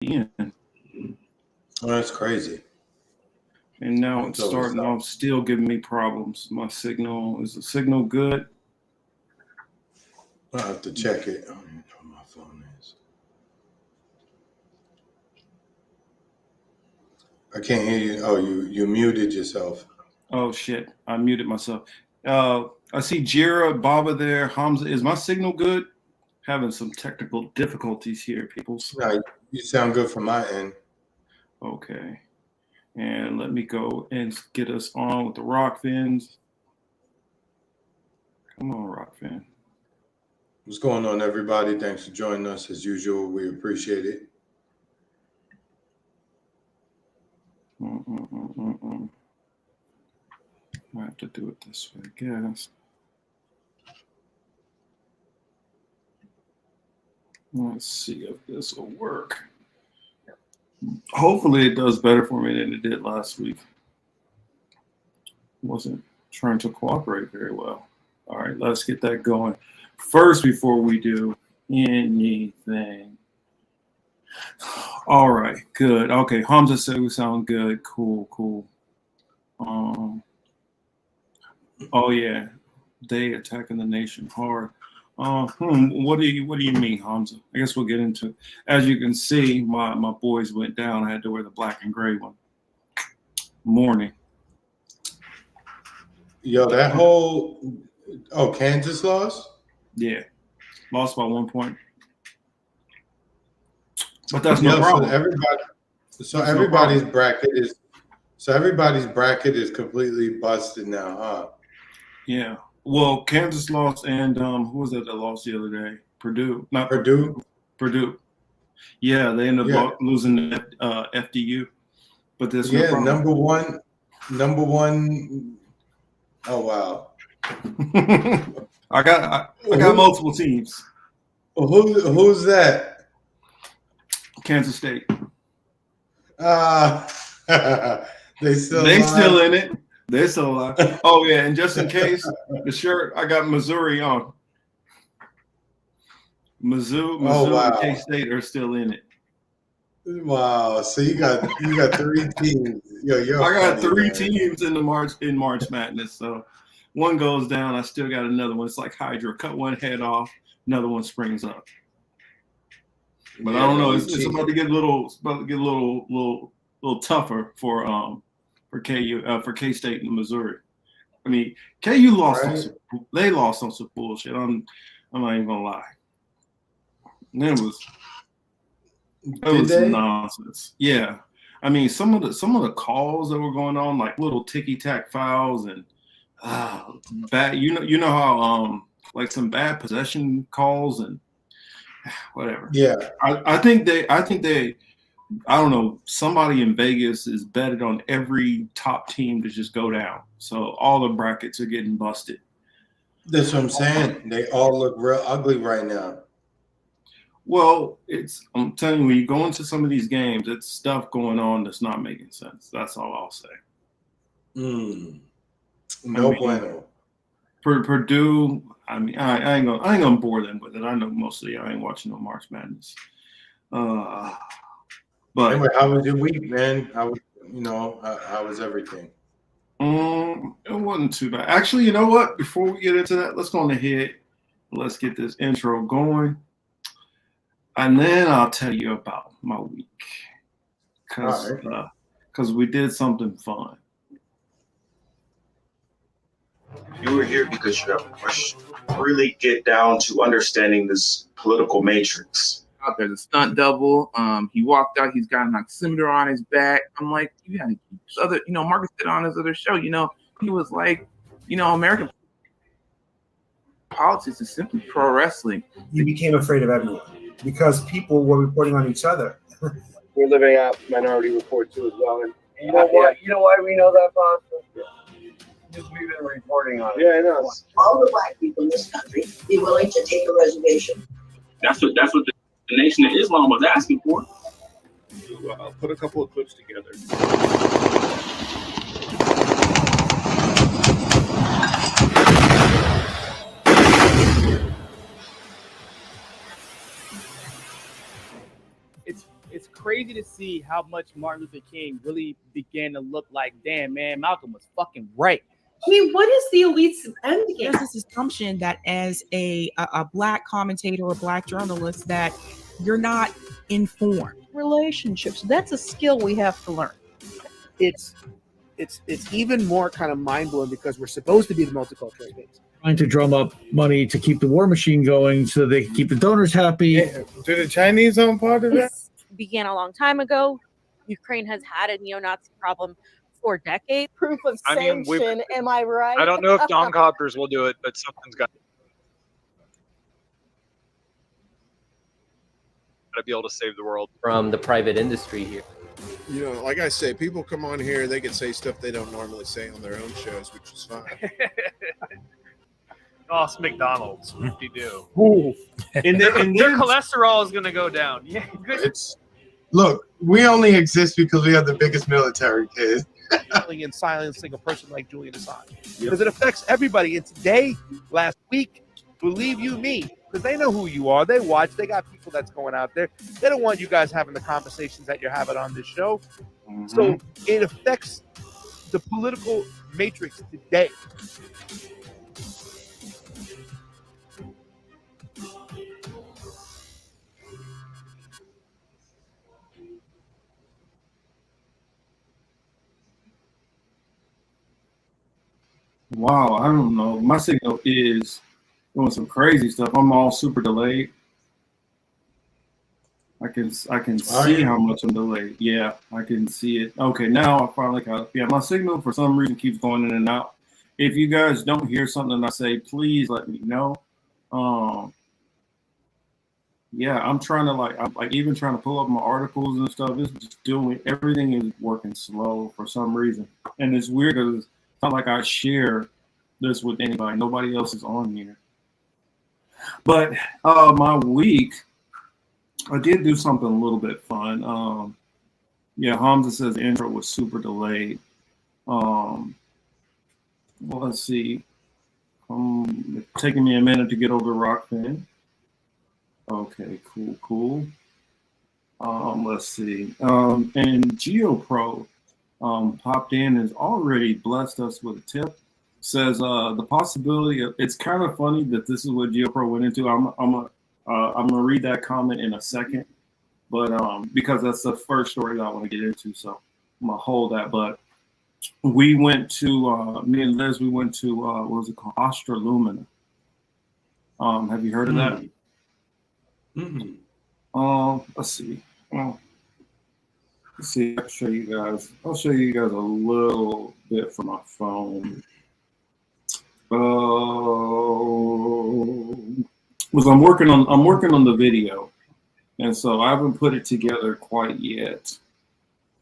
in. Oh, that's crazy. And now it's starting off, still giving me problems. My signal, is the signal good? I'll have to check it. I don't even know what my phone is. I can't hear you. Oh, you muted yourself. Oh, shit. I muted myself. I see Jira, Baba there. Hamza, is my signal good? Having some technical difficulties here, people. No, you sound good from my end. Okay. And let me go and get us on with the rock fins. Come on, rock fin. What's going on, everybody? Thanks for joining us as usual. We appreciate it. I have to do it this way, I guess. Let's see if this will work. Hopefully it does better for me than it did last week. Wasn't trying to cooperate very well. All right, let's get that going. First, before we do anything. All right, good. Okay, Hamza said we sound good. Cool. Oh yeah, they attacking the nation hard. What do you mean, Hamza? I guess we'll get into it. As you can see, my boys went down. I had to wear the black and gray one. Morning. Yo, that whole Kansas lost? Yeah, lost by 1 point. But that's no problem. Everybody's bracket is completely busted now, huh? Yeah. Well, Kansas lost, and who was that lost the other day? Purdue. Not Purdue. Yeah, they ended up losing to FDU. But there's no problem. Number one. Oh wow. I got multiple teams. Who's that? Kansas State. They still in it. They're still alive. Oh yeah, and just in case, the shirt I got Missouri on. Mizzou, and K-State are still in it. Wow! So you got 3 teams. I got 3 teams in March Madness. So one goes down, I still got another one. It's like Hydra. Cut one head off, another one springs up. But I don't know. It's about to get a little tougher for K-State and Missouri. I mean, KU lost. Right. They lost on some bullshit. I'm not even gonna lie. It was nonsense. Yeah, I mean, some of the calls that were going on, like little ticky-tack fouls and bad. You know how like some bad possession calls and whatever. Yeah, I think they. I don't know. Somebody in Vegas is betted on every top team to just go down. So all the brackets are getting busted. That's what I'm saying. They all look real ugly right now. Well, I'm telling you, when you go into some of these games, it's stuff going on that's not making sense. That's all I'll say. No bueno. Purdue, I mean, I ain't gonna bore them with it. I know most of y'all ain't watching no March Madness. But anyway, how was your week, man? How was everything? It wasn't too bad. Actually, you know what? Before we get into that, let's go on ahead. Let's get this intro going. And then I'll tell you about my week. Because we did something fun. You were here because you have a question. Really get down to understanding this political matrix. Out there, the stunt double. He walked out. He's got an oximeter on his back. I'm like, you gotta keep this other. Marcus did on his other show. He was like, American politics is simply pro wrestling. You became afraid of everyone because people were reporting on each other. We're living out Minority Report too as well. And you know what? You know why we know that, boss? Because we've been reporting on it. Yeah, I know. All the black people in this country be willing to take a reservation. That's what the Nation of Islam was asking for. Put a couple of clips together. It's crazy to see how much Martin Luther King really began to look like, damn, man, Malcolm was fucking right. I mean, what is the elite's end game? There's this assumption that as a black commentator or black journalist that you're not informed. Relationships, that's a skill we have to learn. It's even more kind of mind-blowing because we're supposed to be the multicultural space. Trying to drum up money to keep the war machine going so they can keep the donors happy. Yeah. Do the Chinese own part of that? Began a long time ago. Ukraine has had a neo-Nazi problem for decades. Proof of sanction, am I right? I don't know if Dom Copters will do it, but something's got to be able to save the world from the private industry here. You know, like I say, people come on here, they can say stuff they don't normally say on their own shows, which is fine. Oh, it's McDonald's. Whoop-de-doo. Ooh. And their cholesterol is going to go down. Yeah, good. Look, we only exist because we have the biggest military, kid. In silencing a person like Julian Assange. Because it affects everybody. And today, last week, believe you me, because they know who you are. They watch. They got people that's going out there. They don't want you guys having the conversations that you're having on this show. Mm-hmm. So it affects the political matrix today. Wow, I don't know. My signal is doing some crazy stuff. I'm all super delayed. I can see how much I'm delayed. Yeah, I can see it. Okay, now I finally got it. Yeah, my signal for some reason keeps going in and out. If you guys don't hear something I say, please let me know. Yeah, I'm trying to I'm even trying to pull up my articles and stuff. It's just everything is working slow for some reason. And it's weird because it's not like I share this with anybody. Nobody else is on here. But my week, I did do something a little bit fun. Yeah, Hamza says the intro was super delayed. Well, let's see. It's taking me a minute to get over Rockfin. Okay, cool. Let's see. And GeoPro popped in and has already blessed us with a tip. Says the possibility of, it's kind of funny that this is what GeoPro went into. I'm gonna read that comment in a second, but because that's the first story that I want to get into, so I'm gonna hold that. But we went to me and Liz. We went to what was it called? Astrolumina. Have you heard of that? Mm-hmm. Let's see. Let's see. I'll show you guys. I'll show you guys a little bit from my phone. Was I'm working on the video, and so I haven't put it together quite yet.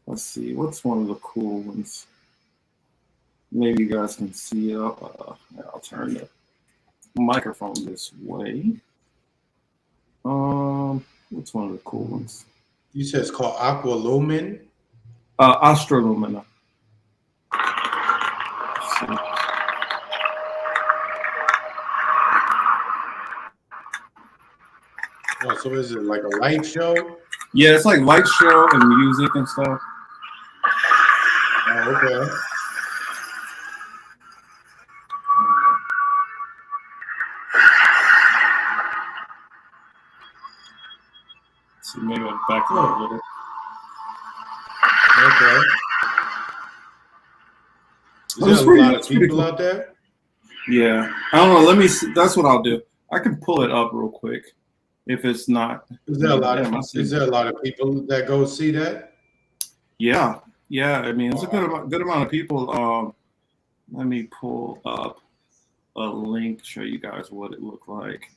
Let's see. What's one of the cool ones? Maybe you guys can see it. I'll turn the microphone this way. What's one of the cool ones? You said it's called Aqualumin? Astrolumina. Oh, so is it like a light show? Yeah, it's like light show and music and stuff. Oh, okay. So maybe I'll back it up a little. Okay. Is there a lot of people out there? Yeah. I don't know. Let me see. That's what I'll do. I can pull it up real quick. If it's not. Is there a lot of people that go see that? Yeah. I mean, it's a good amount of people. Let me pull up a link, show you guys what it looked like.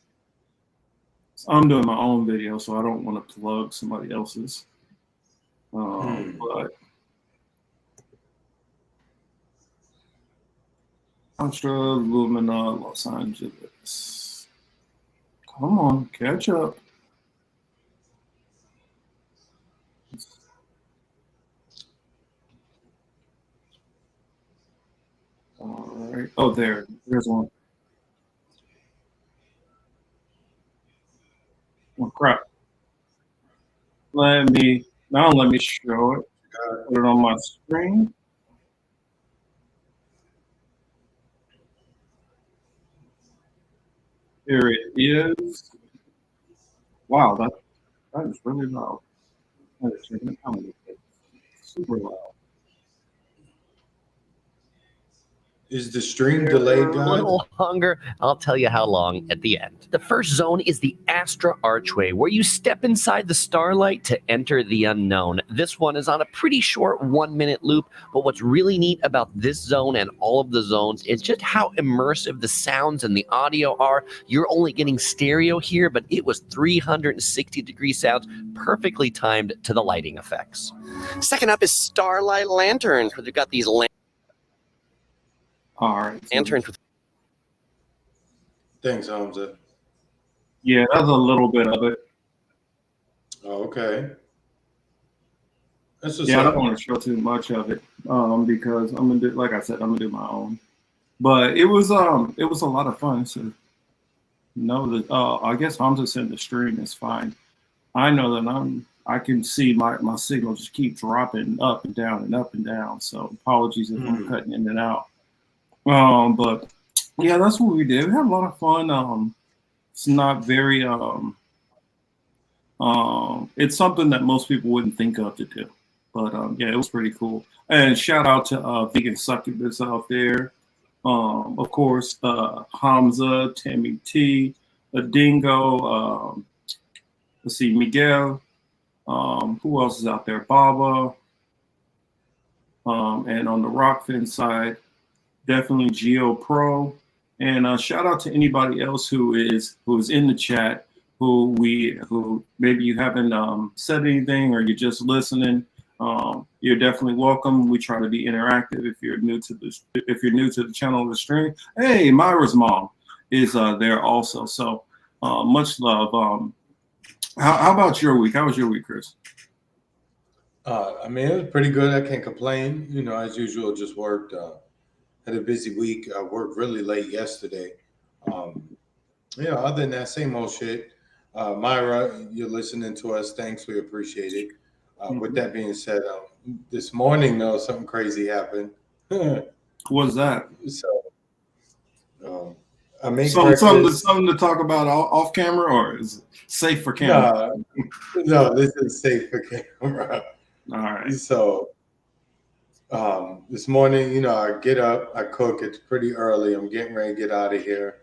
So I'm doing my own video, so I don't want to plug somebody else's. But Astrolumina, Los Angeles. Come on, catch up. All right. Oh, there's one. Oh, crap. Let me Now let me show it. Put it on my screen. Here it is. Wow, that is really loud. That is really loud. Super loud. Is the stream delayed, A guys? little longer. I'll tell you how long at the end. The first zone is the Astra Archway, where you step inside the starlight to enter the unknown. This one is on a pretty short 1-minute loop, but what's really neat about this zone and all of the zones is just how immersive the sounds and the audio are. You're only getting stereo here, but it was 360-degree sounds, perfectly timed to the lighting effects. Second up is Starlight Lanterns, where they've got these All right. lanterns with Thanks, Hamza. Yeah, that's a little bit of it. Oh, okay. That's what's Yeah, I up. don't want to show too much of it because I'm gonna do, like I said, I'm gonna do my own. But it was a lot of fun. So know that I guess Hamza said the stream is fine. I know that I can see my signal just keep dropping up and down and up and down. So apologies if I'm cutting in and out. But yeah, that's what we did. We had a lot of fun. It's not very it's something that most people wouldn't think of to do. But yeah, it was pretty cool. And shout out to Vegan Succubus out there. Of course, Hamza, Tammy T, Dingo, let's see, Miguel. Who else is out there? Baba. And on the Rockfin side, definitely Geo Pro. And shout out to anybody else who is in the chat, who maybe you haven't said anything or you're just listening. You're definitely welcome. We try to be interactive. If you're new to the channel or the stream, hey, Myra's mom is there also. So much love. How about your week? How was your week, Chris? I mean, it was pretty good. I can't complain. You know, as usual, just worked. Had a busy week. I worked really late yesterday. Other than that, same old shit. Myra, you're listening to us. Thanks. We appreciate it. With that being said, this morning, though, something crazy happened. What's that? So, I made something to talk about off camera, or is it safe for camera? No, this is safe for camera. All right. So, this morning, I get up, I cook. It's pretty early. I'm getting ready to get out of here.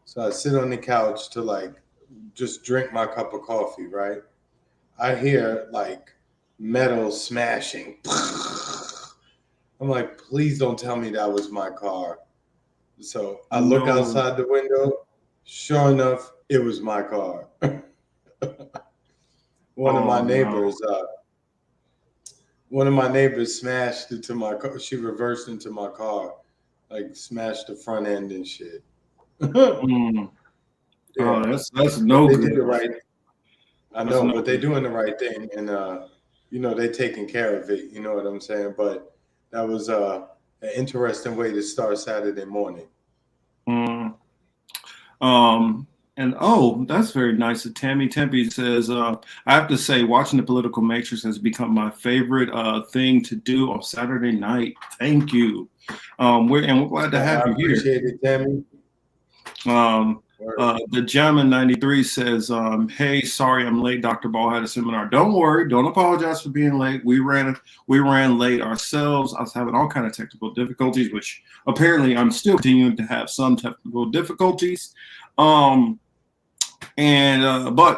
So I sit on the couch to just drink my cup of coffee, right? I hear metal smashing. I'm like, please don't tell me that was my car. So I look outside the window. Sure enough, it was my car. One of my neighbors smashed into my car. She reversed into my car, smashed the front end and shit. Yeah. Oh, that's no they good. Did the right. I know, but they're doing the right thing, and they're taking care of it. You know what I'm saying? But that was an interesting way to start Saturday morning. And that's very nice of Tammy. Tempe says, I have to say, watching the Political Matrix has become my favorite thing to do on Saturday night. Thank you. We're glad to have you here. Appreciate it, Tammy. The German 93 says, hey, sorry I'm late. Dr. Ball had a seminar. Don't worry. Don't apologize for being late. We ran late ourselves. I was having all kind of technical difficulties, which apparently I'm still continuing to have some technical difficulties. But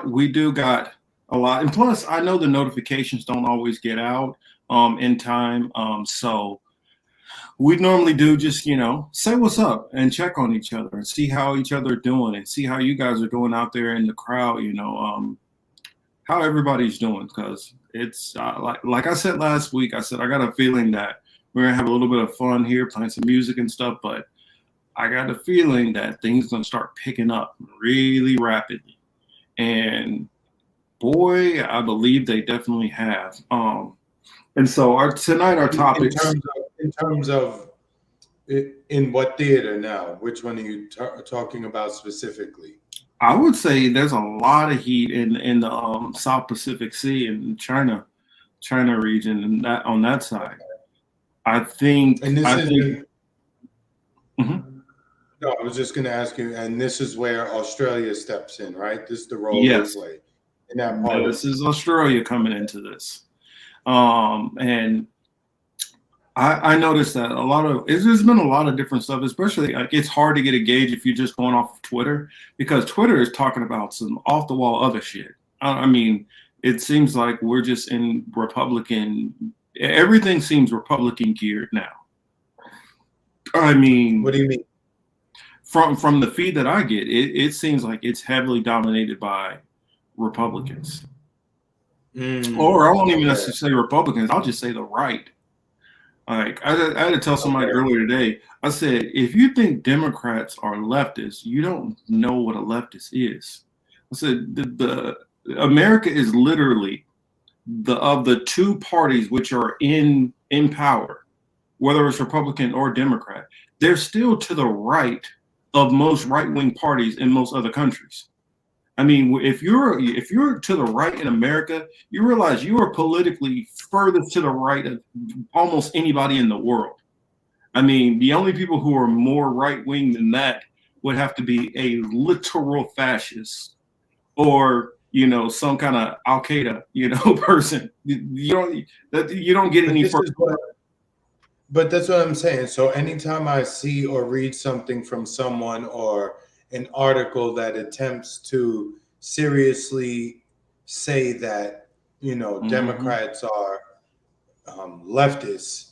we do got a lot. And plus, I know the notifications don't always get out in time. So we normally do just, say what's up and check on each other and see how each other are doing and see how you guys are doing out there in the crowd, how everybody's doing. Because it's like I said last week, I said, I got a feeling that we're going to have a little bit of fun here, playing some music and stuff. But I got a feeling that things are going to start picking up really rapidly. And boy, I believe they definitely have. And so our topics. In terms of in what theater now? Which one are you talking about specifically? I would say there's a lot of heat in the South Pacific Sea in China China region and that on that side. I think. And this I is. think. Mhm. No, I was just going to ask you, and this is where Australia steps in, right? This is the role Yes. they play in that part. This is Australia coming into this, and I noticed that there's been a lot of different stuff, especially like it's hard to get a gauge if you're just going off of Twitter, because Twitter is talking about some off the wall other shit. I mean, it seems like we're just in Republican. Everything seems Republican geared now. I mean, what do you mean? From the feed that I get, it seems like it's heavily dominated by Republicans. Or I won't even necessarily say Republicans. I'll just say the right. Like I had to tell somebody earlier today. I said, if you think Democrats are leftists, you don't know what a leftist is. I said the America is literally of the two parties which are in power, whether it's Republican or Democrat, they're still to the right of most right-wing parties in most other countries. I mean, if you're to the right in America, you realize you are politically furthest to the right of almost anybody in the world. I mean, the only people who are more right-wing than that would have to be a literal fascist or, some kind of Al-Qaeda, person. You don't get any further. But that's what I'm saying. So anytime I see or read something from someone or an article that attempts to seriously say that, Democrats are leftists,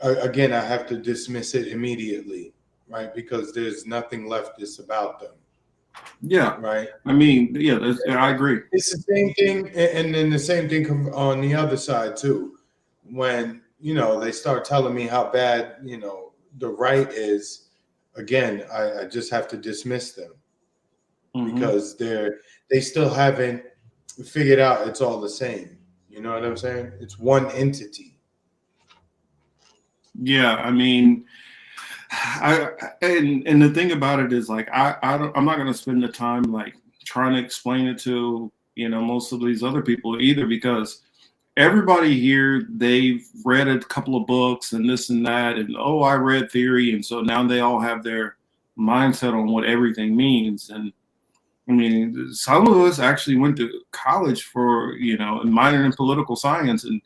again, I have to dismiss it immediately, right? Because there's nothing leftist about them. Yeah. Right. I mean, yeah, I agree. It's the same thing. And then the same thing on the other side, too. When, they start telling me how bad, the right is, again, I just have to dismiss them because they still haven't figured out it's all the same. You know what I'm saying? It's one entity. Yeah, I mean, and the thing about it is like I'm not going to spend the time like trying to explain it to most of these other people either, because everybody here, they've read a couple of books and this and that, and I read theory, and so now they all have their mindset on what everything means. And I mean, some of us actually went to college for and minored in political science and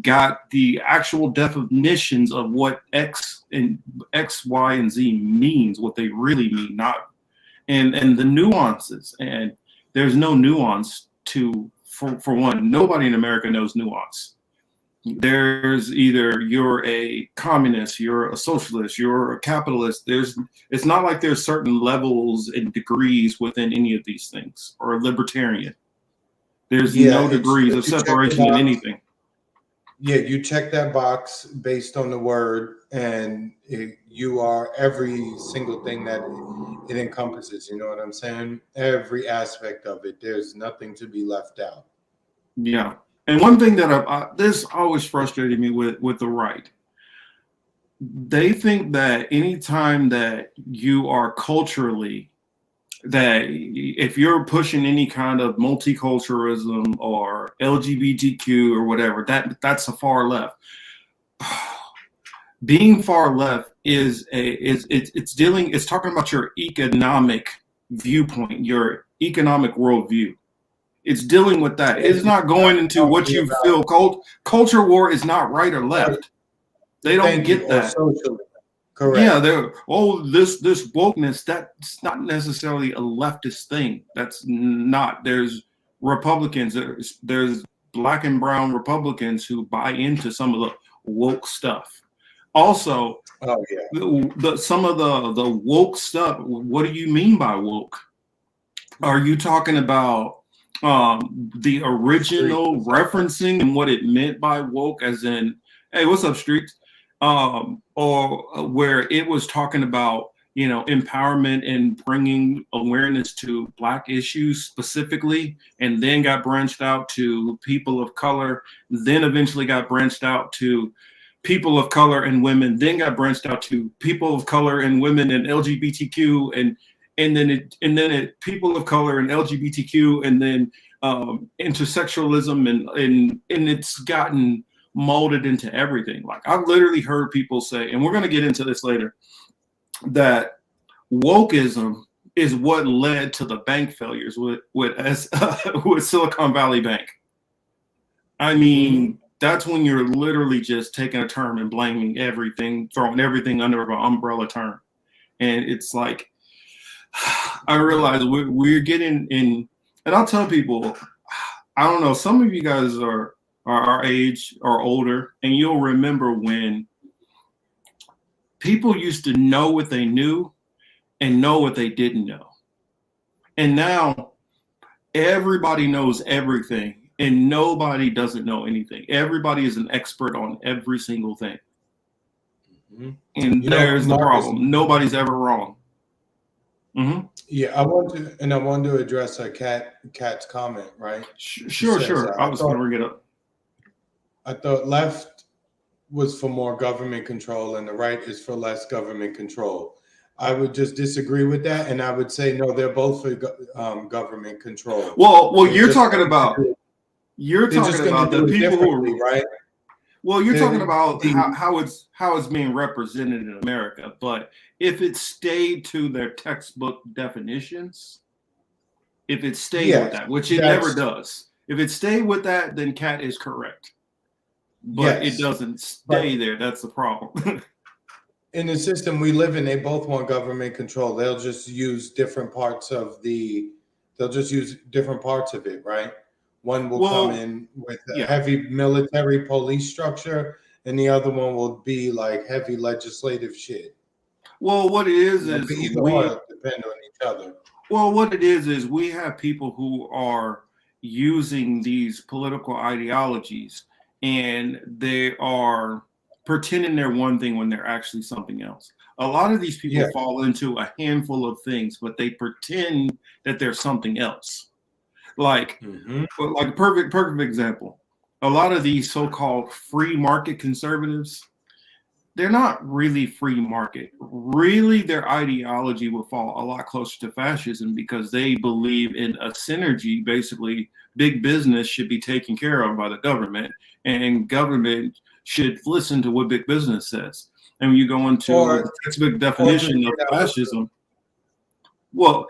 got the actual definitions of what X, Y, and Z means, what they really mean, not and the nuances. And there's no nuance to. For one, nobody in America knows nuance. There's either you're a communist, you're a socialist, you're a capitalist. It's not like there's certain levels and degrees within any of these things, or a libertarian. There's no degrees of separation in anything. Yeah, you check that box based on the word, and you are every single thing that it encompasses. You know what I'm saying? Every aspect of it. There's nothing to be left out. Yeah, and one thing that this always frustrated me with the right. They think that anytime that you are culturally, that if you're pushing any kind of multiculturalism or LGBTQ or whatever, that's a far left. Being far left it's talking about your economic viewpoint, your economic worldview. It's dealing with that. It's not going into what you feel. Culture war is not right or left. They don't get that. Correct. Yeah, this wokeness, that's not necessarily a leftist thing. That's not. There's Republicans, there's black and brown Republicans who buy into some of the woke stuff. Also, some of the woke stuff, what do you mean by woke? Are you talking about the original referencing and what it meant by woke, as in, hey, what's up, streets? Or where it was talking about, empowerment and bringing awareness to Black issues specifically, and then got branched out to people of color, then eventually got branched out to people of color and women, then got branched out to people of color and women and LGBTQ, and then people of color and LGBTQ, and then intersexualism, and it's gotten molded into everything. Like I've literally heard people say, and we're going to get into this later, that wokeism is what led to the bank failures with Silicon Valley Bank. I mean, that's when you're literally just taking a term and blaming everything, throwing everything under an umbrella term. And it's like, I realize we're getting in, and I'll tell people, I don't know, some of you guys are our age or older, and you'll remember when people used to know what they knew and know what they didn't know. And now everybody knows everything and nobody doesn't know anything. Everybody is an expert on every single thing. And there's the problem. Nobody's ever wrong. Yeah, I want to address Kat's comment, right? Sure. I was going to bring it up. I thought left was for more government control and the right is for less government control. I would just disagree with that, and I would say no, they're both for government control. Well, you're talking about the people who are right. Well, you're talking about how it's being represented in America, but if it stayed to their textbook definitions, if it stayed with that, which it never does, if it stayed with that, then Kat is correct. But it doesn't stay there. That's the problem. In the system we live in, they both want government control. They'll just use different parts of it, right? One will come in with a heavy military police structure, and the other one will be like heavy legislative shit. Well, what it is depend on each other. Well, what it is we have people who are using these political ideologies, and they are pretending they're one thing when they're actually something else. A lot of these people fall into a handful of things, but they pretend that they're something else. Like a perfect example. A lot of these so-called free market conservatives, they're not really free market. Really, their ideology will fall a lot closer to fascism because they believe in a synergy. Basically, big business should be taken care of by the government, and government should listen to what big business says. And when you go into the textbook definition of fascism, or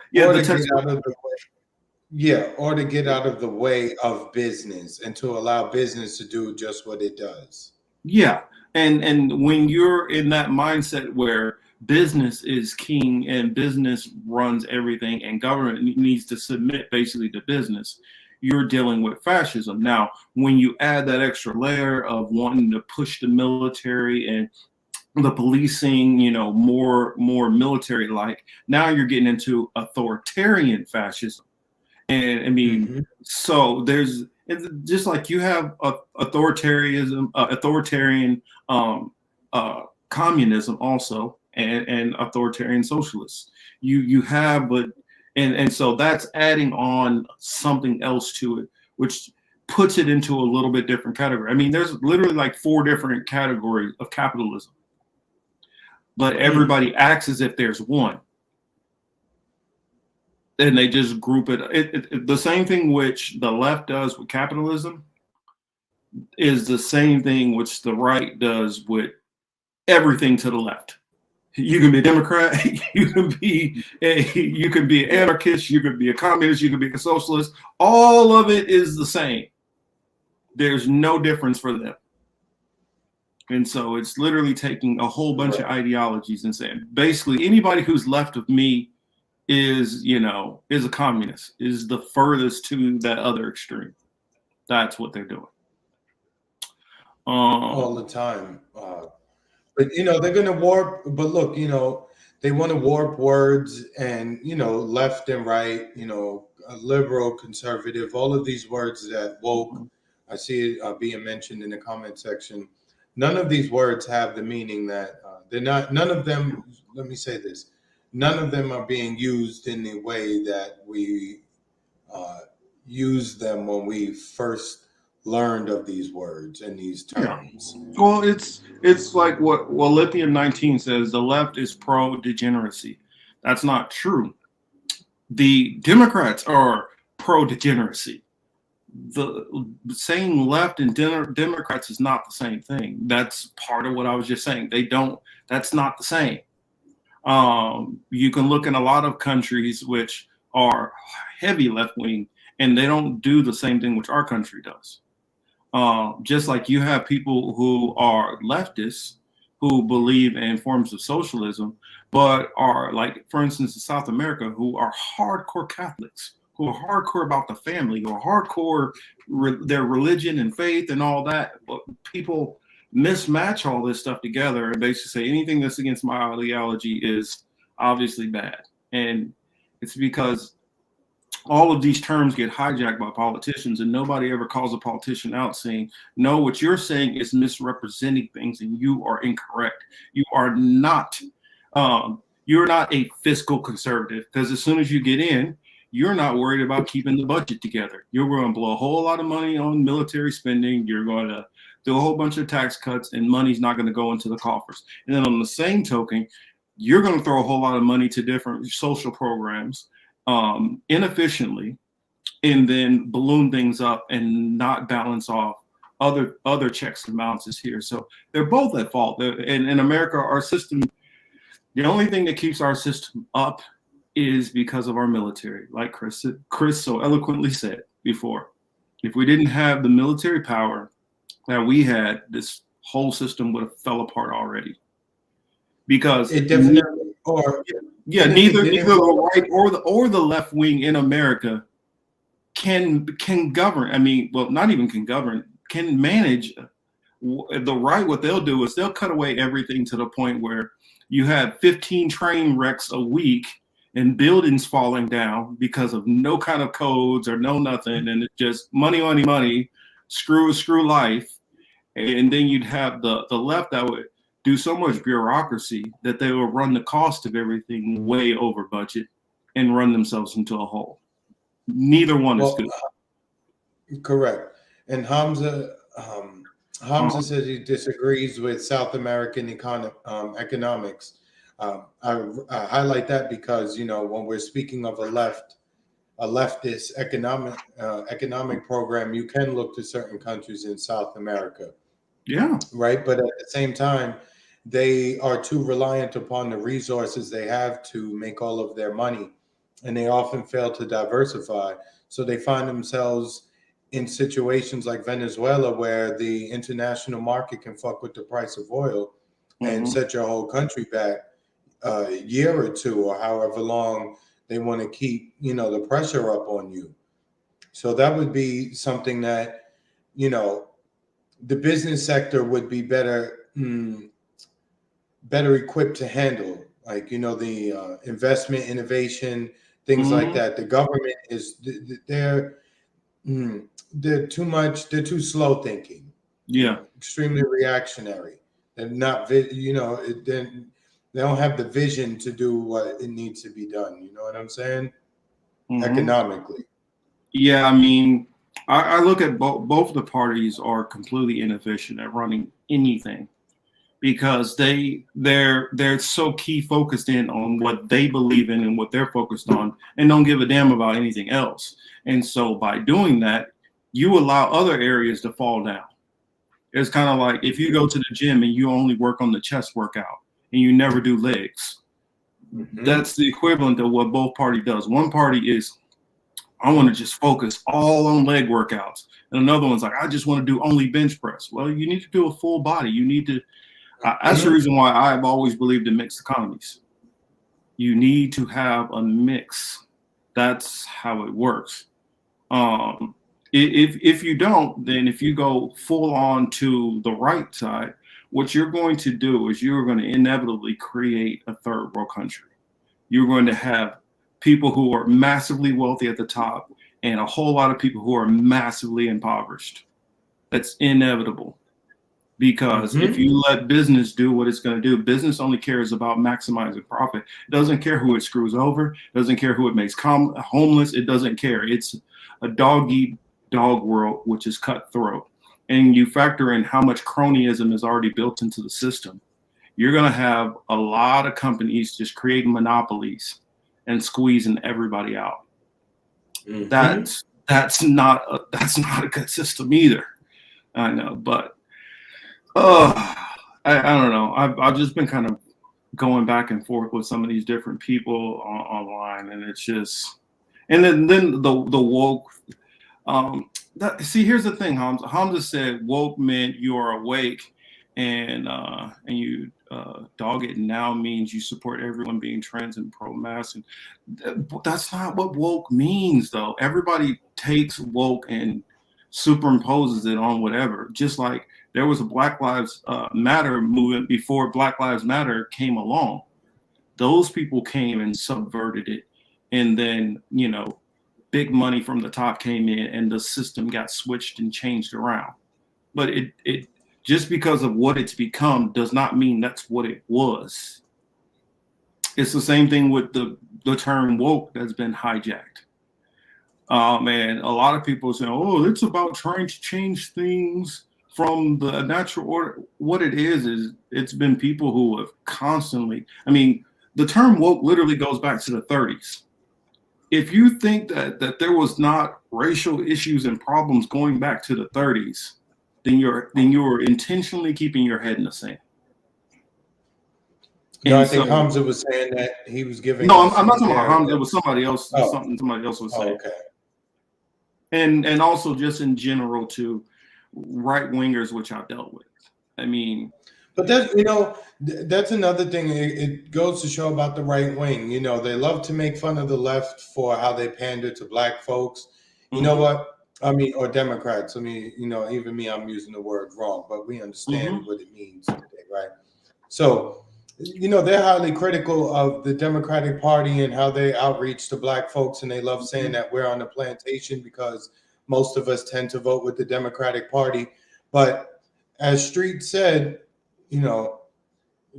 to get out of the way of business and to allow business to do just what it does. Yeah. And when you're in that mindset where business is king and business runs everything and government needs to submit basically to business, you're dealing with fascism. Now, when you add that extra layer of wanting to push the military and the policing, more military-like, now you're getting into authoritarian fascism. And I mean, so it's just like you have authoritarian communism also, and authoritarian socialists. You have, and so that's adding on something else to it, which puts it into a little bit different category. I mean, there's literally like 4 different categories of capitalism, but everybody acts as if there's one. And they just group it. The same thing which the left does with capitalism is the same thing which the right does with everything to the left. You can be a Democrat, you can be an anarchist, you can be a communist, you can be a socialist. All of it is the same. There's no difference for them. And so it's literally taking a whole bunch of ideologies and saying, basically, anybody who's left of me is a communist, is the furthest to that other extreme. That's what they're doing. All the time. But, they're going to warp. But look, they want to warp words and, left and right, liberal, conservative, all of these words that woke. I see it being mentioned in the comment section. None of these words have the meaning that they're not. None of them. Let me say this. None of them are being used in the way that we used them when we first learned of these words and these terms. Yeah. Well, it's like what Lithium 19 says, the left is pro-degeneracy. That's not true. The Democrats are pro-degeneracy. the saying left and Democrats is not the same thing. That's part of what I was just saying. That's not the same. You can look in a lot of countries which are heavy left wing, and they don't do the same thing which our country does. Just like you have people who are leftists who believe in forms of socialism, but are, like, for instance, in South America, who are hardcore Catholics, who are hardcore about the family, who are hardcore their religion and faith and all that. But people mismatch all this stuff together and basically say anything that's against my ideology is obviously bad. And it's because all of these terms get hijacked by politicians, and nobody ever calls a politician out saying, no, what you're saying is misrepresenting things and you are incorrect. You are not, you're not a fiscal conservative, because as soon as you get in, you're not worried about keeping the budget together. You're going to blow a whole lot of money on military spending. You're going to do a whole bunch of tax cuts, and money's not going to go into the coffers. And then on the same token, you're going to throw a whole lot of money to different social programs inefficiently, and then balloon things up and not balance off other checks and balances here. So they're both at fault. And in America, our system, the only thing that keeps our system up is because of our military, like Chris so eloquently said before. If we didn't have the military power that we had, this whole system would have fell apart already. Because it definitely, neither the right or the left wing in America can govern. I mean, well, not even can govern, can manage. The right, what they'll do is they'll cut away everything to the point where you have 15 train wrecks a week and buildings falling down because of no kind of codes or no nothing, and it's just money, screw life. And then you'd have the left that would do so much bureaucracy that they will run the cost of everything way over budget and run themselves into a hole. Neither one is good. Correct. And Hamza says he disagrees with South American economics. I highlight that because, when we're speaking of a leftist economic program, you can look to certain countries in South America. Yeah. Right. But at the same time, they are too reliant upon the resources they have to make all of their money, and they often fail to diversify. So they find themselves in situations like Venezuela, where the international market can fuck with the price of oil and set your whole country back a year or two, or however long they want to keep, the pressure up on you. So that would be something that, the business sector would be better equipped to handle, like, the investment, innovation, things like that. The government is, they're too slow thinking. Yeah. Extremely reactionary. They're not, they don't have the vision to do what it needs to be done. You know what I'm saying? Economically. Yeah, I mean, I look at both the parties are completely inefficient at running anything, because they're so key focused in on what they believe in and what they're focused on, and don't give a damn about anything else. And so by doing that, you allow other areas to fall down. It's kind of like if you go to the gym and you only work on the chest workout and you never do legs. That's the equivalent of what both party does. One party is, I want to just focus all on leg workouts. And another one's like, I just want to do only bench press. Well, you need to do a full body. You need to, that's the reason why I've always believed in mixed economies. You need to have a mix. That's how it works. If you don't, then if you go full on to the right side, what you're going to do is you're going to inevitably create a third world country. You're going to have people who are massively wealthy at the top and a whole lot of people who are massively impoverished. That's inevitable, because if you let business do what it's going to do, business only cares about maximizing profit. It doesn't care who it screws over. It doesn't care who it makes homeless. It doesn't care. It's a dog-eat-dog world, which is cutthroat. And you factor in how much cronyism is already built into the system. You're going to have a lot of companies just creating monopolies and squeezing everybody out. That's that's not a good system either. I know, but I don't know. I've just been kind of going back and forth with some of these different people online, and it's just, and then the woke. See, here's the thing, Hamza. Hamza said woke meant you are awake, and you dog it now means you support everyone being trans and pro-mask. And that's not what woke means, though. Everybody takes woke and superimposes it on whatever. Just like there was a Black Lives Matter movement before Black Lives Matter came along. Those people came and subverted it, and then big money from the top came in, and the system got switched and changed around. But it just because of what it's become does not mean that's what it was. It's the same thing with the term woke that's been hijacked. And a lot of people say, oh, it's about trying to change things from the natural order. What it is it's been people who have constantly, the term woke literally goes back to the 30s. If you think that there was not racial issues and problems going back to the 30s, then you're intentionally keeping your head in the sand. No, I think Hamza was saying that he was giving. No, I'm not talking about Hamza. It was somebody else. Oh. Something somebody else was saying. Okay. And also just in general to right wingers, which I've dealt with. But that's another thing. It goes to show about the right wing. They love to make fun of the left for how they pander to black folks. You know what? Or Democrats. Even me, I'm using the word wrong, but we understand what it means today, right? So, they're highly critical of the Democratic Party and how they outreach to black folks, and they love saying that we're on the plantation because most of us tend to vote with the Democratic Party. But as Street said,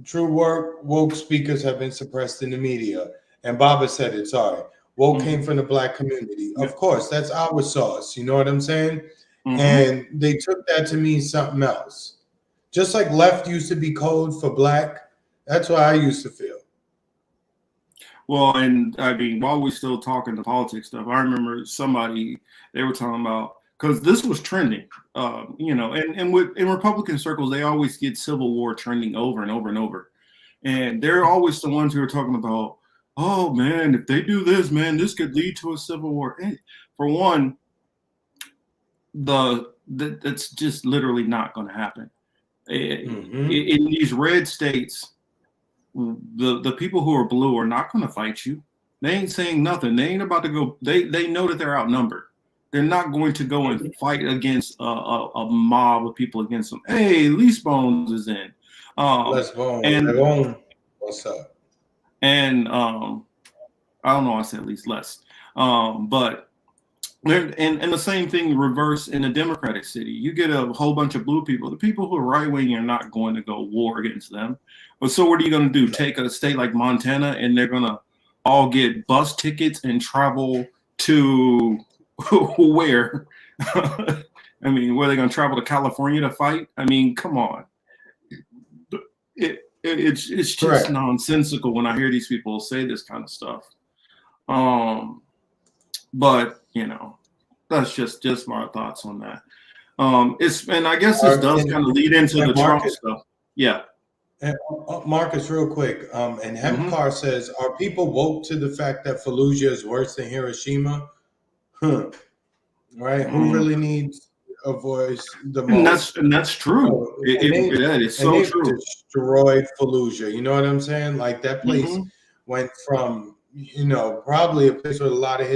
true woke speakers have been suppressed in the media. And Baba said it, sorry. Woke came from the black community. Of course, that's our sauce. You know what I'm saying? And they took that to mean something else. Just like left used to be code for black, that's what I used to feel. Well, and while we're still talking the politics stuff, I remember they were talking about, because this was trending, and in Republican circles, they always get Civil War trending over and over and over. And they're always the ones who are talking about, oh man, if they do this, man, this could lead to a civil war. And for one, that's just literally not going to happen. In these red states, the people who are blue are not going to fight you. They ain't saying nothing. They ain't about to go. They know that they're outnumbered. They're not going to go and fight against a mob of people against them. Hey, Least Bones is in. Les Bones. What's up? And I don't know. I said at least less. But and the same thing reverse in a Democratic city. You get a whole bunch of blue people. The people who are right wing are not going to go war against them. But so what are you going to do? Take a state like Montana and they're going to all get bus tickets and travel to where? Where are they going to travel to California to fight? Come on. It's just Correct. Nonsensical when I hear these people say this kind of stuff. But that's just my thoughts on that. And I guess this does kind of lead into the Trump stuff. Yeah. And Marcus, real quick. And Hempcar says, are people woke to the fact that Fallujah is worse than Hiroshima? Right? Who really needs a voice the most? And that's true. It's so true. Destroyed Fallujah. You know what I'm saying? Like that place went from probably a place with a lot of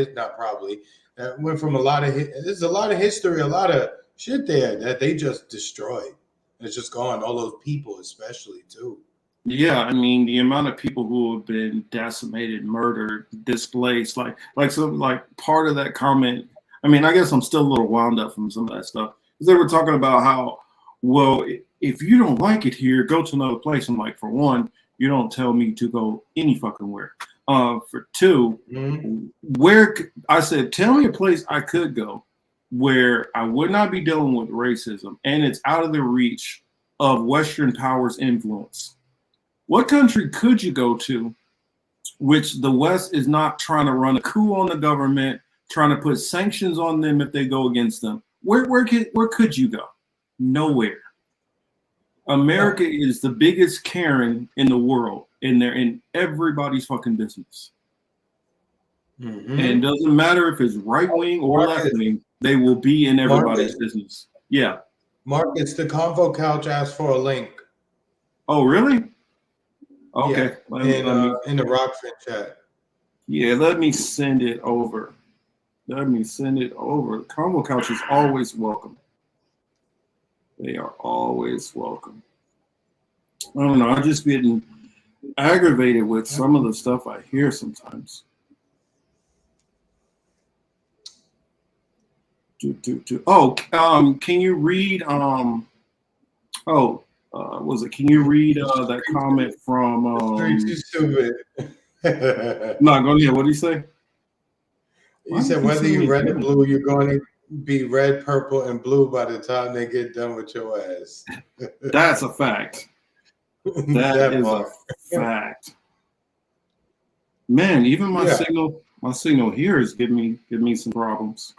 went from a lot of there's a lot of history, a lot of shit there that they just destroyed. It's just gone. All those people, especially too. Yeah, the amount of people who have been decimated, murdered, displaced, like part of that comment. I guess I'm still a little wound up from some of that stuff. Because they were talking about how, well, if you don't like it here, go to another place. I'm like, for one, you don't tell me to go any fucking where. For two, where I said, tell me a place I could go where I would not be dealing with racism and it's out of the reach of Western powers' influence. What country could you go to which the West is not trying to run a coup on the government trying to put sanctions on them if they go against them. Where could you go? Nowhere. America is the biggest Karen in the world, and they're in everybody's fucking business. Mm-hmm. And it doesn't matter if it's right wing or left wing, they will be in everybody's business. Yeah. Marcus, the Convo Couch asked for a link. Oh, really? Okay. Yeah. In the Rockfin chat. Yeah, let me send it over. Let me send it over. The Convo Couch is always welcome. They are always welcome. I don't know. I'm just getting aggravated with some of the stuff I hear sometimes. Oh, can you read? Was it? Can you read that comment from? Too stupid. No, go ahead. What did he say? He said, whether you red or blue, you're going to be red, purple, and blue by the time they get done with your ass. That's a fact. That is a fact. Man, even my signal here is giving me some problems.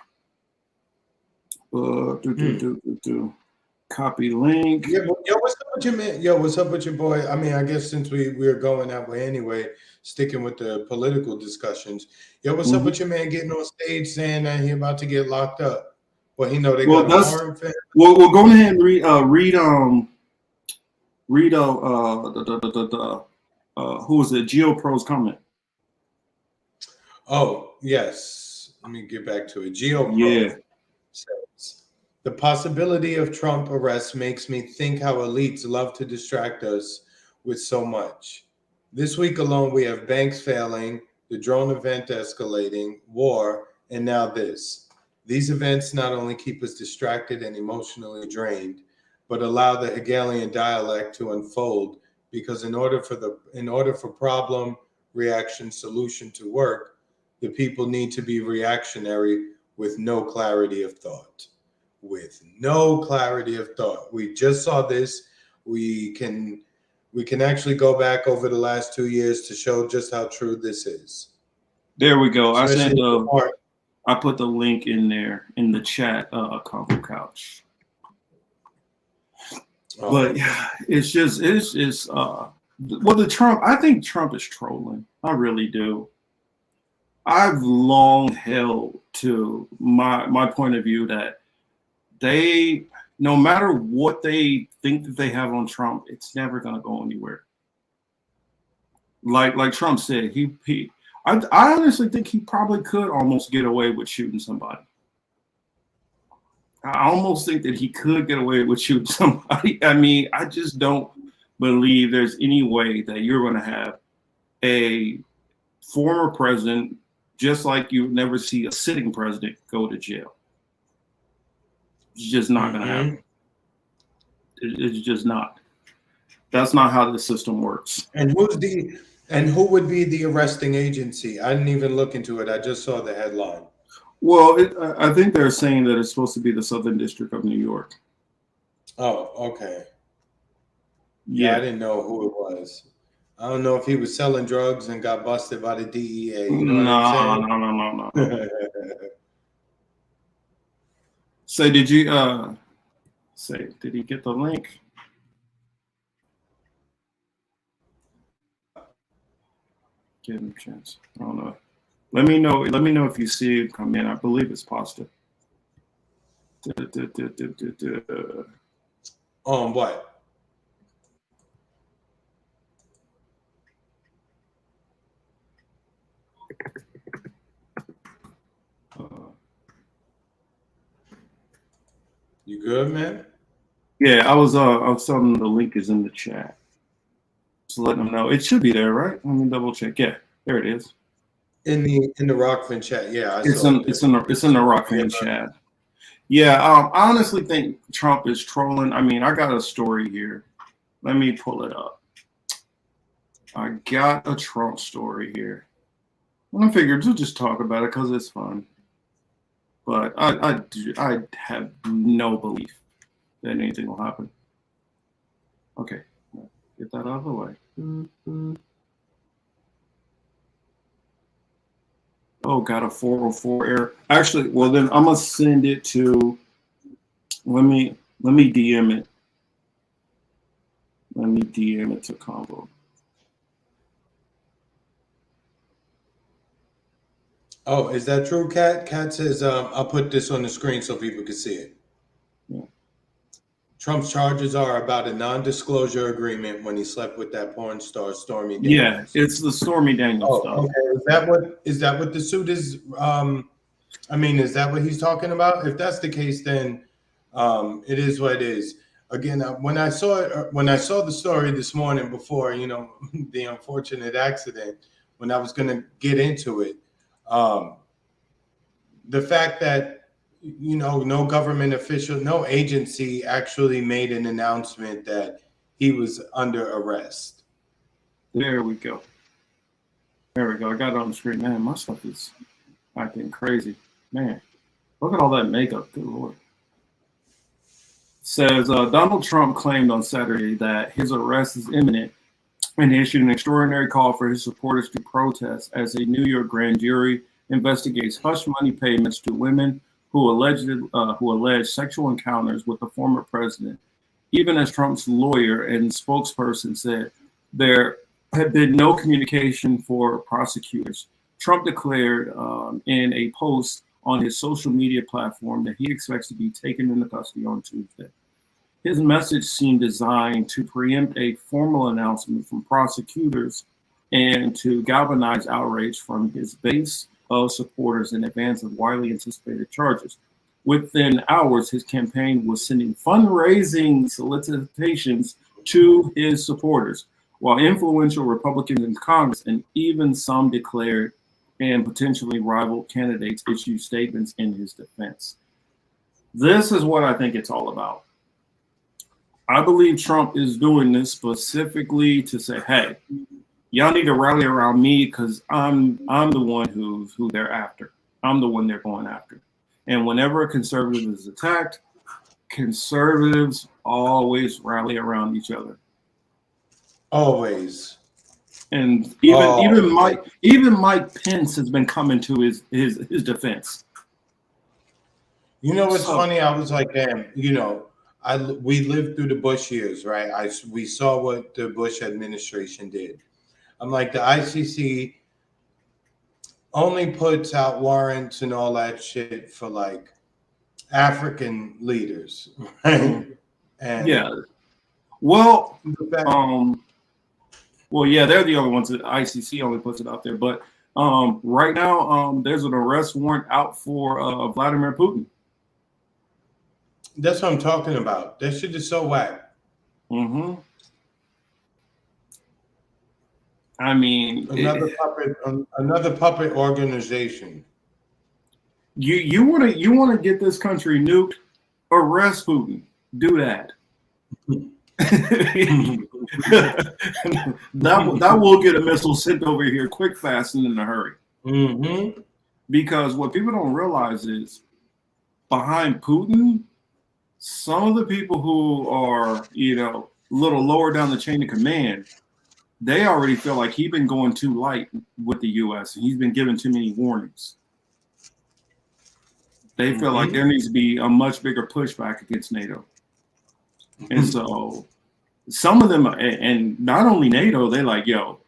Copy link. Yeah, yo, what's up with your man? Yo, what's up with your boy? I mean, I guess since we're going that way anyway, sticking with the political discussions. Yo, what's up with your man getting on stage saying that he about to get locked up? Well, he know they got a warrant for him. Well, go ahead and read who was it? GeoPro's comment. Oh, yes. Let me get back to it. GeoPro says, the possibility of Trump arrest makes me think how elites love to distract us with so much. This week alone, we have banks failing, the drone event escalating, war, and now this. These events not only keep us distracted and emotionally drained, but allow the Hegelian dialect to unfold, because in order for problem, reaction, solution to work, the people need to be reactionary with no clarity of thought. With no clarity of thought. We just saw this. We can actually go back over the last 2 years to show just how true this is. There we go. I put the link in there in the chat, Convo Couch. But yeah, I think Trump is trolling. I really do. I've long held to my point of view that no matter what they think that they have on Trump, it's never going to go anywhere. Like Trump said, I honestly think he probably could almost get away with shooting somebody. I almost think that he could get away with shooting somebody. I mean, I just don't believe there's any way that you're going to have a former president, just like you never see a sitting president, go to jail. It's just not going to happen. It's just not. That's not how the system works. And who would be the arresting agency? I didn't even look into it. I just saw the headline. Well, I think they're saying that it's supposed to be the Southern District of New York. Oh, okay. Yeah, I didn't know who it was. I don't know if he was selling drugs and got busted by the DEA. You know what I'm saying? No. So did you did he get the link? Give him a chance. I don't know. Let me know if you see it come in. I believe it's pasta. On what? You good, man? Yeah, I was telling them the link is in the chat. Just letting them know. It should be there, right? Let me double check. Yeah, there it is. In the Rockfin chat, yeah. It's in the Rockfin chat. Yeah, I honestly think Trump is trolling. I mean, I got a story here. Let me pull it up. I got a Trump story here. I figured we'll just talk about it because it's fun. But I have no belief that anything will happen. Okay, get that out of the way. Oh, got a 404 error. Actually, well then I'm gonna send it to. Let me DM it. Let me DM it to Combo. Oh, is that true, Kat? Kat says, I'll put this on the screen so people can see it. Yeah. Trump's charges are about a non-disclosure agreement when he slept with that porn star Stormy Daniels. Yeah, it's the Stormy Daniels stuff. Okay. Is that what the suit is? I mean, is that what he's talking about? If that's the case, then it is what it is. Again, when I saw the story this morning before, the unfortunate accident, when I was going to get into it, the fact that no government official, no agency actually made an announcement that he was under arrest. There we go. There we go. I got it on the screen. Man, my stuff is acting crazy. Man, look at all that makeup. Good Lord. Says Donald Trump claimed on Saturday that his arrest is imminent and issued an extraordinary call for his supporters to protest as a New York grand jury investigates hush money payments to women who alleged sexual encounters with the former president. Even as Trump's lawyer and spokesperson said, there had been no communication for prosecutors. Trump declared in a post on his social media platform that he expects to be taken into custody on Tuesday. His message seemed designed to preempt a formal announcement from prosecutors and to galvanize outrage from his base of supporters in advance of widely anticipated charges. Within hours, his campaign was sending fundraising solicitations to his supporters, while influential Republicans in Congress and even some declared and potentially rival candidates issued statements in his defense. This is what I think it's all about. I believe Trump is doing this specifically to say, hey, y'all need to rally around me because I'm the one who they're after. I'm the one they're going after. And whenever a conservative is attacked, conservatives always rally around each other. Always. And even Mike Pence has been coming to his defense. You know what's funny? I was like, damn, we lived through the Bush years, right? We saw what the Bush administration did. I'm like, the ICC only puts out warrants and all that shit for like African leaders, right? And yeah. Well, yeah, they're the only ones that ICC only puts it out there. But right now, there's an arrest warrant out for Vladimir Putin. That's what I'm talking about. That shit is so whack. Mm-hmm. I mean, another puppet organization. You want to get this country nuked? Arrest Putin. Do that. that will get a missile sent over here quick, fast, and in a hurry. Mm-hmm. Because what people don't realize is behind Putin, some of the people who are a little lower down the chain of command, they already feel like he's been going too light with the U.S. and he's been given too many warnings. They feel like there needs to be a much bigger pushback against NATO. And so some of them, and not only NATO, they like, yo,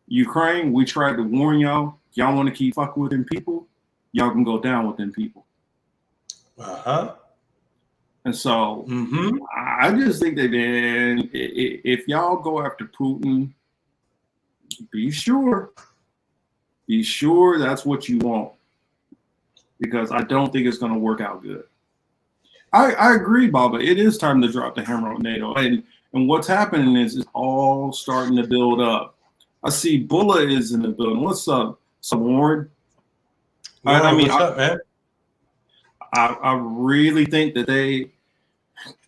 Ukraine, we tried to warn y'all. Y'all want to keep fucking with them people? Y'all can go down with them people. Uh-huh. And so I just think that if y'all go after Putin, be sure that's what you want. Because I don't think it's going to work out good. I agree, Baba. It is time to drop the hammer on NATO. And what's happening is it's all starting to build up. I see Bulla is in the building. What's up, Warren? What's up, man? I really think that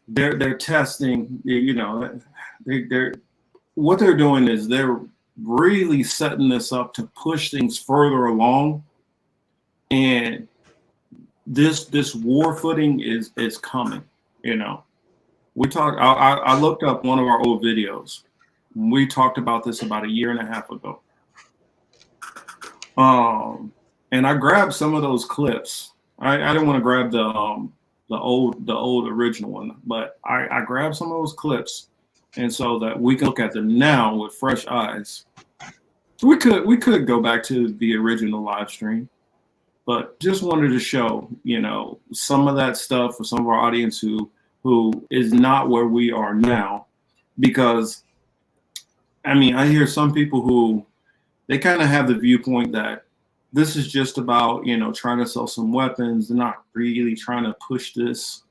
they're testing. What they're doing is they're really setting this up to push things further along, and this war footing is coming. We talked. I looked up one of our old videos. We talked about this about a year and a half ago. and I grabbed some of those clips. I didn't want to grab the old original one, but I grabbed some of those clips, and so that we can look at them now with fresh eyes. We could go back to the original live stream, but just wanted to show, you know, some of that stuff for some of our audience who is not where we are now, because I mean, I hear some people who they kind of have the viewpoint that this is just about, you know, trying to sell some weapons. They're not really trying to push this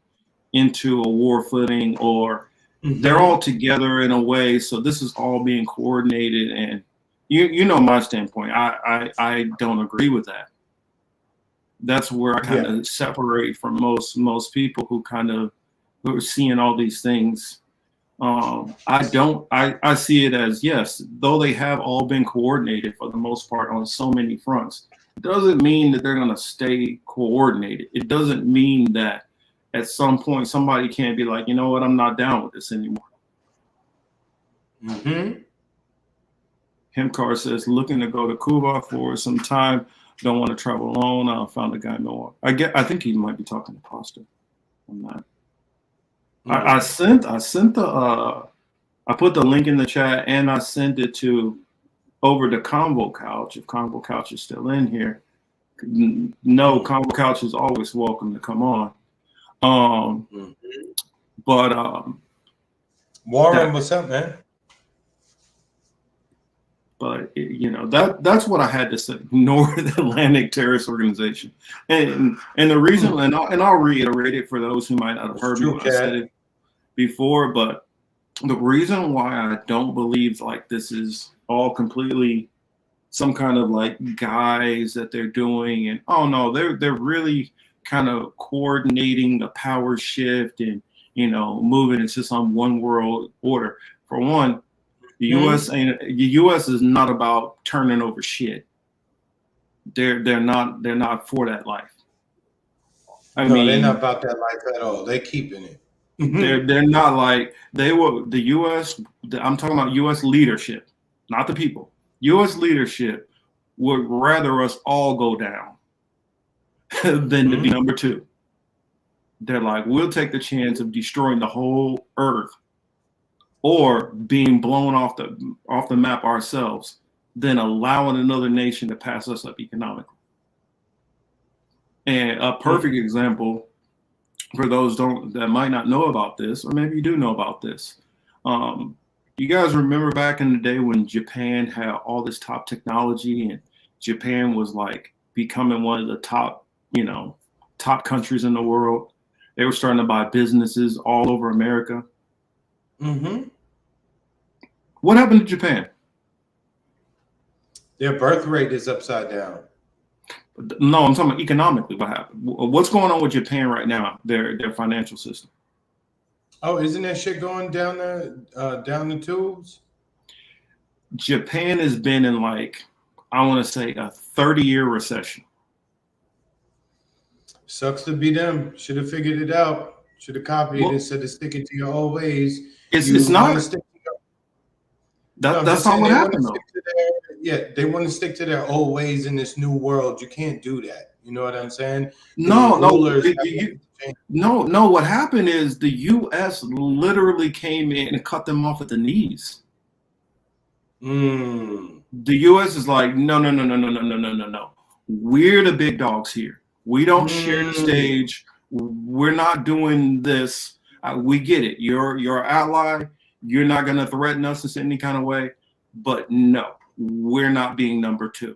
into a war footing, or they're all together in a way. So this is all being coordinated. And you know my standpoint. I don't agree with that. That's where I kind of separate from most people who are seeing all these things. I see it as, yes, though they have all been coordinated for the most part on so many fronts, it doesn't mean that they're going to stay coordinated. It doesn't mean that at some point somebody can't be like, you know what, I'm not down with this anymore. Himcar says, looking to go to Cuba for some time. Don't want to travel alone. I found a guy in Milwaukee. I think he might be talking to Costa on that. I put the link in the chat, and I sent it over to Convo Couch. If Convo Couch is still in here, no, Convo Couch is always welcome to come on. Warren, what's up, man? But you know, that's what I had to say. North Atlantic Terrorist Organization, and the reason, and I'll reiterate it for those who might not have heard me when I said it before, but the reason why I don't believe like this is all completely some kind of like guise that they're doing, and oh no, they're really kind of coordinating the power shift and, you know, moving into some one world order. For one, the U.S. is not about turning over shit. They're not for that life. I mean, they're not about that life at all. They're keeping it. They're not like the U.S. I'm talking about U.S. leadership, not the people. U.S. leadership would rather us all go down than to be number two. They're like, we'll take the chance of destroying the whole earth or being blown off the map ourselves than allowing another nation to pass us up economically. And a perfect example for those that might not know about this, or maybe you do know about this. You guys remember back in the day when Japan had all this top technology, and Japan was like becoming one of the top countries in the world. They were starting to buy businesses all over America. What happened to Japan? Their birth rate is upside down. No, I'm talking about economically. What happened? What's going on with Japan right now? Their financial system. Oh, isn't that shit going down the tubes? Japan has been in like, I want to say, a 30-year recession. Sucks to be them. Should have figured it out. Should have copied it instead of sticking to your old ways. It's not. That's not what happened, though. They want to stick to their old ways in this new world. You can't do that. You know what I'm saying? No. What happened is the U.S. literally came in and cut them off at the knees. The U.S. is like, no. We're the big dogs here. We don't share the stage. We're not doing this. We get it. You're our ally. You're not going to threaten us in any kind of way. But no, we're not being number two.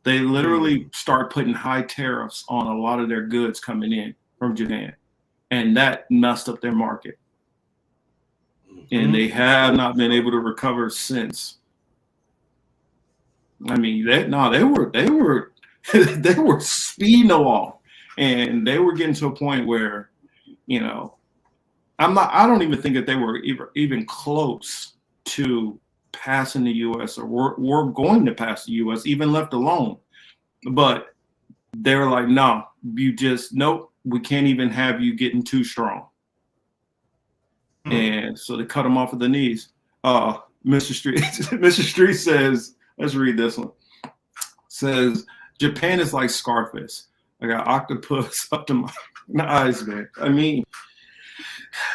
They literally start putting high tariffs on a lot of their goods coming in from Japan. And that messed up their market. And they have not been able to recover since. I mean, they were they were speeding along, and they were getting to a point where, you know, I don't even think that they were even close to passing the U.S. or we're going to pass the U.S. even left alone. But they were like, no, nope, we can't even have you getting too strong. And so they cut them off at the knees. Mr. Street says, let's read this one. Says, Japan is like Scarface. I got octopus up to my eyes, man. I mean,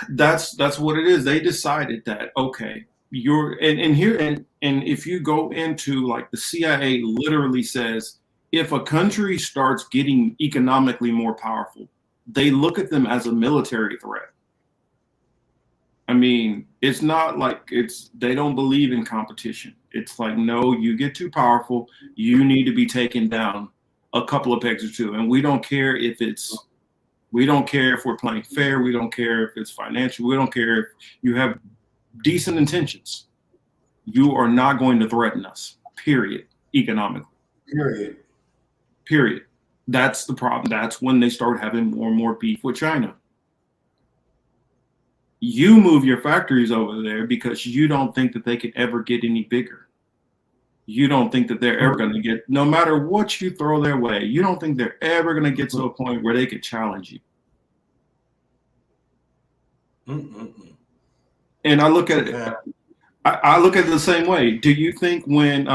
that's what it is. They decided that, okay, and if you go into, like, the CIA literally says, if a country starts getting economically more powerful, they look at them as a military threat. I mean, it's not like they don't believe in competition. It's like, no, you get too powerful, you need to be taken down a couple of pegs or two. And we don't care if we're playing fair. We don't care if it's financial. We don't care if you have decent intentions. You are not going to threaten us, period, economically. Period. That's the problem. That's when they start having more and more beef with China. You move your factories over there because you don't think that they can ever get any bigger. You don't think that they're ever going to get, no matter what you throw their way, you don't think they're ever going to get to a point where they could challenge you. And I look at it, I look at it the same way. Do you think when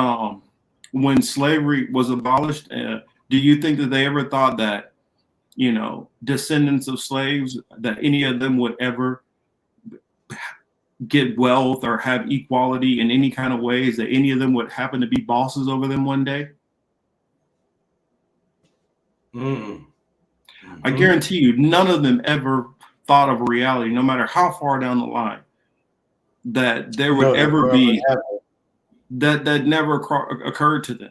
slavery was abolished, do you think that they ever thought that, descendants of slaves, that any of them would ever get wealth or have equality in any kind of ways, that any of them would happen to be bosses over them one day? I guarantee you, none of them ever thought of a reality, no matter how far down the line, that there would ever be that never occurred to them.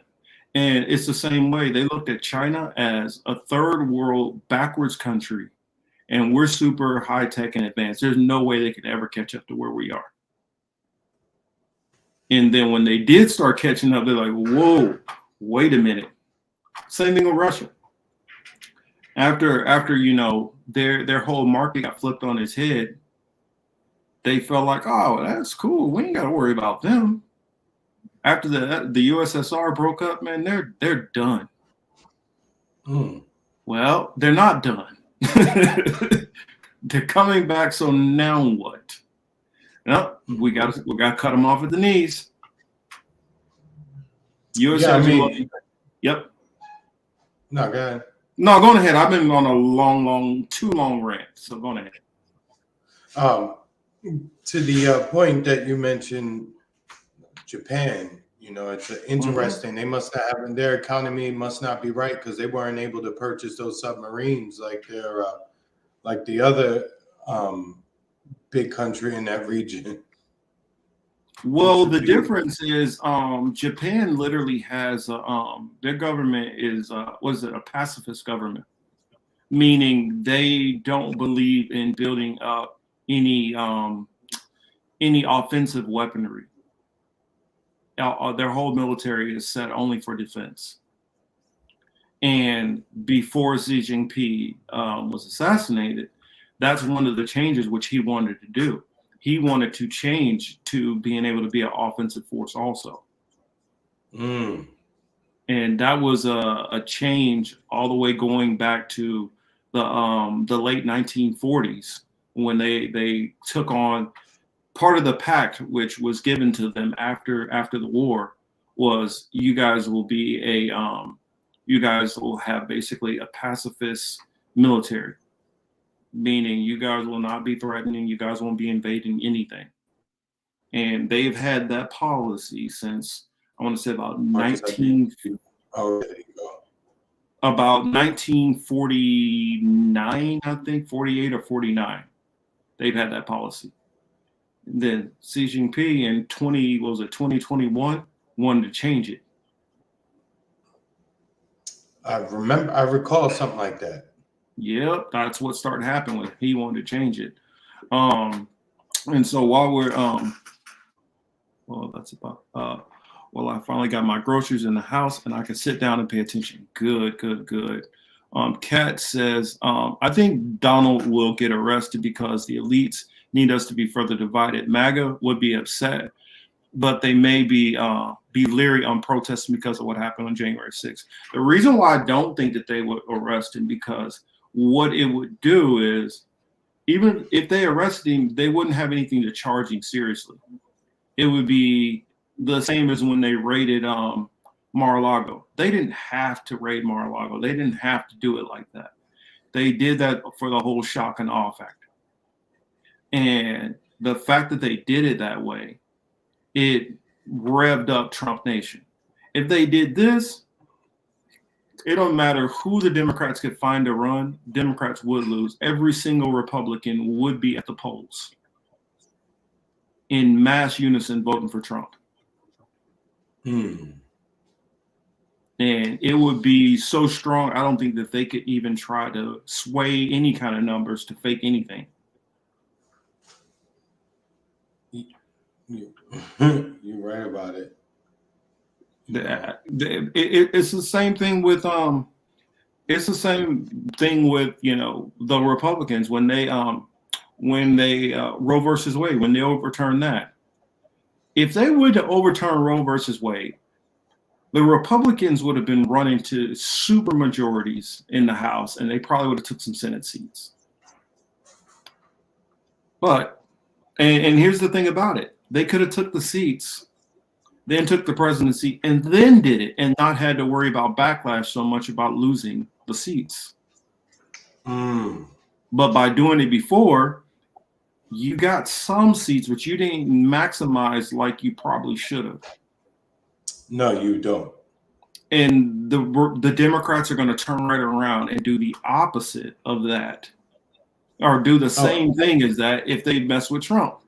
And it's the same way. They looked at China as a third world backwards country, and we're super high tech and advanced. There's no way they could ever catch up to where we are. And then when they did start catching up, they're like, whoa, wait a minute. Same thing with Russia. After their whole market got flipped on its head, they felt like, oh, that's cool. We ain't got to worry about them. After the USSR broke up, man, they're done. Well, they're not done. They're coming back. So now what? No, we got to cut them off at the knees. USA. Yep. No, go ahead. No, go ahead. I've been on too long rant. So go ahead. To the point that you mentioned, Japan, it's interesting. They must have, their economy must not be right because they weren't able to purchase those submarines like the other big country in that region. Well, the difference is Japan literally has their government is a pacifist government, meaning they don't believe in building up any offensive weaponry. Their whole military is set only for defense. And before Xi Jinping was assassinated, that's one of the changes which he wanted to do. He wanted to change to being able to be an offensive force also. And that was a change all the way going back to the late 1940s when they took on part of the pact, which was given to them after the war, was you guys will have basically a pacifist military, meaning you guys will not be threatening, you guys won't be invading anything. And they've had that policy since, I want to say about 1949, I think, 48 or 49. They've had that policy. And then Xi Jinping in 2021 wanted to change it. I recall something like that. Yep, that's what started happening when he wanted to change it. And so while we're I finally got my groceries in the house and I can sit down and pay attention. Good. Kat says, I think Donald will get arrested because the elites need us to be further divided. MAGA would be upset, but they may be leery on protesting because of what happened on January 6th. The reason why I don't think that they would arrest him, because what it would do is, even if they arrested him, they wouldn't have anything to charge him seriously. It would be the same as when they raided Mar-a-Lago. They didn't have to raid Mar-a-Lago. They didn't have to do it like that. They did that for the whole shock and awe factor. And the fact that they did it that way, it revved up Trump Nation. If they did this, it don't matter who the Democrats could find to run, Democrats would lose. Every single Republican would be at the polls in mass unison voting for Trump. And it would be so strong, I don't think that they could even try to sway any kind of numbers to fake anything. You're right about it. It's the same thing with it's the same thing with, you know, the Republicans when they Roe versus Wade, when they overturned that. If they would to overturn Roe versus Wade, the Republicans would have been running to super majorities in the House, and they probably would have took some Senate seats. But and here's the thing about it: they could have took the seats, then took the presidency, and then did it, and not had to worry about backlash so much about losing the seats. But by doing it before, you got some seats, but you didn't maximize like you probably should have. No, you don't. And the Democrats are going to turn right around and do the opposite of that, or do the same thing as that if they mess with Trump.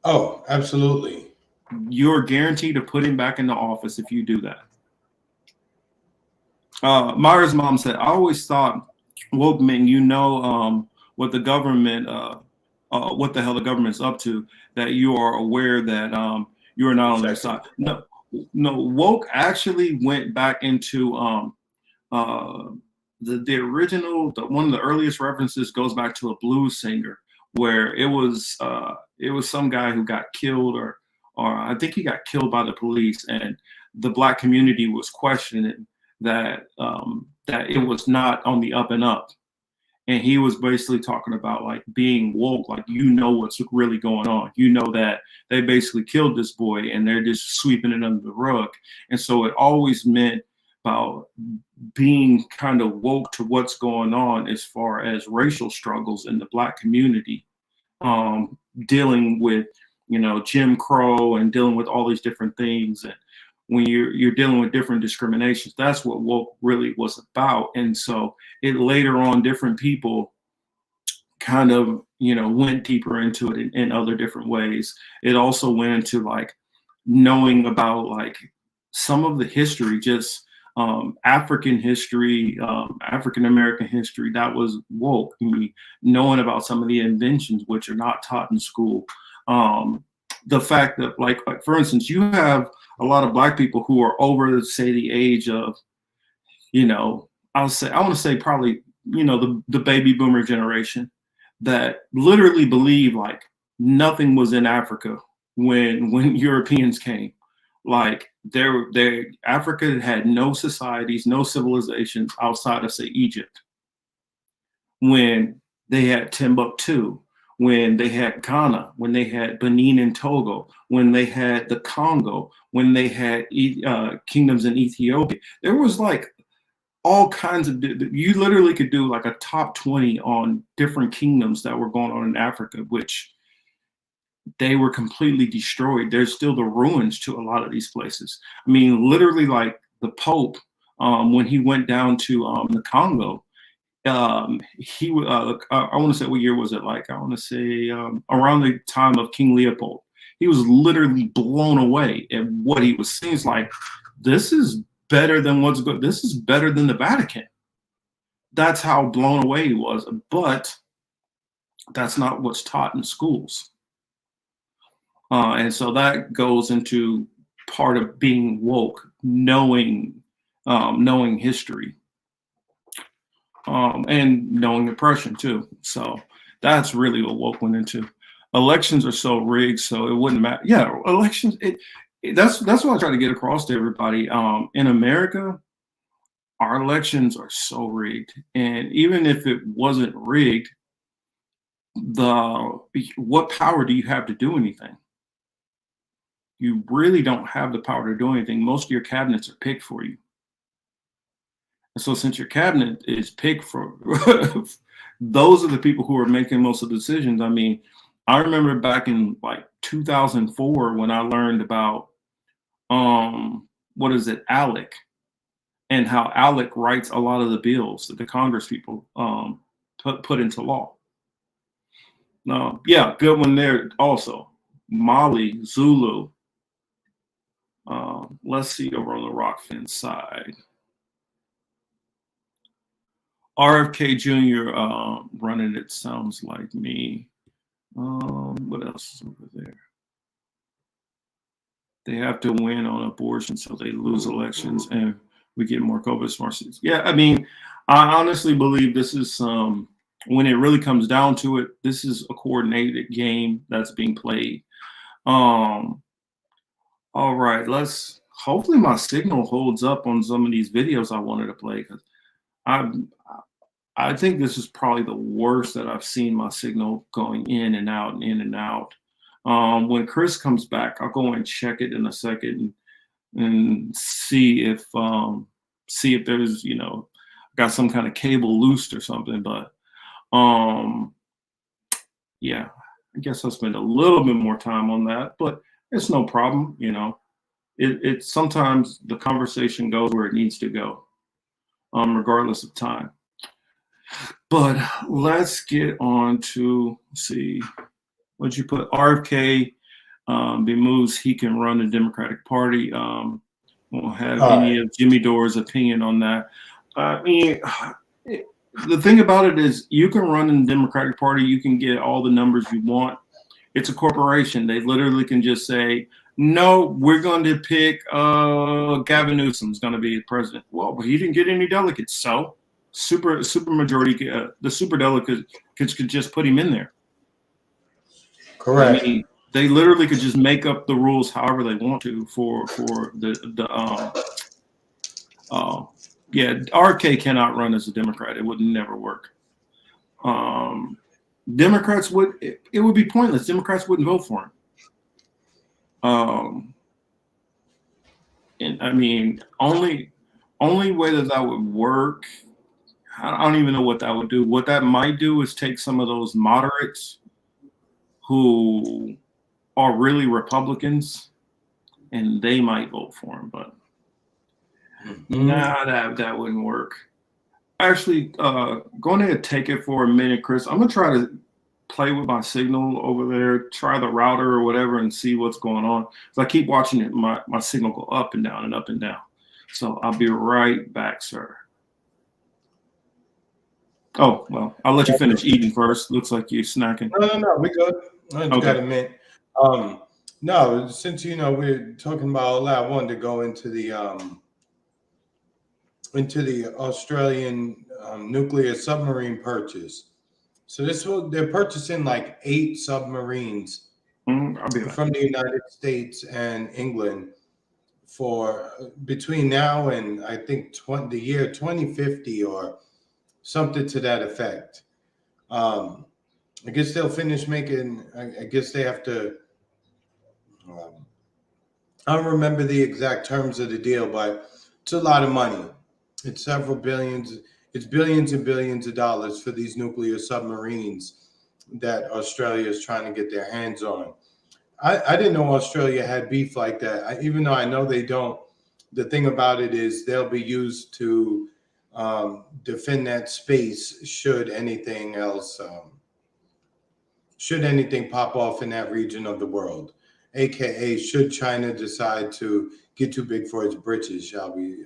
Oh, absolutely. You're guaranteed to put him back in the office if you do that. Myra's mom said, I always thought woke men, you know, what the government, what the hell the government's up to, that you are aware that you are not on their side. No, woke actually went back into the original, one of the earliest references goes back to a blues singer where it was some guy who got killed, or I think he got killed by the police, and the Black community was questioning that it was not on the up and up. And he was basically talking about like being woke, like, you know what's really going on. You know that they basically killed this boy and they're just sweeping it under the rug. And so it always meant about being kind of woke to what's going on as far as racial struggles in the Black community, dealing with, you know, Jim Crow and dealing with all these different things. And when you're dealing with different discriminations, that's what woke really was about. And so it later on, different people kind of, you know, went deeper into it in other different ways. It also went into like knowing about like some of the history, just African history, African American history, that was woke. I mean, knowing about some of the inventions which are not taught in school. The fact that like for instance, you have a lot of Black people who are over, say, the age of, you know, I want to say probably, you know, the baby boomer generation, that literally believe like nothing was in Africa when Europeans came. Like Africa had no societies, no civilizations outside of, say, Egypt. When they had Timbuktu, when they had Ghana, when they had Benin and Togo, when they had the Congo, when they had kingdoms in Ethiopia. There was like all kinds of, you literally could do like a top 20 on different kingdoms that were going on in Africa, which they were completely destroyed. There's still the ruins to a lot of these places. I mean, literally like the Pope, when he went down to the Congo, he I want to say, what year was it? Like, I want to say around the time of King Leopold. He was literally blown away at what he was seeing. It's like, this is better than what's good. This is better than the Vatican. That's how blown away he was. But that's not what's taught in schools. And so that goes into part of being woke, knowing history. And knowing oppression too. So that's really what woke went into. Elections are so rigged, so it wouldn't matter. Yeah, elections. That's what I try to get across to everybody. In America, our elections are so rigged, and even if it wasn't rigged, what power do you have to do anything? you really don't have the power to do anything. Most of your cabinets are picked for you. And so since your cabinet is picked for, those are the people who are making most of the decisions. I mean, I remember back in like 2004 when I learned about, ALEC, and how ALEC writes a lot of the bills that the Congress people put into law. Yeah, good one there also. Mali, Zulu. Let's see over on the Rockfin side. RFK Jr. Running it sounds like me. What else is over there? They have to win on abortion, so they lose elections, and we get more COVID smart cities. Yeah, I mean, I honestly believe this is when it really comes down to it, this is a coordinated game that's being played. All right, hopefully my signal holds up on some of these videos I wanted to play, because I think this is probably the worst that I've seen my signal going in and out and in and out. When Chris comes back, I'll go and check it in a second and see if there's, got some kind of cable loosed or something. But yeah, I guess I'll spend a little bit more time on that, but it's no problem. It sometimes the conversation goes where it needs to go, regardless of time. But let's get on to, see, what'd you put? RFK moves he can run the Democratic Party. Won't have any of Jimmy Dore's opinion on that. I mean, the thing about it is you can run in the Democratic Party, you can get all the numbers you want. It's a corporation. They literally can just say, no, we're going to pick Gavin Newsom's going to be president. Well, but he didn't get any delegates, so super majority, the super delegates could just put him in there. Correct. I mean, they literally could just make up the rules however they want to for yeah, RK cannot run as a Democrat. It would never work. Democrats would, it would be pointless. Democrats wouldn't vote for him. And I mean, only way that would work, I don't even know what that would do. What that might do is take some of those moderates who are really Republicans, and they might vote for him, but nah, that wouldn't work. Actually, go ahead and take it for a minute, Chris. I'm gonna try to play with my signal over there, try the router or whatever, and see what's going on. So I keep watching it, my signal go up and down and up and down. So I'll be right back, sir. Oh, well, I'll let you finish eating first. Looks like you're snacking. No, we good. I just got a minute. No, since we're talking about all that, I wanted to go into the Australian nuclear submarine purchase. So they're purchasing like 8 submarines from the United States and England for between now and I think the year 2050 or something to that effect. I guess they'll finish making. I guess they have to. I don't remember the exact terms of the deal, but it's a lot of money. It's several billions. It's billions and billions of dollars for these nuclear submarines that Australia is trying to get their hands on. I didn't know Australia had beef like that. Even though I know they don't. The thing about it is they'll be used to defend that space should anything else, should anything pop off in that region of the world, aka should China decide to get too big for its britches, shall we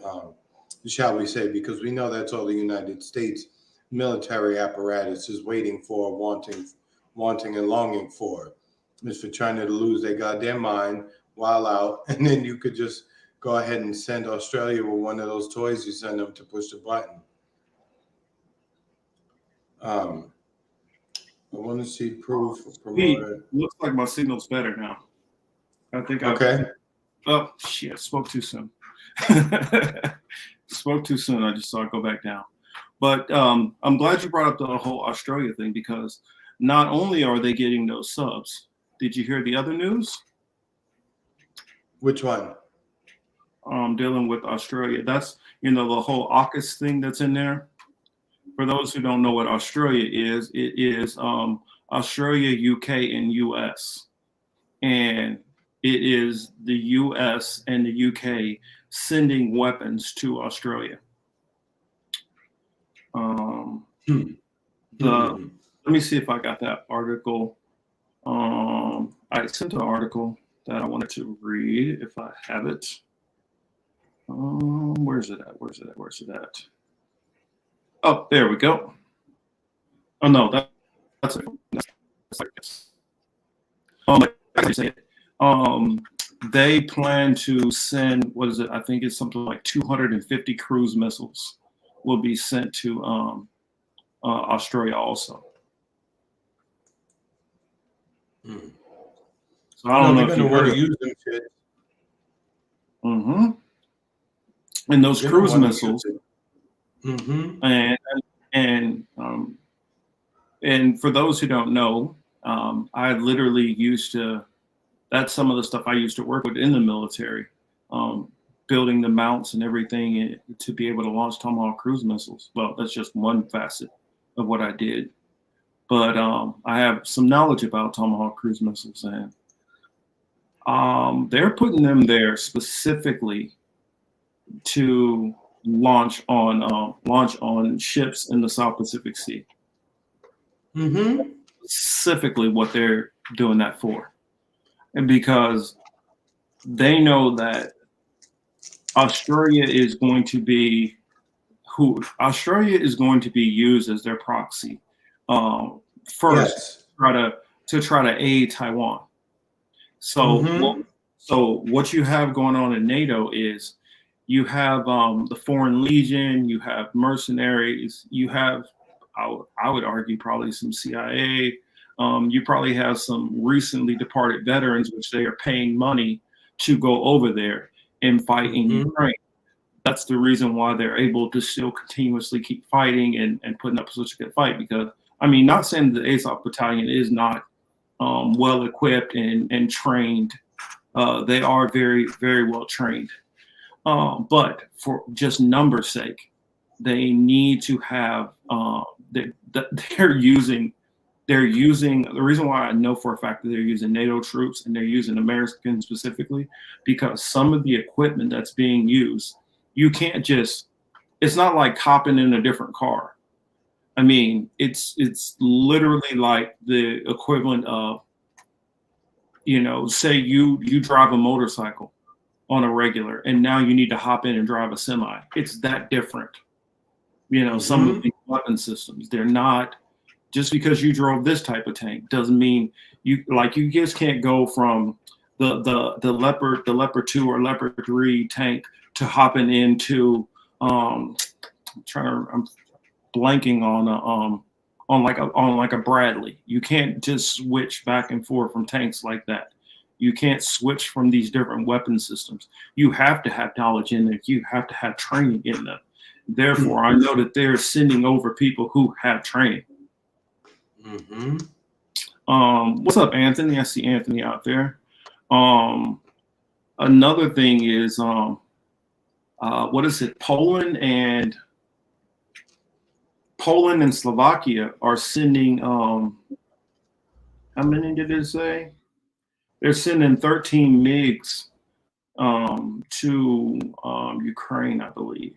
say, because we know that's all the United States military apparatus is waiting for, wanting and longing for, is for China to lose their goddamn mind while out, and then you could just go ahead and send Australia with one of those toys you send them to push the button. I want to see proof. Looks like my signal's better now. I think oh shit, spoke too soon. Spoke too soon. I just saw it go back down. But I'm glad you brought up the whole Australia thing, because not only are they getting those subs, did you hear the other news? Which one? Dealing with Australia. That's, the whole AUKUS thing that's in there. For those who don't know what Australia is, it is Australia, UK, and US. And it is the US and the UK sending weapons to Australia. Let me see if I got that article. I sent an article that I wanted to read if I have it. Where's it at? Oh, there we go. Oh no, that's it. Like this. Like I said, they plan to send, what is it? I think it's something like 250 cruise missiles will be sent to Australia also. So I don't know if you heard of use them shit. And those cruise missiles. And for those who don't know, I literally used to. That's some of the stuff I used to work with in the military, building the mounts and everything to be able to launch Tomahawk cruise missiles. Well, that's just one facet of what I did. But I have some knowledge about Tomahawk cruise missiles, and they're putting them there specifically to launch on ships in the South Pacific Sea. Specifically, what they're doing that for, and because they know that Australia is going to be used as their proxy first, to try to aid Taiwan. So, so what you have going on in NATO is you have the Foreign Legion, you have mercenaries, you have, I would argue, probably some CIA. You probably have some recently departed veterans, which they are paying money to go over there and fight in Ukraine. That's the reason why they're able to still continuously keep fighting and putting up such a good fight. Because, I mean, not saying the ASOP battalion is not well equipped and trained. They are very, very well trained. But for just numbers' sake, they need to have they're using the reason why I know for a fact that they're using NATO troops and they're using Americans specifically, because some of the equipment that's being used, you can't just, it's not like hopping in a different car. I mean, it's literally like the equivalent of, say you drive a motorcycle on a regular and now you need to hop in and drive a semi. It's that different. Some of the weapon systems, they're not, just because you drove this type of tank doesn't mean you just can't go from the Leopard 2 or Leopard 3 tank to hopping into I'm blanking on like a Bradley. You can't just switch back and forth from tanks like that. You can't switch from these different weapon systems. You have to have knowledge in it. You have to have training in them. Therefore, I know that they're sending over people who have training. What's up, Anthony? I see Anthony out there. Another thing is, what is it? Poland and Slovakia are sending, how many did it say? They're sending 13 MiGs to Ukraine, I believe.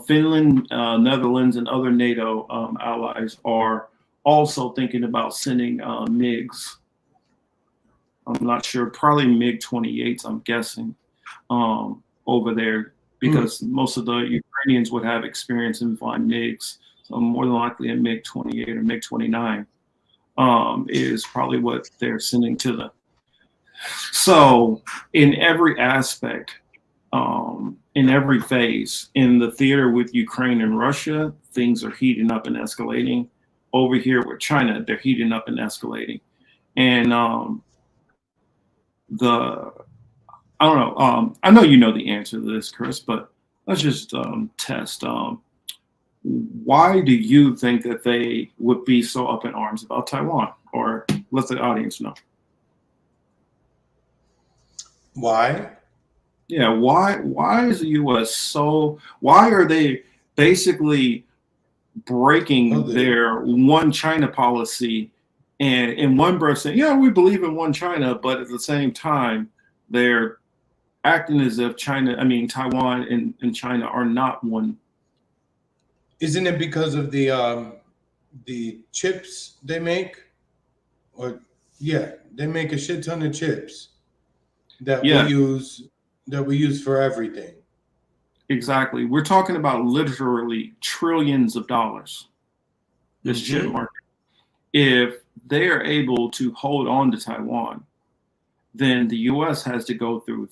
Finland, Netherlands, and other NATO allies are also thinking about sending MiGs. I'm not sure, probably MiG-28s, I'm guessing, over there, because most of the Ukrainians would have experience in flying MiGs. So more than likely a MiG-28 or MiG-29 is probably what they're sending to them. So in every aspect, in every phase, in the theater with Ukraine and Russia, things are heating up and escalating. Over here with China, they're heating up and escalating. And I don't know. I know you know the answer to this, Chris, but let's just test. Why do you think that they would be so up in arms about Taiwan? Or let the audience know. Why? Yeah, why is the U.S. so? Why are they basically breaking their one China policy, and in one breath saying, "Yeah, we believe in one China," but at the same time, they're acting as if Taiwan and China are not one. Isn't it because of the chips they make? Or yeah, they make a shit ton of chips that Yeah. we use for everything. Exactly. We're talking about literally trillions of dollars, this chip Mhm. market. If they are able to hold on to Taiwan, then the US has to go through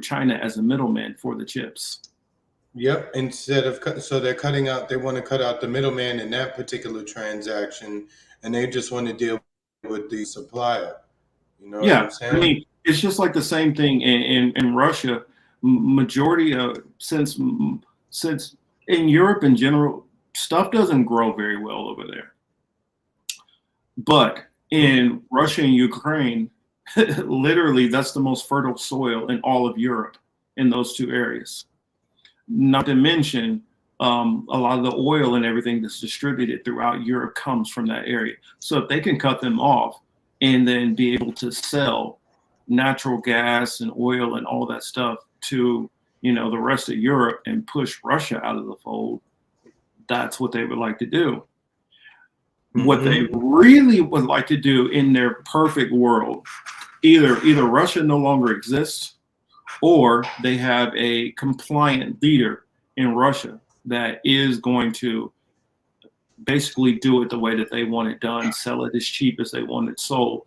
China as a middleman for the chips. Yep. Instead of so they're cutting out. They want to cut out the middleman in that particular transaction, and they just want to deal with the supplier. You know what Yeah, I'm saying? I mean, it's just like the same thing in Russia. Majority of since in Europe in general, stuff doesn't grow very well over there. But in Russia and Ukraine, literally that's the most fertile soil in all of Europe in those two areas. Not to mention a lot of the oil and everything that's distributed throughout Europe comes from that area. So if they can cut them off and then be able to sell natural gas and oil and all that stuff to the rest of Europe and push Russia out of the fold, that's what they would like to do. What they really would like to do in their perfect world, either Russia no longer exists, or they have a compliant leader in Russia that is going to basically do it the way that they want it done, sell it as cheap as they want it sold,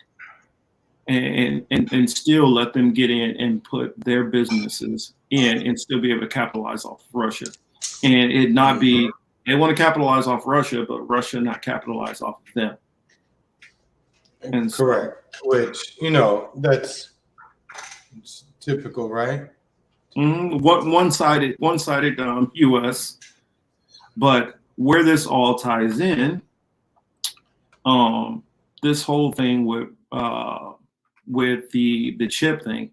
and still let them get in and put their businesses in and still be able to capitalize off Russia. And it not be, they want to capitalize off Russia, but Russia not capitalize off of them. And correct. Which, that's typical, right? One-sided U.S. But where this all ties in, this whole thing with the chip thing,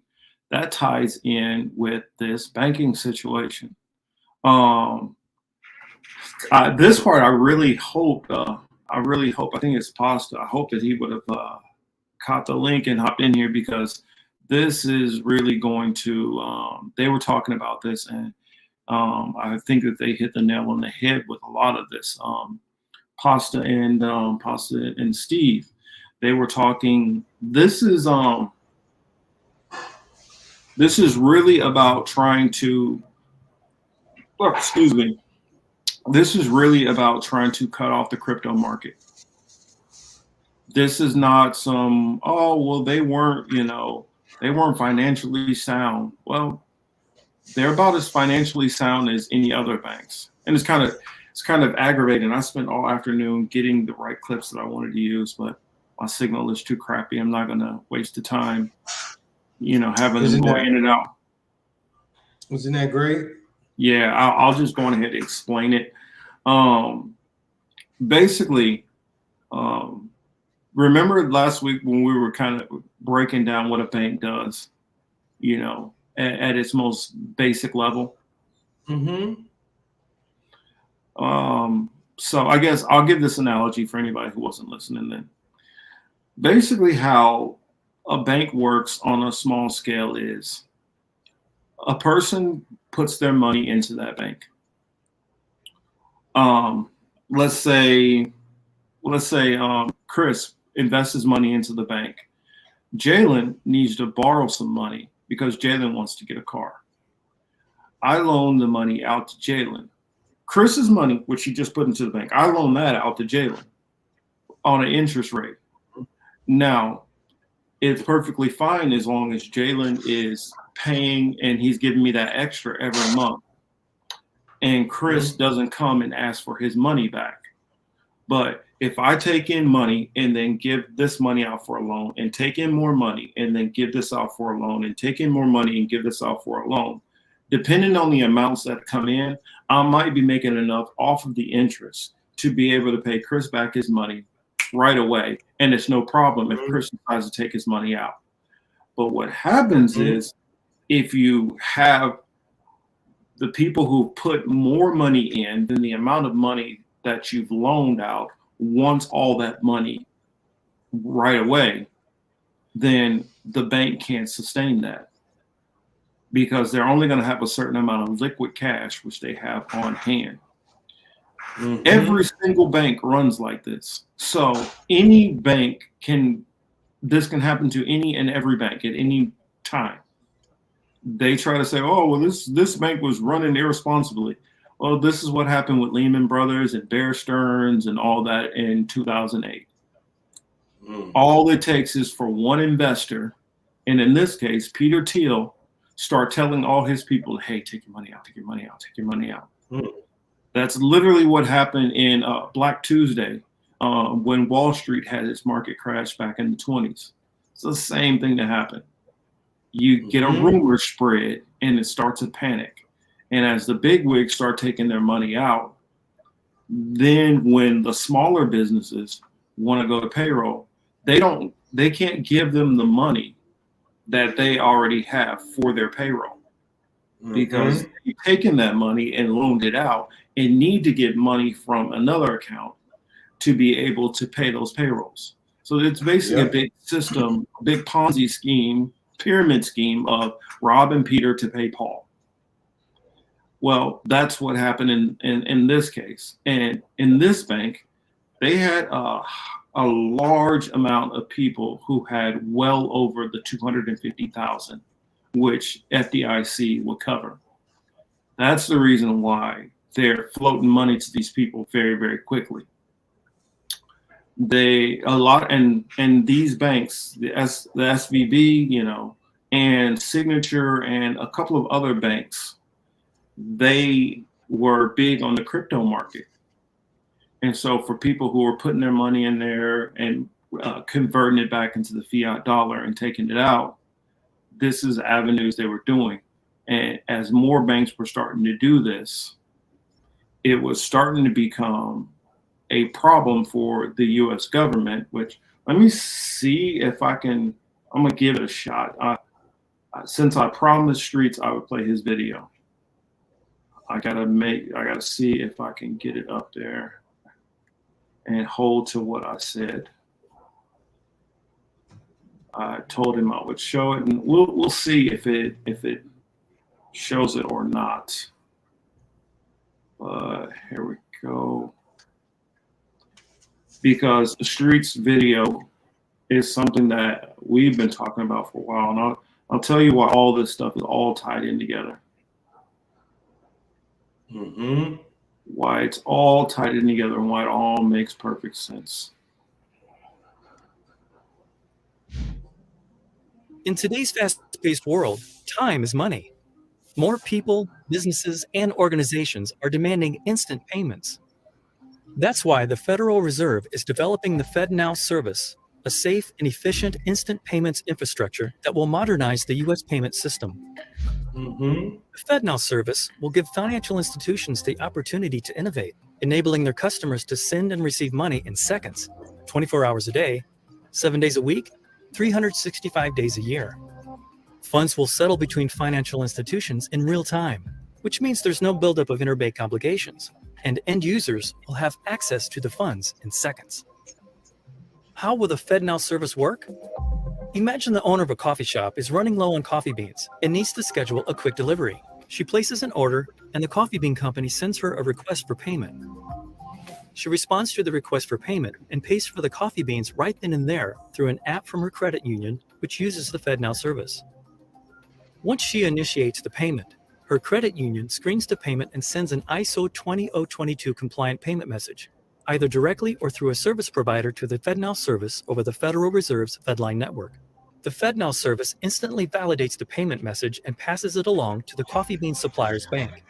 that ties in with this banking situation. This part I really hope. I think it's Pasta. I hope that he would have caught the link and hopped in here, because this is really going to. They were talking about this, and I think that they hit the nail on the head with a lot of this. Pasta and Steve, they were talking. This is really about trying to. Oh, excuse me. This is really about trying to cut off the crypto market. This is not some, they weren't financially sound. Well, they're about as financially sound as any other banks. And it's kind of aggravating. I spent all afternoon getting the right clips that I wanted to use, but my signal is too crappy. I'm not gonna waste the time, having them go in and out. Isn't that great? Yeah, I'll just go on ahead and explain it. Basically, remember last week when we were kind of breaking down what a bank does, at its most basic level? Mm-hmm. So I guess I'll give this analogy for anybody who wasn't listening then. Basically, how a bank works on a small scale is a person puts their money into that bank. Let's say Chris invests his money into the bank. Jalen needs to borrow some money because Jalen wants to get a car. I loan the money out to Jalen. Chris's money, which he just put into the bank, I loan that out to Jalen on an interest rate. Now, it's perfectly fine as long as Jalen is paying and he's giving me that extra every month. And Chris doesn't come and ask for his money back. But if I take in money and then give this money out for a loan and take in more money and then give this out for a loan and take in more money and give this out for a loan, depending on the amounts that come in, I might be making enough off of the interest to be able to pay Chris back his money right away. And it's no problem if Chris decides to take his money out. But what happens is if you have the people who put more money in than the amount of money that you've loaned out wants all that money right away, then the bank can't sustain that because they're only going to have a certain amount of liquid cash, which they have on hand. Every single bank runs like this. So any bank this can happen to any and every bank at any time. They try to say, oh, well, this bank was running irresponsibly. Well, this is what happened with Lehman Brothers and Bear Stearns and all that in 2008. All it takes is for one investor, and in this case, Peter Thiel, start telling all his people, hey, take your money out, take your money out, take your money out. That's literally what happened in Black Tuesday when Wall Street had its market crash back in the 20s. It's the same thing that happened. You get a rumor spread and it starts a panic. And as the bigwigs start taking their money out, then when the smaller businesses want to go to payroll, they can't give them the money that they already have for their payroll because they've taken that money and loaned it out and need to get money from another account to be able to pay those payrolls. So it's basically a big system, a big Ponzi scheme, pyramid scheme of robbing Peter to pay Paul. Well, that's what happened in this case. And in this bank, they had a large amount of people who had well over the 250,000, which FDIC would cover. That's the reason why they're floating money to these people very, very quickly. And these banks, the SVB, and Signature and a couple of other banks, they were big on the crypto market. And so for people who were putting their money in there and converting it back into the fiat dollar and taking it out, this is avenues they were doing. And as more banks were starting to do this, it was starting to become a problem for the US government, which let me see if I'm going to give it a shot. Since I promised Streets I would play his video. I gotta see if I can get it up there and hold to what I said. I told him I would show it, and we'll see if it shows it or not. But here we go. Because the Streets video is something that we've been talking about for a while, and I'll tell you why all this stuff is all tied in together. Why it's all tied in together and why it all makes perfect sense. In today's fast-paced world, time is money. More people, businesses, and organizations are demanding instant payments. That's why the Federal Reserve is developing the FedNow service, a safe and efficient instant payments infrastructure that will modernize the U.S. payment system. The FedNow service will give financial institutions the opportunity to innovate, enabling their customers to send and receive money in seconds, 24 hours a day, 7 days a week, 365 days a year. Funds will settle between financial institutions in real time, which means there's no buildup of interbank obligations, and end users will have access to the funds in seconds. How will the FedNow service work? Imagine the owner of a coffee shop is running low on coffee beans and needs to schedule a quick delivery. She places an order, and the coffee bean company sends her a request for payment. She responds to the request for payment and pays for the coffee beans right then and there through an app from her credit union, which uses the FedNow service. Once she initiates the payment, her credit union screens the payment and sends an ISO 20022 compliant payment message, either directly or through a service provider to the FedNow service over the Federal Reserve's FedLine network. The FedNow service instantly validates the payment message and passes it along to the coffee bean supplier's bank.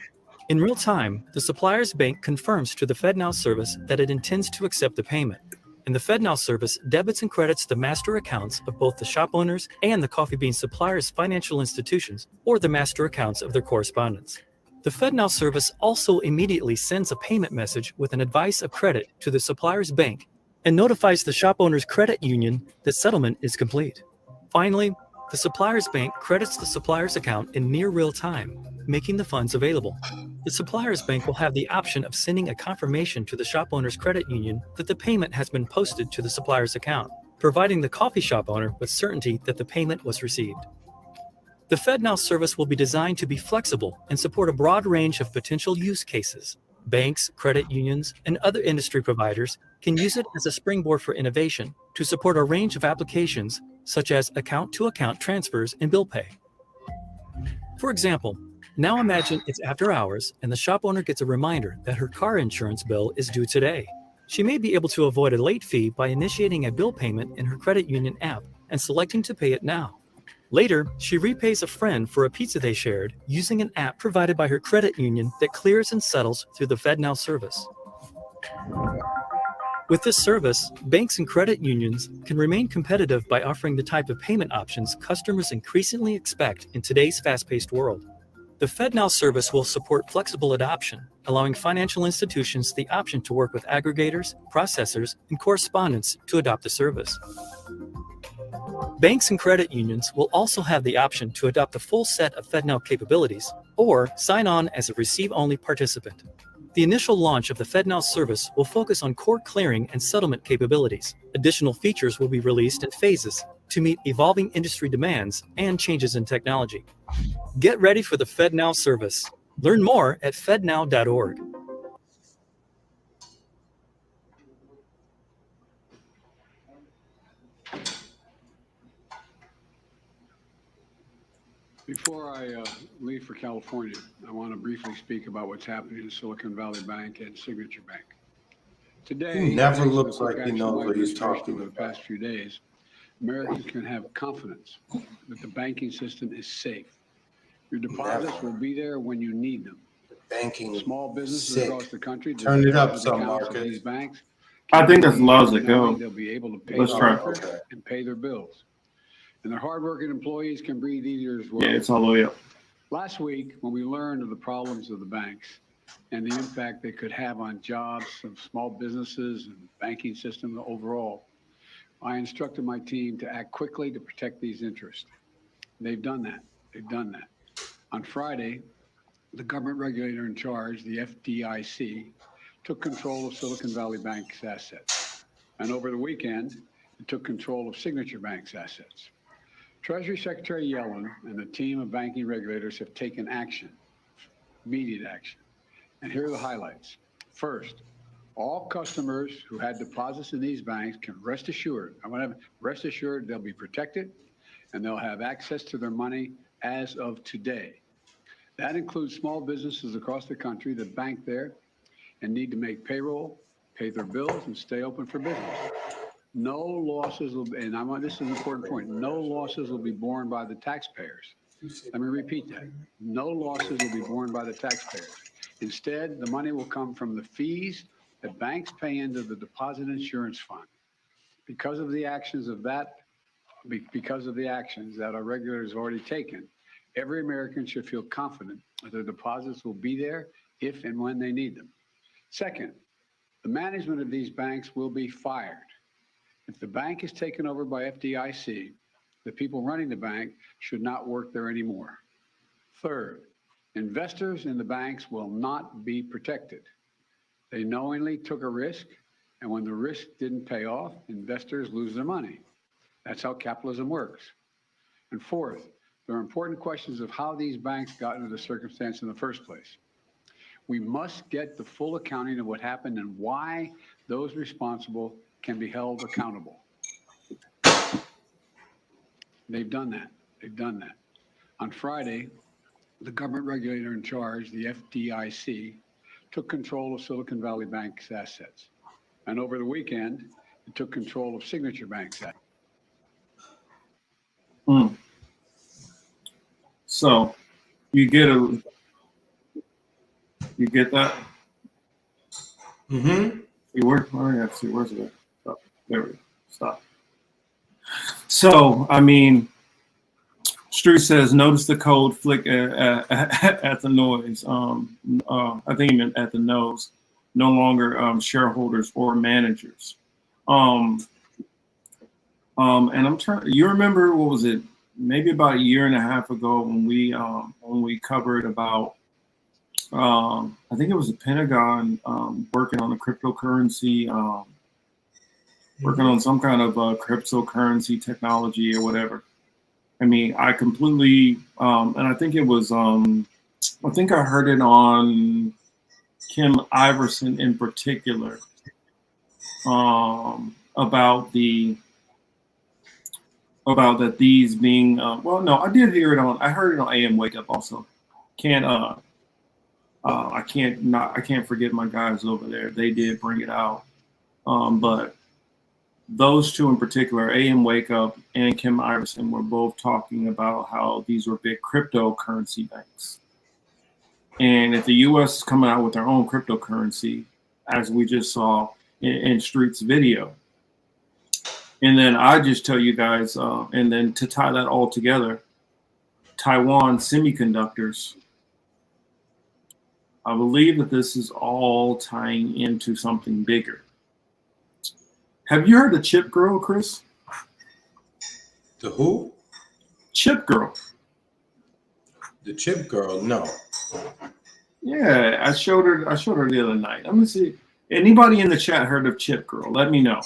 In real time, the supplier's bank confirms to the FedNow service that it intends to accept the payment, and the FedNow service debits and credits the master accounts of both the shop owners and the coffee bean supplier's financial institutions or the master accounts of their correspondents. The FedNow service also immediately sends a payment message with an advice of credit to the supplier's bank and notifies the shop owner's credit union that settlement is complete. Finally, The supplier's bank credits the supplier's account in near real time, making the funds available. The supplier's bank will have the option of sending a confirmation to the shop owner's credit union that the payment has been posted to the supplier's account, providing the coffee shop owner with certainty that the payment was received. The FedNow service will be designed to be flexible and support a broad range of potential use cases. Banks, credit unions, and other industry providers can use it as a springboard for innovation to support a range of applications such as account-to-account transfers and bill pay. For example, now imagine it's after hours and the shop owner gets a reminder that her car insurance bill is due today. She may be able to avoid a late fee by initiating a bill payment in her credit union app and selecting to pay it now. Later, she repays a friend for a pizza they shared using an app provided by her credit union that clears and settles through the FedNow service. With this service, banks and credit unions can remain competitive by offering the type of payment options customers increasingly expect in today's fast-paced world. The FedNow service will support flexible adoption, allowing financial institutions the option to work with aggregators, processors, and correspondents to adopt the service. Banks and credit unions will also have the option to adopt the full set of FedNow capabilities or sign on as a receive-only participant. The initial launch of the FedNow service will focus on core clearing and settlement capabilities. Additional features will be released in phases to meet evolving industry demands and changes in technology. Get ready for the FedNow service. Learn more at fednow.org. Before I leave for California, I want to briefly speak about what's happening in Silicon Valley Bank and Signature Bank. Today, He never thanks to the looks quick like he action knows by what he's administration talking over the about. past few days, Americans can have confidence that the banking system is safe. Your deposits Never. will be there when you need them. Banking Small businesses sick. across the country Turn it up deposit some, accounts at Marcus. these banks. I think that's Keep low as it it go. They'll be able to pay Let's their try. rent and pay their bills. And their hardworking employees can breathe easier as well. Yeah, it's all the way up. Last week, when we learned of the problems of the banks and the impact they could have on jobs of small businesses and banking system overall, I instructed my team to act quickly to protect these interests. They've done that. They've done that. On Friday, the government regulator in charge, the FDIC, took control of Silicon Valley Bank's assets. And over the weekend, it took control of Signature Bank's assets. Treasury Secretary Yellen and a team of banking regulators have taken action, immediate action. And here are the highlights. First, all customers who had deposits in these banks can rest assured, rest assured they'll be protected and they'll have access to their money as of today. That includes small businesses across the country that bank there and need to make payroll, pay their bills, and stay open for business. No losses will, and this is an important point, no losses will be borne by the taxpayers. Let me repeat that. No losses will be borne by the taxpayers. Instead, the money will come from the fees that banks pay into the deposit insurance fund. Because of the actions that our regulators have already taken, every American should feel confident that their deposits will be there if and when they need them. Second, the management of these banks will be fired. If the bank is taken over by FDIC, the people running the bank should not work there anymore. Third, investors in the banks will not be protected. They knowingly took a risk, and when the risk didn't pay off, investors lose their money. That's how capitalism works. And fourth, there are important questions of how these banks got into the circumstance in the first place. We must get the full accounting of what happened and why those responsible can be held accountable. They've done that. They've done that. On Friday, the government regulator in charge, the FDIC, took control of Silicon Valley Bank's assets. And over the weekend, it took control of Signature Bank's assets. So you get that? Mm-hmm. See where? Oh, yeah. See where's it? Oh, there we go. Stop. So I mean, Stu says, notice the code flick at the noise. I think he meant at the nose. No longer shareholders or managers. And I'm trying. You remember what was it? maybe about a year and a half ago when we covered about I think it was the Pentagon working on a cryptocurrency, working on some kind of cryptocurrency technology or whatever. I mean, I completely and I think it was I think I heard it on Kim Iverson in particular about that these being well, no, I did hear it on. I heard it on AM Wake Up also. I can't forget my guys over there. They did bring it out, but those two in particular, AM Wake Up and Kim Iverson, were both talking about how these were big cryptocurrency banks, and if the U.S. is coming out with their own cryptocurrency, as we just saw in Street's video. And then I just tell you guys, and then to tie that all together, Taiwan Semiconductors, I believe that this is all tying into something bigger. Have you heard of Chip Girl, Chris? The who? Chip Girl. The Chip Girl? No. Yeah, I showed her the other night. Let me see. Anybody in the chat heard of Chip Girl? Let me know.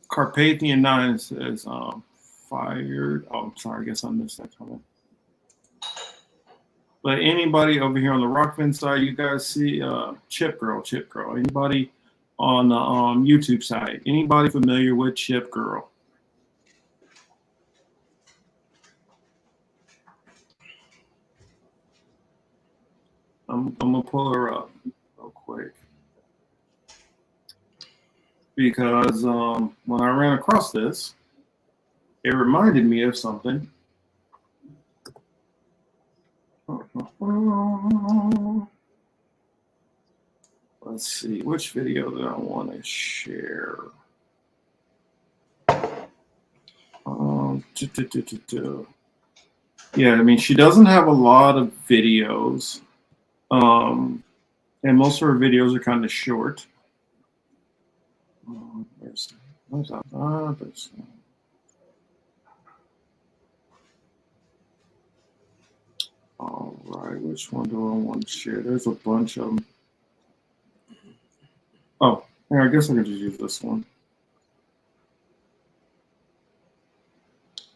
Carpathian 9 says fired. Oh, I'm sorry. I guess I missed that comment. But anybody over here on the Rockfin side, you guys see Chip Girl. Anybody on the YouTube side? Anybody familiar with Chip Girl? I'm gonna pull her up real quick because when I ran across this, it reminded me of something. Let's see, which video do I want to share? Yeah, I mean, she doesn't have a lot of videos. And most of her videos are kind of short. All right, which one do I want to share? There's a bunch of them. Oh, yeah, I guess I could just use this one.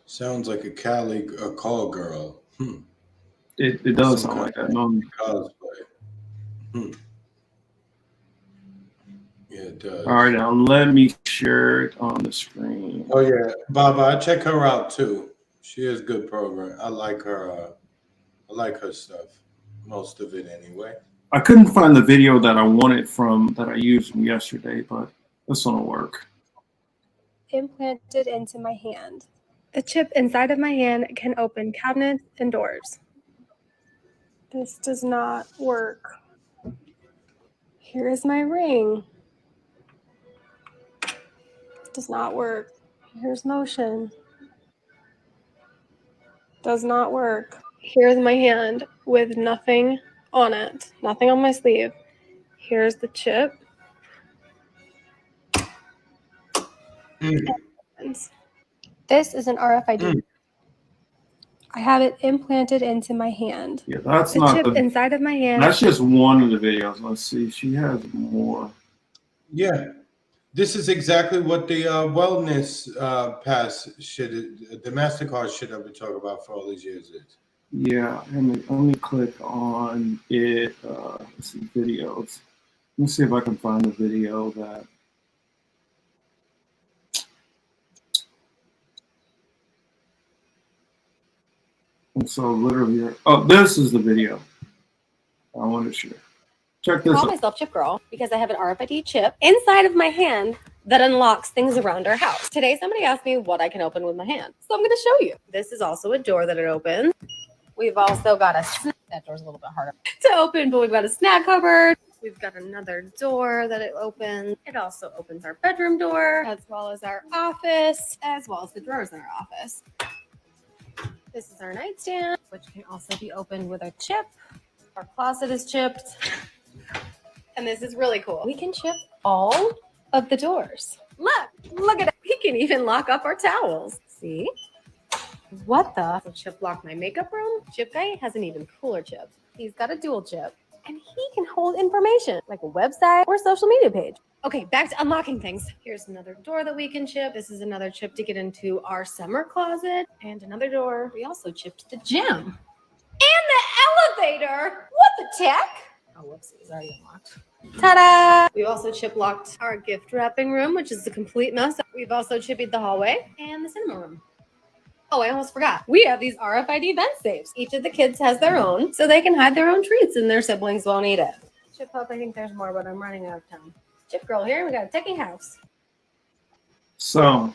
Sounds like a call girl. It does sound like that. Cosplay. Yeah, it does. All right, now let me share it on the screen. Oh yeah, Baba, I check her out too. She has good program. I like her. I like her stuff. Most of it anyway. I couldn't find the video that I wanted that I used from yesterday, but this one will work. Implanted into my hand. The chip inside of my hand can open cabinets and doors. This does not work. Here is my ring. Does not work. Here's motion. Does not work. Here's my hand with nothing on it. Nothing on my sleeve. Here's the chip. This is an RFID. I have it implanted into my hand. Yeah, that's the not chip the, inside of my hand. That's just one of the videos. Let's see. She has more. Yeah. This is exactly what the wellness pass the MasterCard shit I've been talking about for all these years is. Yeah, let me click on it. Let's see, videos. Let me see if I can find the video that. And so literally, oh, this is the video I want to share. Check this I out. call myself Chip Girl because I have an RFID chip inside of my hand that unlocks things around our house. Today, somebody asked me what I can open with my hand. So I'm going to show you. This is also a door that it opens. We've also got that door's a little bit harder to open, but we've got a snack cupboard. We've got another door that it opens. It also opens our bedroom door, as well as our office, as well as the drawers in our office. This is our nightstand, which can also be opened with a chip. Our closet is chipped. And this is really cool. We can chip all of the doors. Look at it. He can even lock up our towels. See? What the? So Chip locked my makeup room? Chip guy has an even cooler chip. He's got a dual chip, and he can hold information like a website or social media page. Okay, back to unlocking things. Here's another door that we can chip. This is another chip to get into our summer closet, and another door. We also chipped the gym and the elevator. What the tech? Oh, whoops, it was already unlocked. Ta-da! We've also chip locked our gift wrapping room, which is a complete mess. We've also chippied the hallway and the cinema room. Oh, I almost forgot. We have these RFID vent safes. Each of the kids has their own, so they can hide their own treats and their siblings won't eat it. Chip Up, I think there's more, but I'm running out of time. Chip Girl here, we got a techie house. So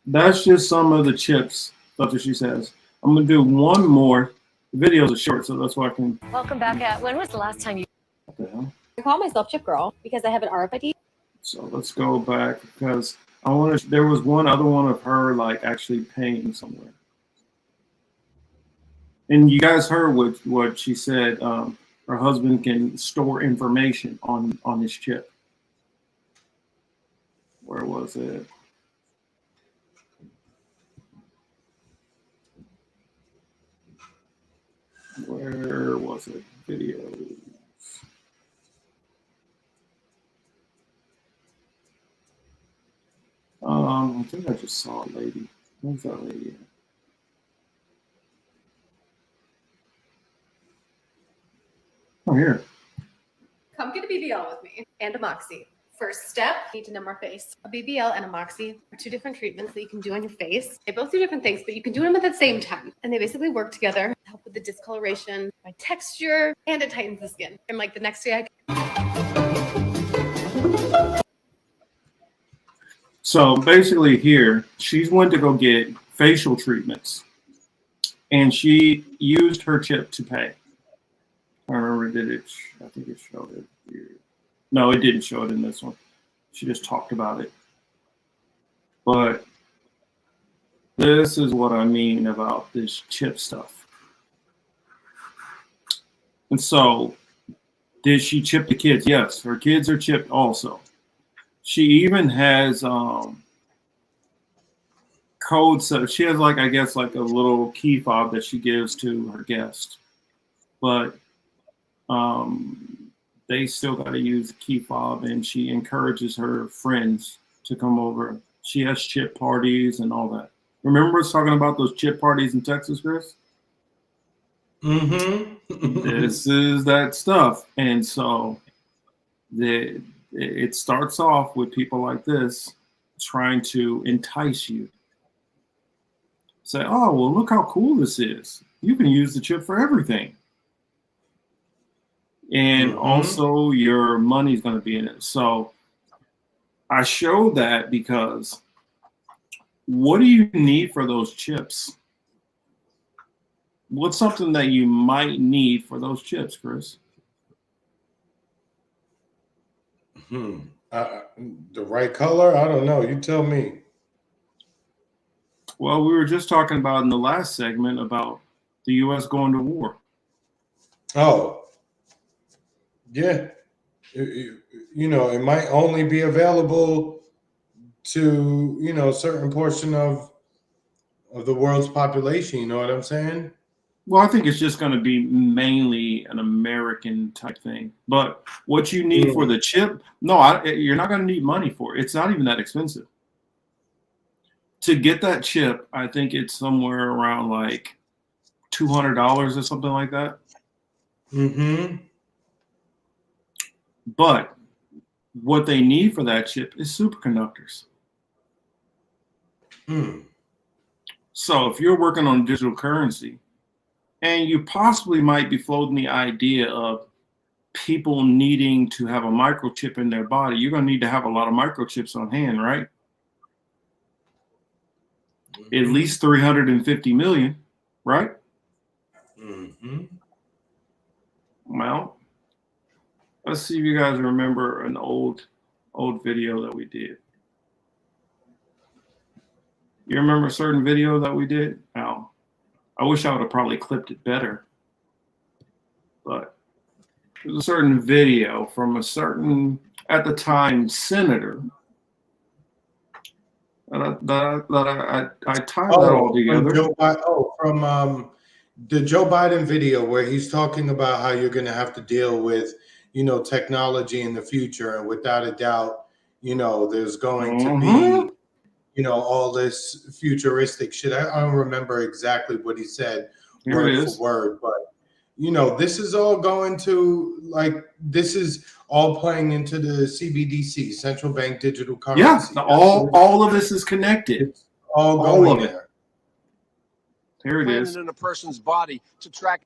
that's just some of the chips, that's what she says. I'm gonna do one more. The videos are short, so that's why I can. Welcome back. When was the last time you... What the hell? I call myself Chip Girl because I have an RFID. So let's go back because I want to. There was one other one of her like actually paying somewhere, and you guys heard what she said. Her husband can store information on his chip. Where was it? Where was it? Videos. I think I just saw a lady. Where's that lady at? Oh, here. Come get a BBL with me and a Moxie. First step, you need to numb our face. A BBL and a Moxie are two different treatments that you can do on your face. They both do different things, but you can do them at the same time. And they basically work together to help with the discoloration, by texture, and it tightens the skin. And like the next day, So basically here, she's went to go get facial treatments and she used her chip to pay. I remember I think it showed it here. No, it didn't show it in this one. She just talked about it. But this is what I mean about this chip stuff. And so, did she chip the kids? Yes, her kids are chipped also. She even has codes. So she has like, I guess, like a little key fob that she gives to her guests. But they still got to use the key fob, and she encourages her friends to come over. She has chip parties and all that. Remember us talking about those chip parties in Texas, Chris? Mm-hmm. This is that stuff. And so it starts off with people like this trying to entice you. Say, oh, well, look how cool this is. You can use the chip for everything. And also your money's going to be in it. So I show that because what do you need for those chips? What's something that you might need for those chips, Chris? The right color? I don't know. You tell me. Well, we were just talking about in the last segment about the U.S. going to war. Oh. Yeah, it might only be available to, a certain portion of the world's population. You know what I'm saying? Well, I think it's just going to be mainly an American type thing. But what you need for the chip, no, you're not going to need money for it. It's not even that expensive. To get that chip, I think it's somewhere around like $200 or something like that. Mm-hmm. But what they need for that chip is superconductors. So if you're working on digital currency, and you possibly might be floating the idea of people needing to have a microchip in their body, you're going to need to have a lot of microchips on hand, right? At least 350 million, right? Well, let's see if you guys remember an old video that we did. You remember a certain video that we did? Now, I wish I would have probably clipped it better. But there's a certain video from a certain, at the time, senator I tied that all together. From the Joe Biden video where he's talking about how you're going to have to deal with, technology in the future, and without a doubt, there's going to be, all this futuristic shit. I don't remember exactly what he said word for word, but this is all going to this is all playing into the CBDC, central bank digital currency. Yeah, all of this is connected. It's all going of it. there. Here it is. In a person's body to track.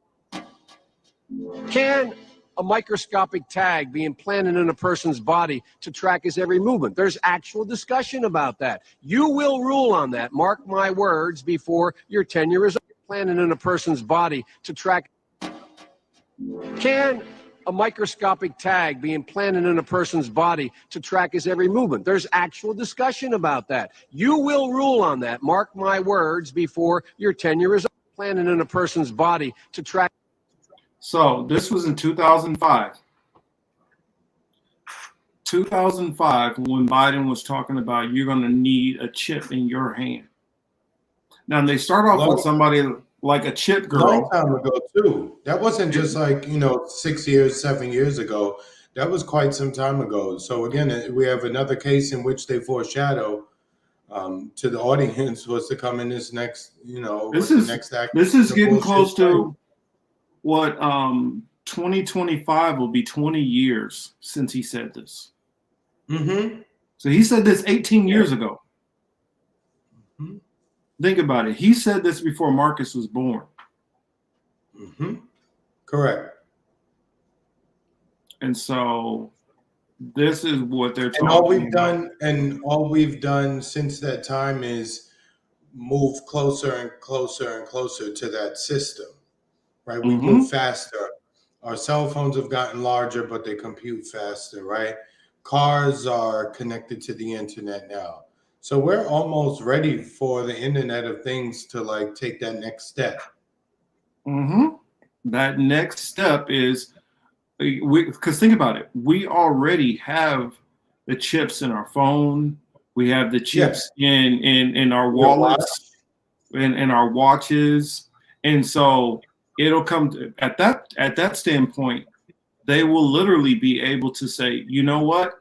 Can a microscopic tag be implanted in a person's body to track his every movement? There's actual discussion about that. You will rule on that. Mark my words, before your tenure is implanted in a person's body to track. Can a microscopic tag be implanted in a person's body to track his every movement? There's actual discussion about that. You will rule on that. Mark my words, before your tenure is implanted in a person's body to track. So this was in 2005. 2005, when Biden was talking about you're going to need a chip in your hand. Now they start off with somebody like a chip girl. Long time ago too. That wasn't just 6 years, 7 years ago. That was quite some time ago. So again, we have another case in which they foreshadow to the audience what's to come in this next, this is getting close to what 2025 will be 20 years since he said this. Mm-hmm. So he said this 18 years ago. Mm-hmm. Think about it. He said this before Marcus was born. Mm-hmm. Correct. And so this is what they're talking about. All we've done since that time is move closer and closer and closer to that system. Right? We move faster. Our cell phones have gotten larger, but they compute faster, right? Cars are connected to the internet now. So we're almost ready for the Internet of Things to take that next step. That next step is, because think about it, we already have the chips in our phone. We have the chips in our wallets, in our watches, and so it'll come to, at that standpoint, they will literally be able to say, you know what,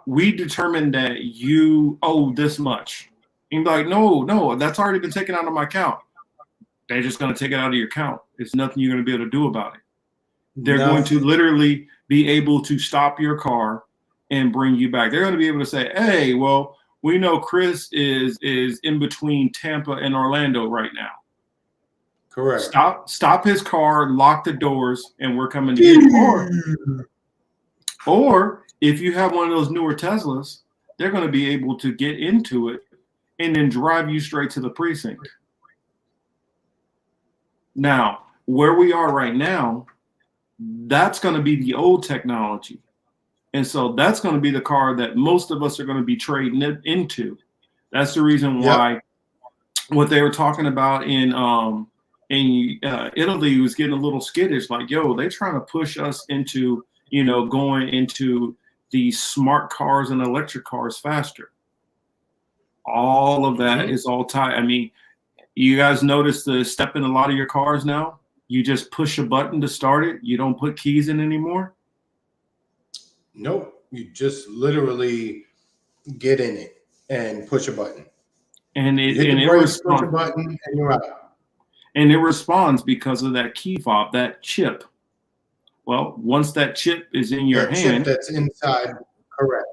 we determined that you owe this much. And be like, no, that's already been taken out of my account. They're just going to take it out of your account. There's nothing you're going to be able to do about it. They're going to literally be able to stop your car and bring you back. They're going to be able to say, hey, well, we know Chris is in between Tampa and Orlando right now. Correct. Stop his car, lock the doors, and we're coming to get you. Or if you have one of those newer Teslas, they're going to be able to get into it and then drive you straight to the precinct. Now, where we are right now, that's going to be the old technology. And so that's going to be the car that most of us are going to be trading it into. That's the reason why what they were talking about in Italy was getting a little skittish. Like, yo, they're trying to push us into, going into these smart cars and electric cars faster. All of that is all tied. I mean, you guys notice the step in a lot of your cars now? You just push a button to start it. You don't put keys in anymore. Nope. You just literally get in it and push a button. And it responds. Push a button and you're out. And it responds because of that key fob, that chip. Well, once that chip is in your hand, chip that's inside, correct.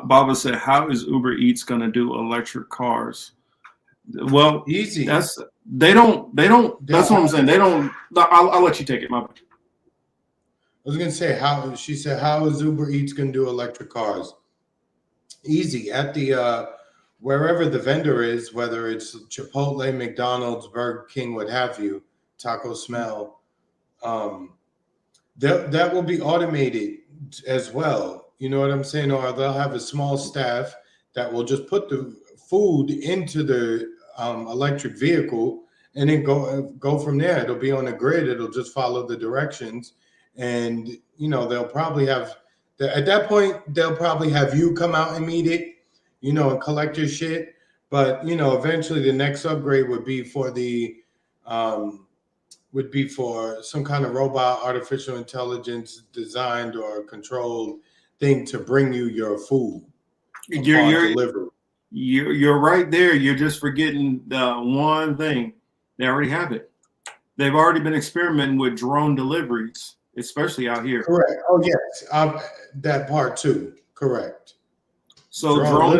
Baba said, "How is Uber Eats going to do electric cars?" Well, easy. They don't. That's what I'm saying. They don't. I'll let you take it, Baba. I was going to say she said, how is Uber Eats going to do electric cars? Easy. At the wherever the vendor is, whether it's Chipotle, McDonald's, Burger King, what have you, Taco Smell, that will be automated as well. You know what I'm saying? Or they'll have a small staff that will just put the food into the electric vehicle and then go from there. It'll be on a grid. It'll just follow the directions and you know they'll probably have at that point they'll probably have you come out and meet it, you know, and collect your shit. But you know, eventually the next upgrade would be for some kind of robot, artificial intelligence designed or controlled thing to bring you your food upon delivery. You're right there. You're just forgetting the one thing. They already have it. They've already been experimenting with drone deliveries, especially out here. Correct. Oh yes, that part too. Correct. So drone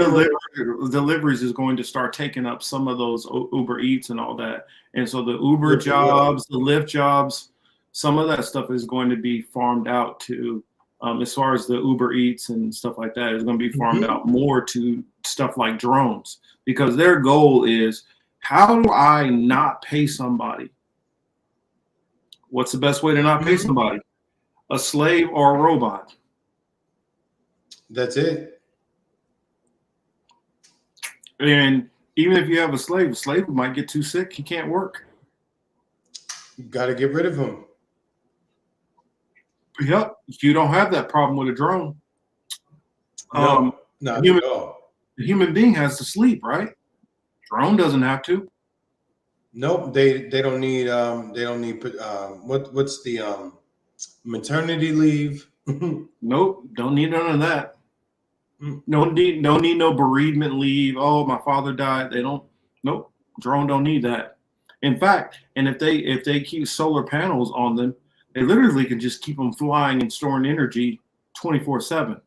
deliveries is going to start taking up some of those Uber Eats and all that. And so the Uber jobs, the Lyft jobs, some of that stuff is going to be farmed out to, as far as the Uber Eats and stuff like that, is going to be farmed out more to stuff like drones, because their goal is, how do I not pay somebody? What's the best way to not pay somebody? A slave or a robot? That's it. And even if you have a slave might get too sick. He can't work. You got to get rid of him. Yep. You don't have that problem with a drone. No, not at all. The human being has to sleep, right? Drone doesn't have to. Nope. They don't need what's the maternity leave? Nope. Don't need none of that. Don't need no bereavement leave. Oh, my father died. They don't. Nope. Drone don't need that. In fact, and if they keep solar panels on them, they literally can just keep them flying and storing energy 24/7.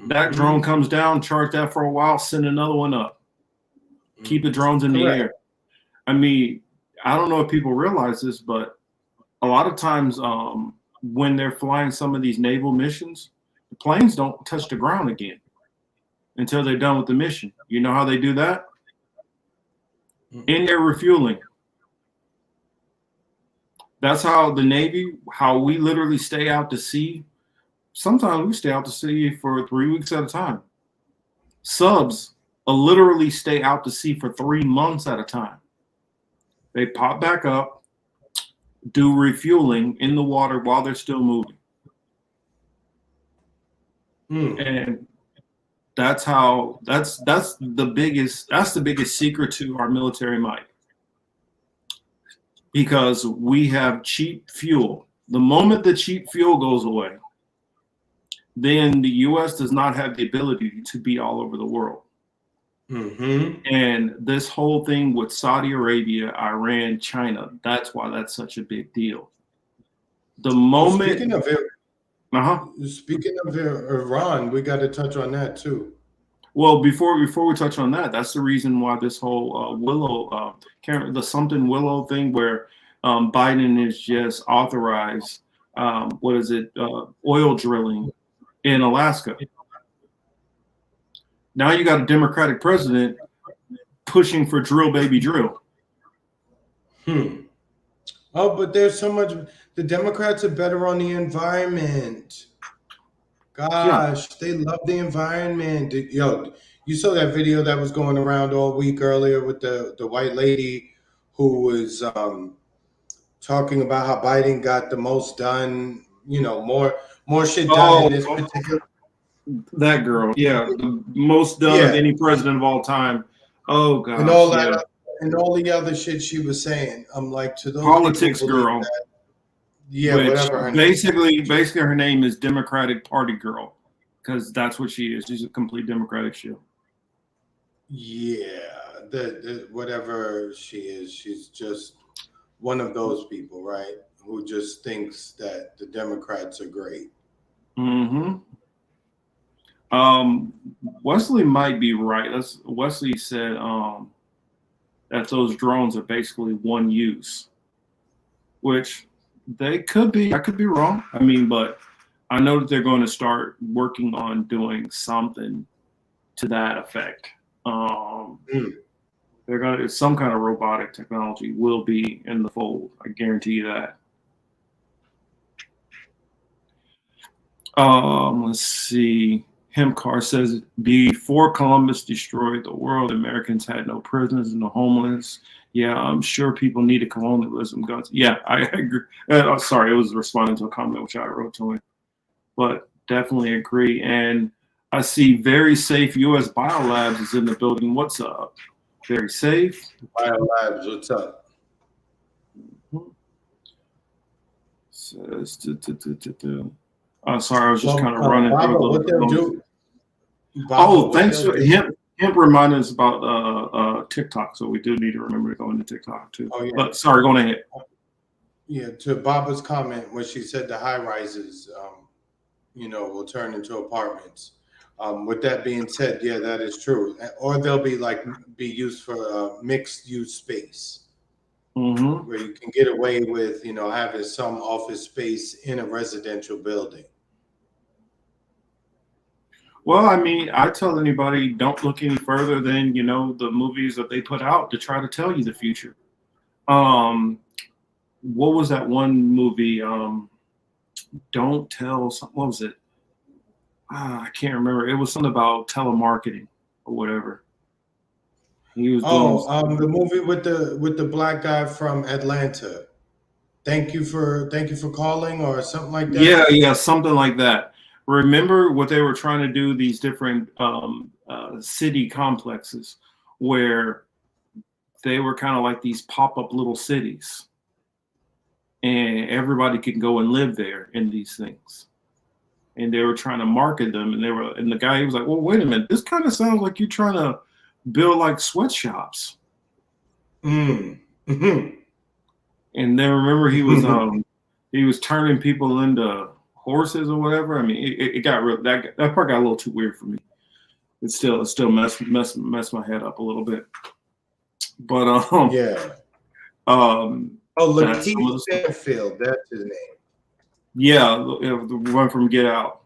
That drone comes down, charge that for a while, send another one up. Keep the drones in the air. I mean, I don't know if people realize this, but a lot of times when they're flying some of these naval missions, the planes don't touch the ground again until they're done with the mission. You know how they do that? In their refueling. That's how the Navy, how we literally stay out to sea. Sometimes we stay out to sea for 3 weeks at a time. Subs literally stay out to sea for 3 months at a time. They pop back up, do refueling in the water while they're still moving. And that's the biggest secret to our military might, because we have cheap fuel. The moment the cheap fuel goes away, then the U.S. does not have the ability to be all over the world. And this whole thing with Saudi Arabia, Iran, China, that's why that's such a big deal. The moment. Speaking of Iran, we got to touch on that too. Well, before we touch on that, that's the reason why this whole the something Willow thing, where Biden is just authorized oil drilling in Alaska. Now you got a Democratic president pushing for drill baby drill. Oh, but there's so much. The Democrats are better on the environment. Gosh, they love the environment. Yo, you saw that video that was going around all week earlier with the white lady who was talking about how Biden got the most done, you know, more shit done in this particular. That girl, yeah, the most done of any president of all time. Oh gosh, and all that, and all the other shit she was saying. I'm like, to those politics girl. That, whatever. Basically, her name is Democratic Party girl, because that's what she is. She's a complete Democratic shit. Yeah, whatever she is, she's just one of those people, right? Who just thinks that the Democrats are great. Wesley might be right. Wesley said that those drones are basically one use, which they could be. I could be wrong. I mean, but I know that they're going to start working on doing something to that effect. They're going to, some kind of robotic technology will be in the fold. I guarantee you that. Let's see. Hemcar says, before Columbus destroyed the world, Americans had no prisoners and no homeless. Yeah, I'm sure people needed colonialism guns. Yeah, I agree. Sorry, it was responding to a comment which I wrote to him. But definitely agree. And I see Very Safe US Biolabs is in the building. What's up? Very Safe. Biolabs, what's up? Says, sorry, I was just kind of running Baba, through what they'll do? Thanks for him reminding us about TikTok. So we do need to remember to go into TikTok too. Oh, yeah. But sorry, go ahead. Yeah, to Baba's comment when she said the high rises, will turn into apartments. With that being said, yeah, that is true. Or they'll be used for mixed use space. Mm-hmm. Where you can get away with, having some office space in a residential building. Well, I mean, I tell anybody, don't look any further than, the movies that they put out to try to tell you the future. What was that one movie? Don't Tell, what was it? I can't remember. It was something about telemarketing or whatever. He was the movie with the black guy from Atlanta. Thank you for calling, or something like that. Yeah, something like that. Remember what they were trying to do? These different city complexes where they were kind of like these pop-up little cities, and everybody could go and live there in these things. And they were trying to market them, and the guy, he was like, "Well, wait a minute, this kind of sounds like you're trying to build like sweatshops." Mm-hmm. And then remember he was turning people into horses or whatever. I mean, it got real. That part got a little too weird for me. It still messed my head up a little bit. But yeah. Lakeith Stanfield, that's his name. Yeah, the one from Get Out.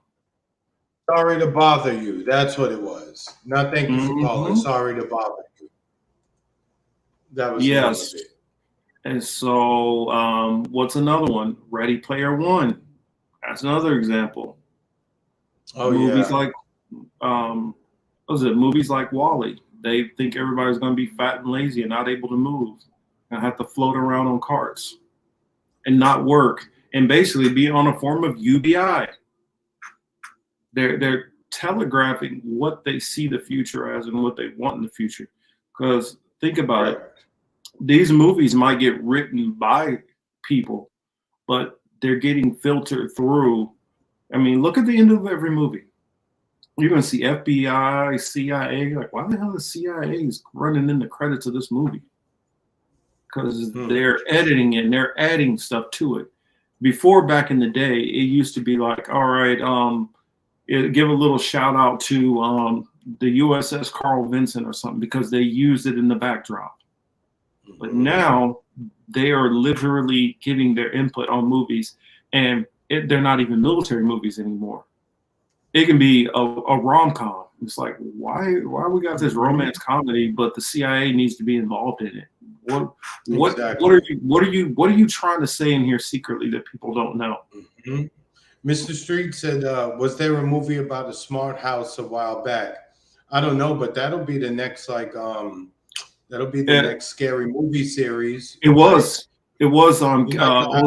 Sorry to bother you. That's what it was. Not thank you for calling. Sorry to bother you. That was yes. And so, what's another one? Ready Player One. That's another example. Oh, movies yeah. like, what was it? Movies like Wall-E. They think everybody's going to be fat and lazy and not able to move and have to float around on carts and not work and basically be on a form of UBI. They're telegraphing what they see the future as and what they want in the future. Because think about it. These movies might get written by people, but they're getting filtered through. I mean, look at the end of every movie. You're going to see FBI, CIA. Like, why the hell is CIA running in the credits of this movie? Because they're editing it and they're adding stuff to it. Before, back in the day, it used to be like, all right, give a little shout out to the USS Carl Vinson or something because they used it in the backdrop. But now they are literally giving their input on movies, and they're not even military movies anymore. It can be a rom-com. It's like, why we got this romance comedy, but the CIA needs to be involved in it? What are you trying to say in here secretly that people don't know? Mr. Street said, was there a movie about a smart house a while back? I don't know, but that'll be the next that'll be the next scary movie series. It was on what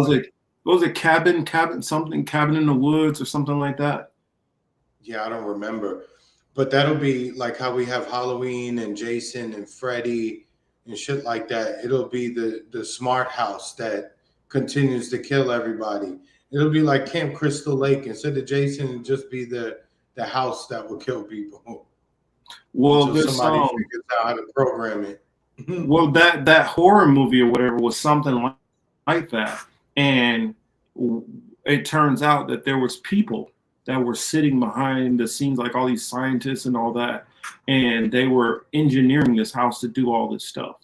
was it cabin in the woods or something like that? Yeah, I don't remember. But that'll be like how we have Halloween and Jason and Freddy and shit like that. It'll be the smart house that continues to kill everybody. It'll be like Camp Crystal Lake. Instead of Jason, it'll just be the house that will kill people. Well, until somebody figures out how to program it. Well, that horror movie or whatever was something like that. And it turns out that there was people that were sitting behind the scenes, like all these scientists and all that, and they were engineering this house to do all this stuff.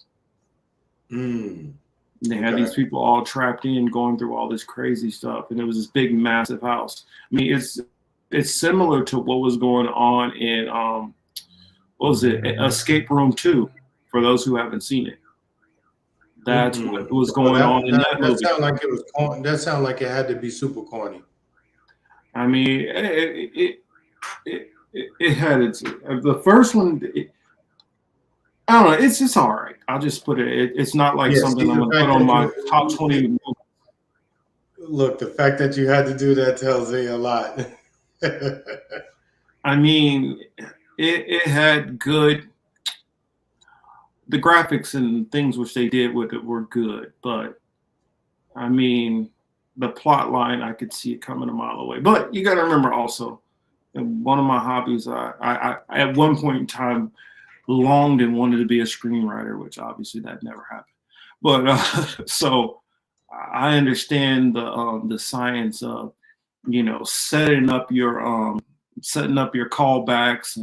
And they had these people all trapped in, going through all this crazy stuff, and it was this big, massive house. I mean, it's similar to what was going on in what was it, Escape Room 2, for those who haven't seen it. That's what was going on in that movie. That sounded like it was corny. That sounded like it had to be super corny. I mean, it had its the first one. I don't know. It's just all right. I'll just put it. It's not like Yeah, something see, I'm the going to fact put on that my top 20. Look, the fact that you had to do that tells me a lot. I mean, it had good. The graphics and things which they did with it were good, but I mean, the plot line I could see it coming a mile away. But you got to remember also, one of my hobbies, I at one point in time longed and wanted to be a screenwriter, which obviously that never happened. But so I understand the science of setting up your callbacks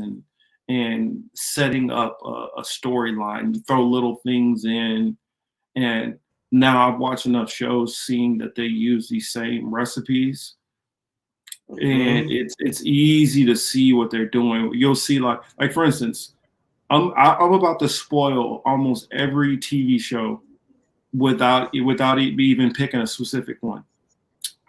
and setting up a storyline. You throw little things in, and now I've watched enough shows seeing that they use these same recipes. And it's easy to see what they're doing. You'll see like for instance, I'm about to spoil almost every TV show without even picking a specific one.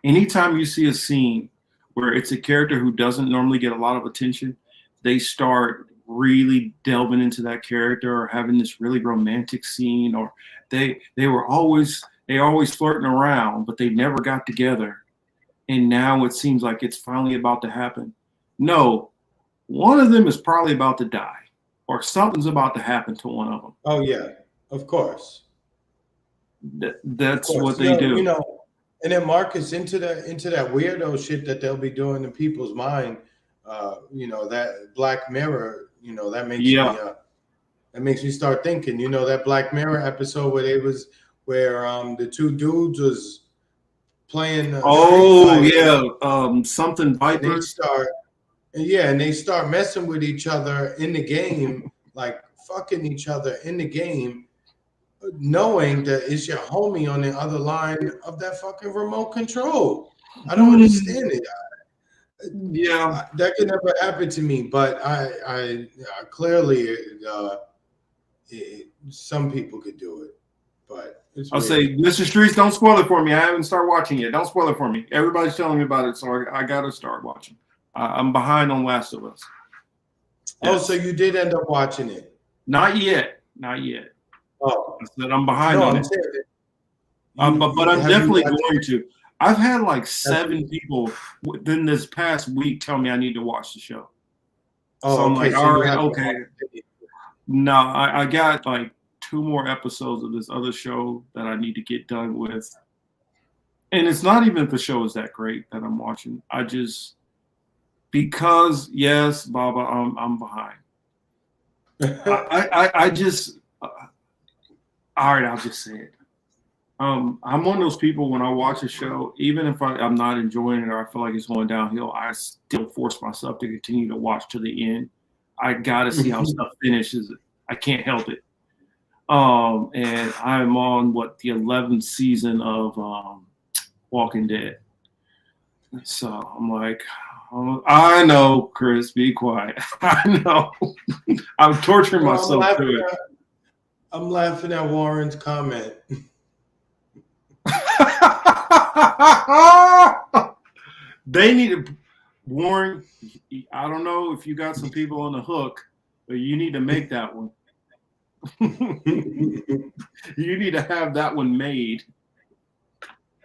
Anytime you see a scene where it's a character who doesn't normally get a lot of attention, they start really delving into that character or having this really romantic scene, or they always flirting around, but they never got together. And now it seems like it's finally about to happen. No, one of them is probably about to die, or something's about to happen to one of them. Oh yeah, of course. That's Of course. what they do. And then Marcus into that weirdo shit that they'll be doing in people's mind. That Black Mirror. That makes me start thinking. That Black Mirror episode where the two dudes was playing. Something Viper. And they start messing with each other in the game, like fucking each other in the game, knowing that it's your homie on the other line of that fucking remote control. I don't understand it. Yeah, that could never happen to me. But I clearly, some people could do it. But I'll say, Mr. Streets, don't spoil it for me. I haven't started watching it. Don't spoil it for me. Everybody's telling me about it, so I got to start watching. I'm behind on Last of Us. Oh, so you did end up watching it? Not yet. Oh, I said I'm behind on it. But I'm definitely going to. I've had like 7 people within this past week tell me I need to watch the show. Oh, so I'm okay. like, all right, okay. No, I got like 2 more episodes of this other show that I need to get done with. And it's not even if the show is that great that I'm watching. Because yes, Baba, I'm behind. I just all right, I'll just say it. I'm one of those people when I watch a show, even if I'm not enjoying it or I feel like it's going downhill, I still force myself to continue to watch to the end. I gotta see how stuff finishes. I can't help it. And I'm on the 11th season of Walking Dead. So I'm like, I know, Chris, be quiet. I know. I'm torturing myself through it. I'm laughing at Warren's comment. They need to, Warren, I don't know if you got some people on the hook, but you need to make that one. You need to have that one made.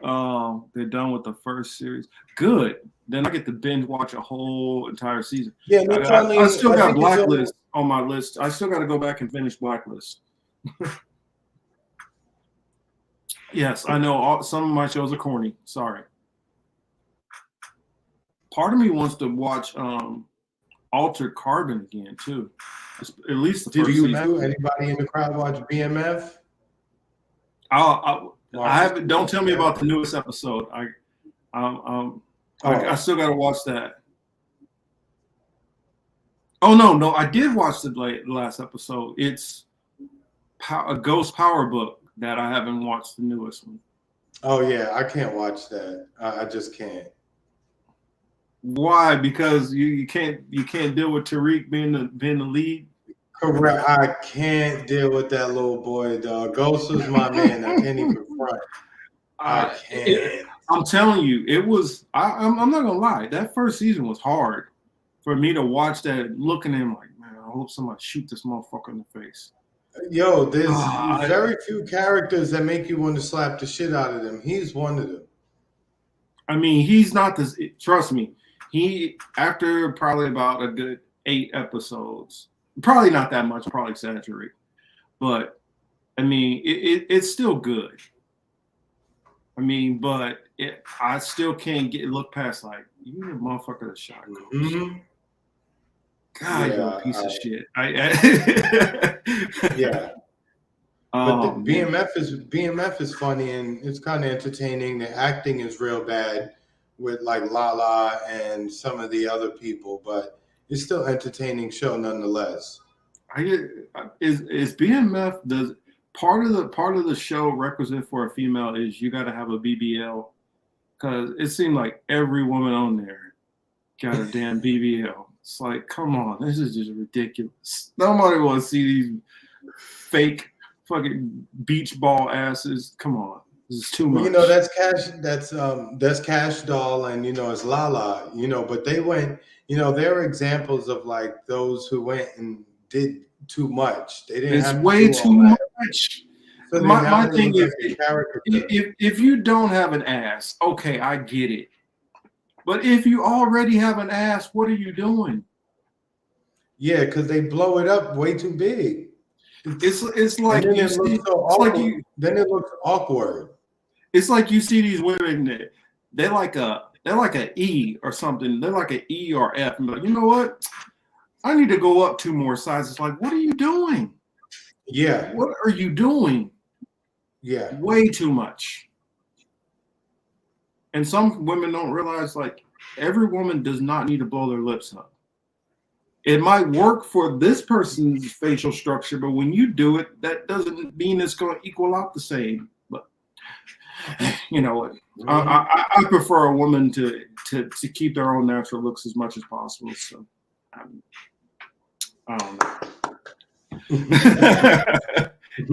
They're done with the first series. Good. Then I get to binge watch a whole entire season. Yeah, I still got Blacklist on my list. I still got to go back and finish Blacklist. Yes, I know some of my shows are corny. Sorry. Part of me wants to watch Altered Carbon again too. At least the first season. Anybody in the crowd watch BMF? I haven't. Don't tell me about the newest episode. I still got to watch that. Oh no! I did watch the last episode. It's a Ghost Power Book that I haven't watched the newest one. Oh yeah, I can't watch that. I just can't. Why? Because you can't deal with Tariq being the lead. Correct. I can't deal with that little boy, dog. Ghost is my man. I can't even front. I can't. I'm telling you, it was. I'm not gonna lie. That first season was hard. for me to watch that, looking at him like, man, I hope somebody shoot this motherfucker in the face. Yo, there's very few characters that make you want to slap the shit out of them. He's one of them. I mean, he's not this. Trust me, he after probably about a good 8 episodes, probably not that much, probably exaggerate, but I mean, it's still good. I mean, but I still can't look past like you a motherfucker that shot Ghost. Mm-hmm. God, you're a piece of shit. Yeah. But BMF is funny and it's kind of entertaining. The acting is real bad with like Lala and some of the other people, but it's still entertaining show nonetheless. Is BMF does part of the show requisite for a female is you got to have a BBL, because it seemed like every woman on there got a damn BBL. It's like, come on, this is just ridiculous. Nobody wants to see these fake fucking beach ball asses. Come on, this is too much. You know, that's Cash Doll, and you know it's Lala. You know, but they went. You know, there are examples of like those who went and did too much. They didn't. It's way too much. So my thing is, if you don't have an ass, okay, I get it. But if you already have an ass, what are you doing? Yeah, because they blow it up way too big. It's like you see, then it looks awkward. It's like you see these women that they're like a E or something. They're like an E or F. And like, you know what? I need to go up 2 more sizes. It's like, what are you doing? Yeah. What are you doing? Yeah. Way too much. And some women don't realize, like, every woman does not need to blow their lips up. It might work for this person's facial structure, but when you do it, that doesn't mean it's going to equal out the same. But you know what? I prefer a woman to keep their own natural looks as much as possible. So I don't know.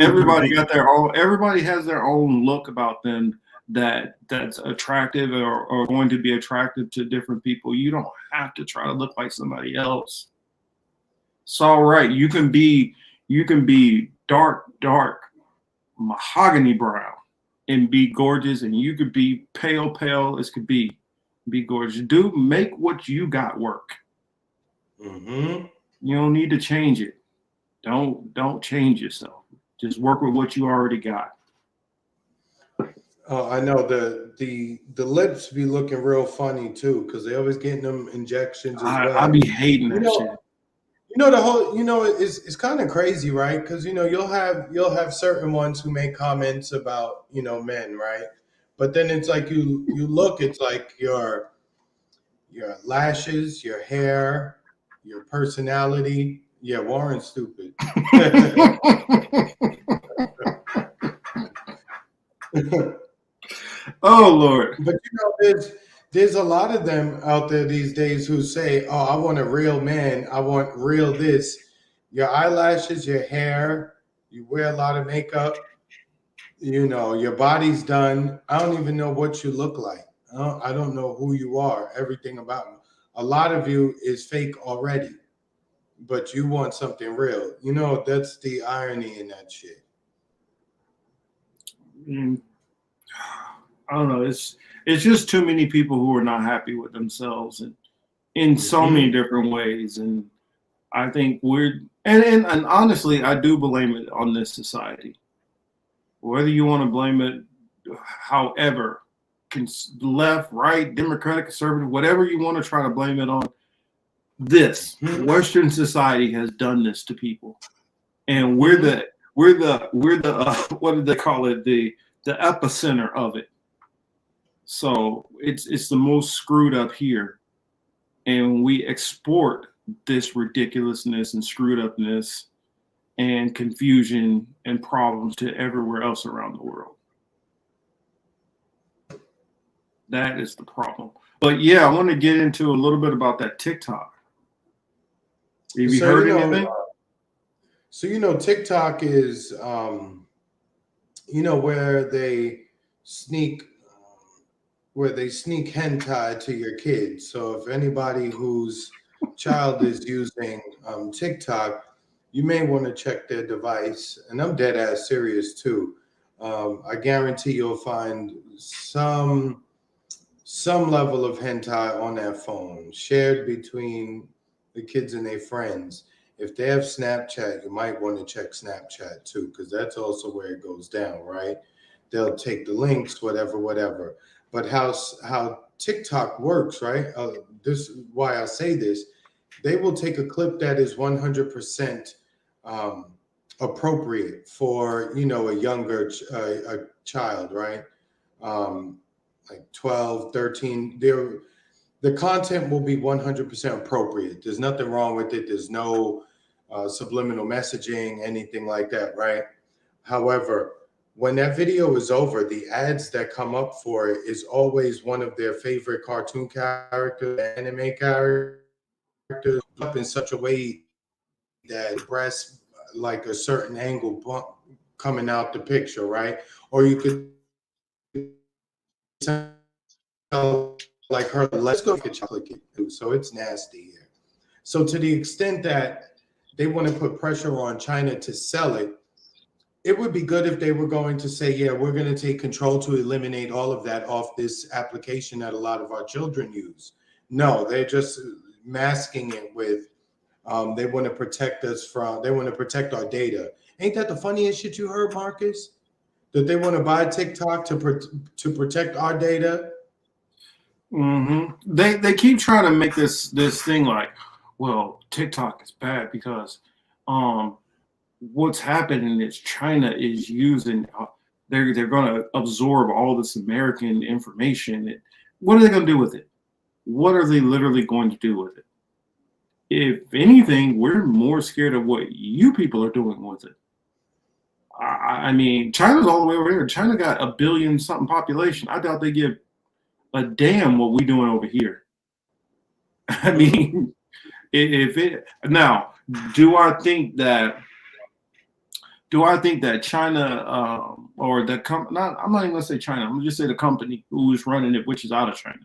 Everybody has their own look about them that's attractive or going to be attractive to different people. You don't have to try to look like somebody else. It's all right. You can be dark mahogany brown and be gorgeous, and you could be pale as could be gorgeous. Make what you got work. Mm-hmm. You don't need to change it. Don't change yourself. Just work with what you already got. Oh, I know the lips be looking real funny too, because they always getting them injections as well. I be hating that shit. You know the whole. You know it's kind of crazy, right? Because you know you'll have certain ones who make comments about men, right? But then it's like you look, it's like your lashes, your hair, your personality. Yeah, Warren's stupid. Oh Lord! But there's a lot of them out there these days who say, "Oh, I want a real man. I want real this." Your eyelashes, your hair, you wear a lot of makeup. Your body's done. I don't even know what you look like. I don't know who you are. Everything about you. A lot of you is fake already, but you want something real. That's the irony in that shit. I don't know. It's just too many people who are not happy with themselves and in so many different ways. And I think and honestly, I do blame it on this society. Whether you want to blame it, however, left, right, Democratic, conservative, whatever you want to try to blame it on, this Western society has done this to people, and we're the what do they call it? The epicenter of it. So it's the most screwed up here, and we export this ridiculousness and screwed upness and confusion and problems to everywhere else around the world. That is the problem. But yeah, I want to get into a little bit about that TikTok. Have you heard anything? So TikTok is where they sneak hentai to your kids. So if anybody who's child is using TikTok, you may want to check their device. And I'm dead ass serious too. I guarantee you'll find some level of hentai on that phone shared between the kids and their friends. If they have Snapchat, you might want to check Snapchat too, because that's also where it goes down, right? They'll take the links, whatever. But how TikTok works, right? This is why I say this. They will take a clip that is 100% appropriate for, you know, a younger a child, right? Like 12, 13. The content will be 100% appropriate. There's nothing wrong with it. There's no subliminal messaging, anything like that, right? However, when that video is over, the ads that come up for it is always one of their favorite cartoon characters, anime characters, up in such a way that breasts like a certain angle coming out the picture, right? Or you could tell like her, let's go get chocolate cake. So it's nasty here. So to the extent that they want to put pressure on China to sell it, it would be good if they were going to say, yeah, we're going to take control to eliminate all of that off this application that a lot of our children use. No, they're just masking it with, they want to protect us from, they want to protect our data. Ain't that the funniest shit you heard, Marcus? That they want to buy TikTok to protect our data? Mm-hmm. They keep trying to make this thing like, well, TikTok is bad because what's happening is China is using they're going to absorb all this American information. What are they going to do with it? What are they literally going to do with it? If anything, we're more scared of what you people are doing with it. I mean, China's all the way over there. China got 1 billion something population. I doubt they give a damn what we doing over here. I mean, if it now, do I think that China or the company? I'm not even gonna say China. I'm gonna just say the company who's running it, which is out of China.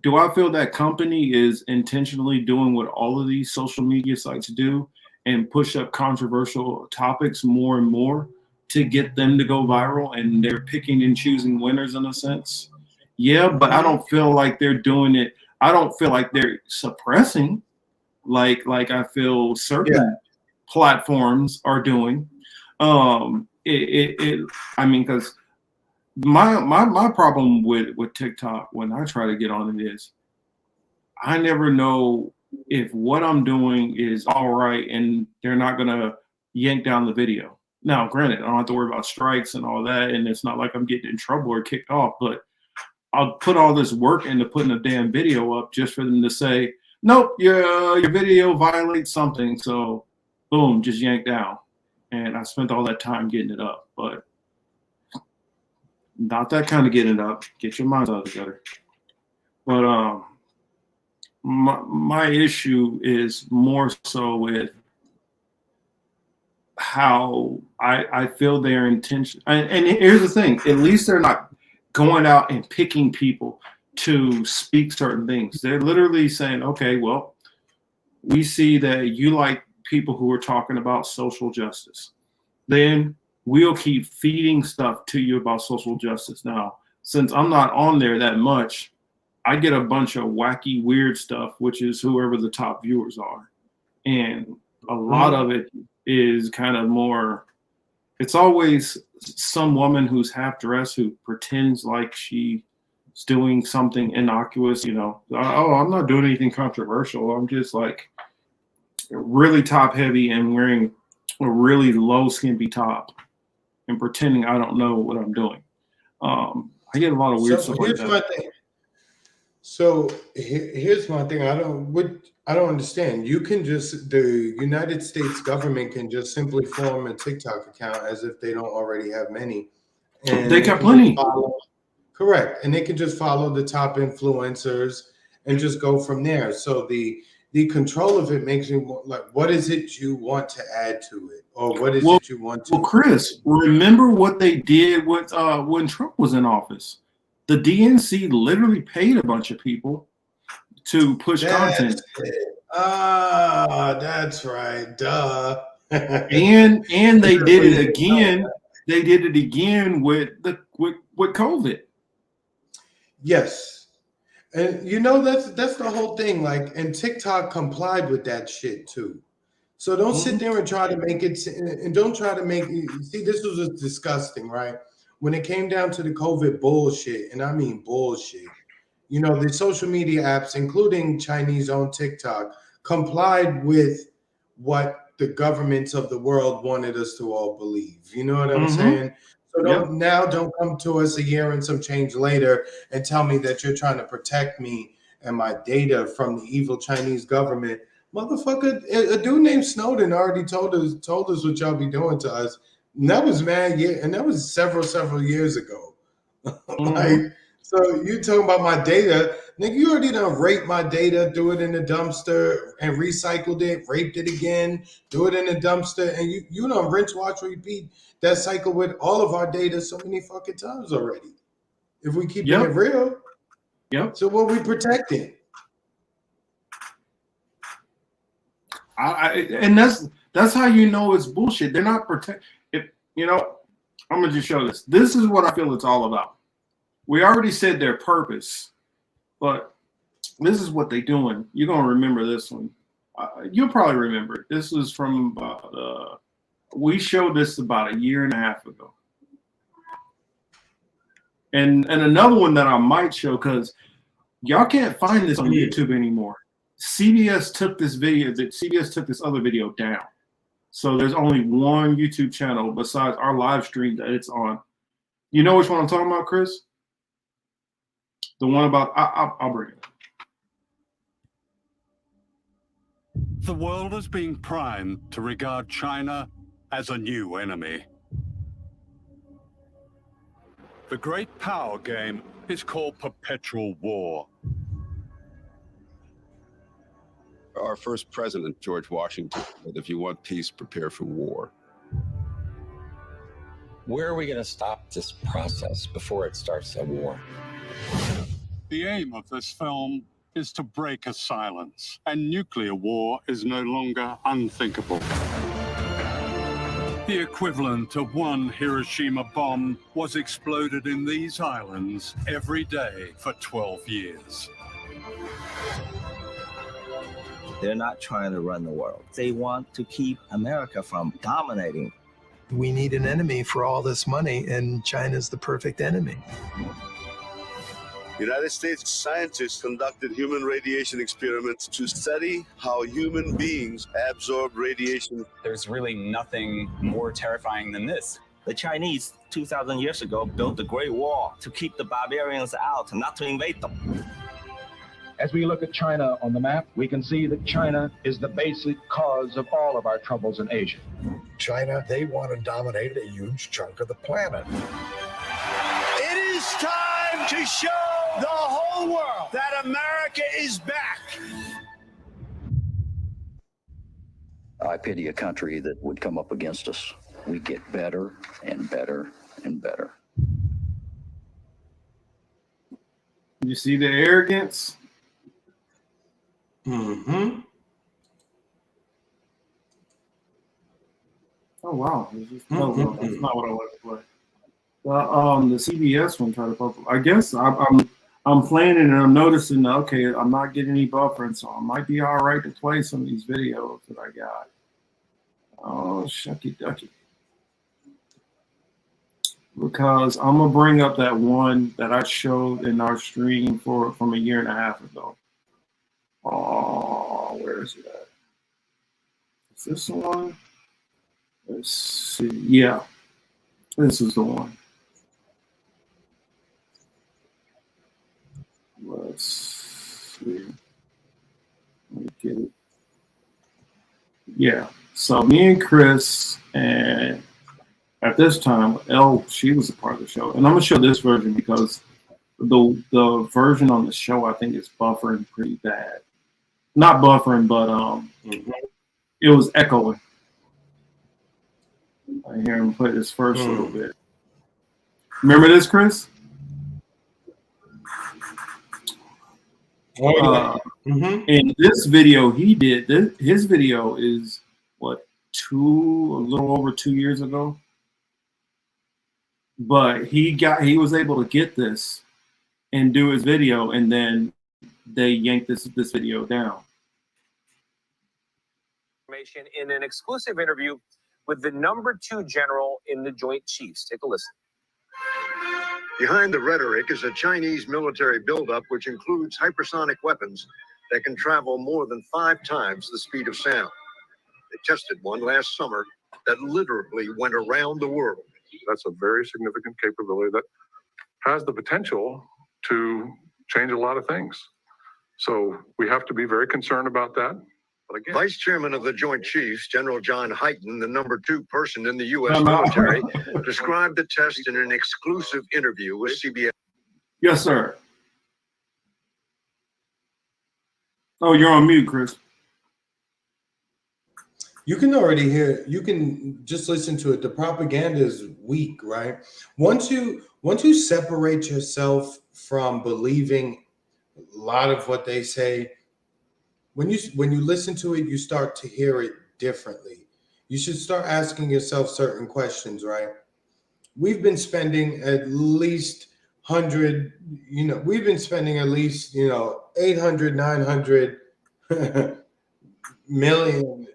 Do I feel that company is intentionally doing what all of these social media sites do and push up controversial topics more and more to get them to go viral, and they're picking and choosing winners in a sense? Yeah, but I don't feel like they're doing it. I don't feel like they're suppressing like I feel certain platforms are doing. I mean, because my problem with TikTok when I try to get on it is I never know if what I'm doing is all right and they're not gonna yank down the video. Now, granted, I don't have to worry about strikes and all that, and it's not like I'm getting in trouble or kicked off, but I'll put all this work into putting a damn video up just for them to say, nope, your video violates something, so boom, just yank down. And I spent all that time getting it up, but not that kind of getting it up. Get your minds out of the gutter. But my issue is more so with how I feel their intention. And here's the thing: at least they're not going out and picking people to speak certain things. They're literally saying, okay, well, we see that you like people who are talking about social justice. Then we'll keep feeding stuff to you about social justice. Now, since I'm not on there that much, I get a bunch of wacky, weird stuff, which is whoever the top viewers are. And a lot of it is kind of more, it's always some woman who's half dressed who pretends like she's doing something innocuous, you know. Oh, I'm not doing anything controversial. I'm just like really top heavy and wearing a really low skimpy top and pretending I don't know what I'm doing. I get a lot of weird stuff like that. My thing. So here's my thing. I don't understand. You can just, the United States government can just simply form a TikTok account as if they don't already have many. And they got plenty. Correct. And they can just follow the top influencers and just go from there. So the control of it makes me like, what is it you want to add to it? Or what is it you want to? Well, Chris, remember what they did with when Trump was in office? The DNC literally paid a bunch of people to push content. That's right. Duh. and they did it again. They did it again with COVID. Yes. And you know that's the whole thing. Like, and TikTok complied with that shit too. So don't sit there and try to make it, and don't try to make. See, this was just disgusting, right? When it came down to the COVID bullshit, and I mean bullshit. You know, the social media apps, including Chinese owned TikTok, complied with what the governments of the world wanted us to all believe. You know what I'm saying? So don't come to us a year and some change later and tell me that you're trying to protect me and my data from the evil Chinese government. Motherfucker, a dude named Snowden already told us what y'all be doing to us. And that was and that was several years ago. Like, so you talking about my data, nigga, you already done raped my data, threw it in the dumpster and recycled it, raped it again, threw it in the dumpster, and you done rinse, watch, repeat that cycle with all of our data so many fucking times already. If we keep it real. Yep. So what we protecting? And that's how you know it's bullshit. They're not you know, I'm gonna just show this. This is what I feel it's all about. We already said their purpose, but this is what they're doing. You're gonna remember this one. You'll probably remember it. This is from about we showed this about a year and a half ago. And another one that I might show, because y'all can't find this on YouTube anymore. CBS took this other video down. So there's only one YouTube channel besides our live stream that it's on. You know which one I'm talking about, Chris? The one about, I'll bring it up. The world is being primed to regard China as a new enemy. The great power game is called perpetual war. Our first president, George Washington, said, if you want peace, prepare for war. Where are we going to stop this process before it starts a war? The aim of this film is to break a silence, and nuclear war is no longer unthinkable. The equivalent of one Hiroshima bomb was exploded in these islands every day for 12 years. They're not trying to run the world. They want to keep America from dominating. We need an enemy for all this money, and China's the perfect enemy. United States scientists conducted human radiation experiments to study how human beings absorb radiation. There's really nothing more terrifying than this. The Chinese, 2,000 years ago, built the Great Wall to keep the barbarians out, not to invade them. As we look at China on the map, we can see that China is the basic cause of all of our troubles in Asia. China, they want to dominate a huge chunk of the planet. It is time to show the whole world that America is back. I pity a country that would come up against us. We get better and better and better. You see the arrogance? Mm-hmm. Oh wow! No, that's not what I want to play. Well, the CBS one tried to pop. I guess I'm playing it and I'm noticing. Okay, I'm not getting any buffering, so I might be all right to play some of these videos that I got. Oh shucky ducky! Because I'm gonna bring up that one that I showed in our stream from a year and a half ago. Oh, where is it at? Is this the one? Let's see. Yeah, this is the one. Let's see. Let me get it. Yeah. So me and Chris, and at this time, she was a part of the show. And I'm gonna show this version because the version on the show I think is buffering pretty bad. Not buffering, but it was echoing. I hear him play this first little bit. Remember this, Chris? And this video he did, his video is what, a little over 2 years ago. But he was able to get this and do his video, and then they yanked this video down. In an exclusive interview with the #2 general in the Joint Chiefs. Take a listen. Behind the rhetoric is a Chinese military buildup which includes hypersonic weapons that can travel more than 5 times the speed of sound. They tested one last summer that literally went around the world. That's a very significant capability that has the potential to change a lot of things. So we have to be very concerned about that. But again, Vice Chairman of the Joint Chiefs, General John Hyten, the #2 person in the U.S. military, described the test in an exclusive interview with CBS. Yes, sir. Oh, you're on mute, Chris. You can already hear. You can just listen to it. The propaganda is weak, right? Once you separate yourself from believing a lot of what they say, when you listen to it, you start to hear it differently. You should start asking yourself certain questions, right? We've been spending at least 100, we've been spending at least, 800, 900 million,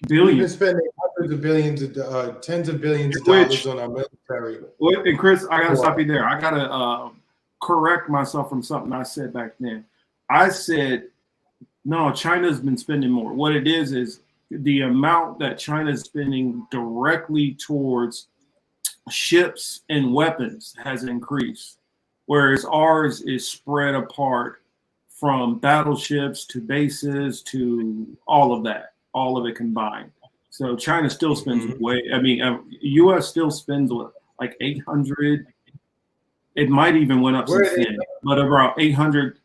billion. We've been spending hundreds of billions, tens of billions of dollars on our military. And Chris, I gotta stop you there. I gotta correct myself from something I said back then. I said, no, China's been spending more. What it is the amount that China is spending directly towards ships and weapons has increased, whereas ours is spread apart from battleships to bases to all of it combined. So China still spends U.S. still spends like 800. It might even went up since then, but about 800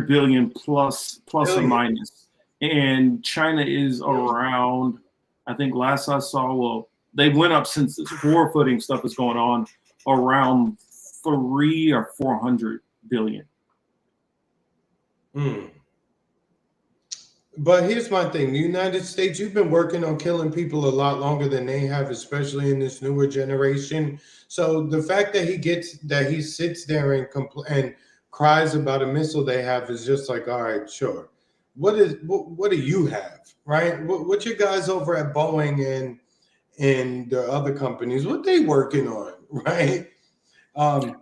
billion plus or minus. And China is around, I think last I saw, well, they went up since this war footing stuff is going on, around 300 or 400 billion. But here's my thing. The United States, you've been working on killing people a lot longer than they have, especially in this newer generation. So the fact that he sits there and cries about a missile they have is just like, all right, sure. What do you have, right? What your guys over at Boeing and the other companies, what they working on, right?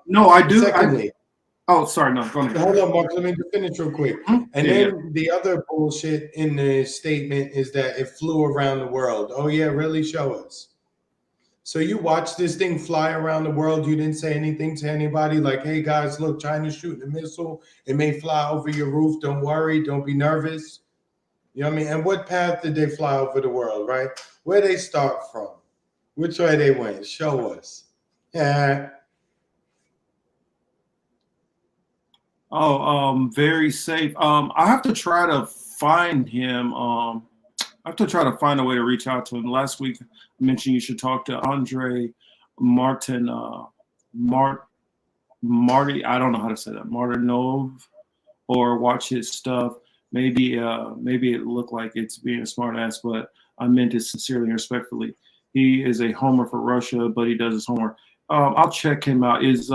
No, I do. Secondly, sorry, no, go ahead. Hold on, Mark. Let me just finish real quick. And then the other bullshit in the statement is that it flew around the world. Oh yeah, really? Show us. So you watched this thing fly around the world. You didn't say anything to anybody like, hey guys, look, China's shooting a missile. It may fly over your roof. Don't worry. Don't be nervous. You know what I mean? And what path did they fly over the world, right? Where they start from? Which way they went? Show us. Yeah. Very safe. I have to try to find him. I have to try to find a way to reach out to him. Last week, I mentioned you should talk to Andre Martin, Marty. I don't know how to say that. Martinov, or watch his stuff. Maybe it looked like it's being a smart ass, but I meant it sincerely and respectfully. He is a homer for Russia, but he does his homework. I'll check him out. Is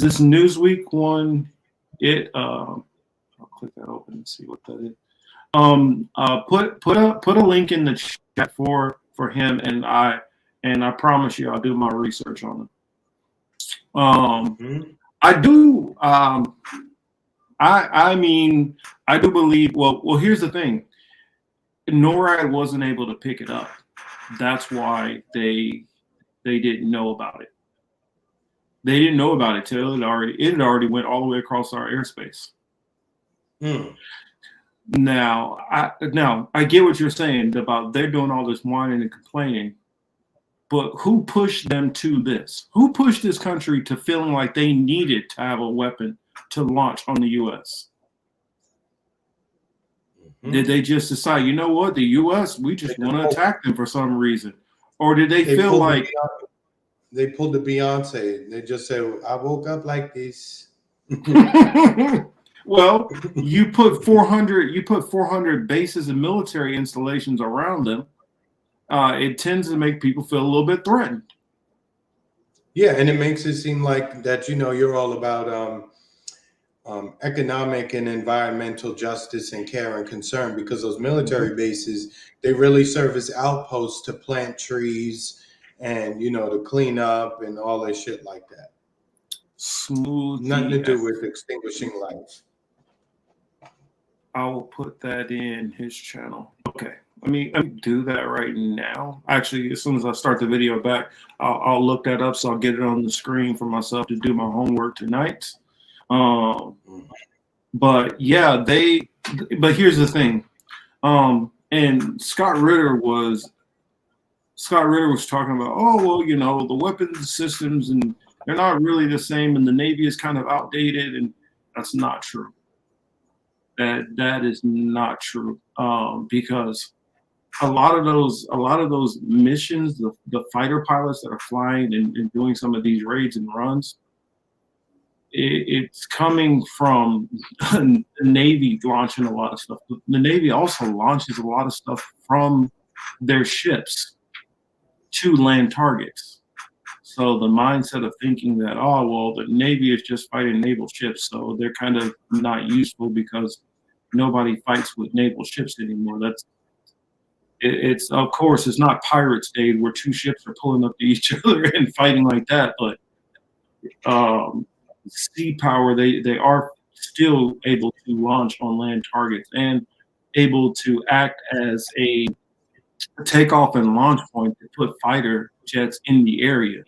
this Newsweek one? I'll click that open and see what that is. Put a link in the chat for him, and I promise you I'll do my research on him. I do. I mean, I do believe. Well, here's the thing. NORAD wasn't able to pick it up. That's why they didn't know about it. They didn't know about it till it had already went all the way across our airspace. Now I get what you're saying about they're doing all this whining and complaining, but who pushed them to this? Who pushed this country to feeling like they needed to have a weapon to launch on the U.S.? Did they just decide, you know what, the U.S., we just want to attack them for some reason? Or did they feel like they pulled the Beyonce. They just said, "I woke up like this." Well, you put 400 bases and military installations around them. It tends to make people feel a little bit threatened. Yeah, and it makes it seem like that you're all about economic and environmental justice and care and concern, because those military bases, they really serve as outposts to plant trees and to clean up and all that shit like that. Smooth. Nothing to do with extinguishing life. I will put that in his channel. Okay, let me do that right now. Actually, as soon as I start the video back, I'll look that up, so I'll get it on the screen for myself to do my homework tonight. But yeah, but here's the thing. And Scott Ritter was talking about, oh, well, the weapons systems, and they're not really the same, and the Navy is kind of outdated, and that's not true. That is not true, because a lot of those missions, the fighter pilots that are flying and doing some of these raids and runs, it's coming from the Navy launching a lot of stuff. The Navy also launches a lot of stuff from their ships to land targets. So the mindset of thinking that, oh, well, the Navy is just fighting naval ships, so they're kind of not useful because nobody fights with naval ships anymore. It's of course, it's not Pirates Day where two ships are pulling up to each other and fighting like that, but sea power, they are still able to launch on land targets and able to act as a takeoff and launch point to put fighter jets in the area,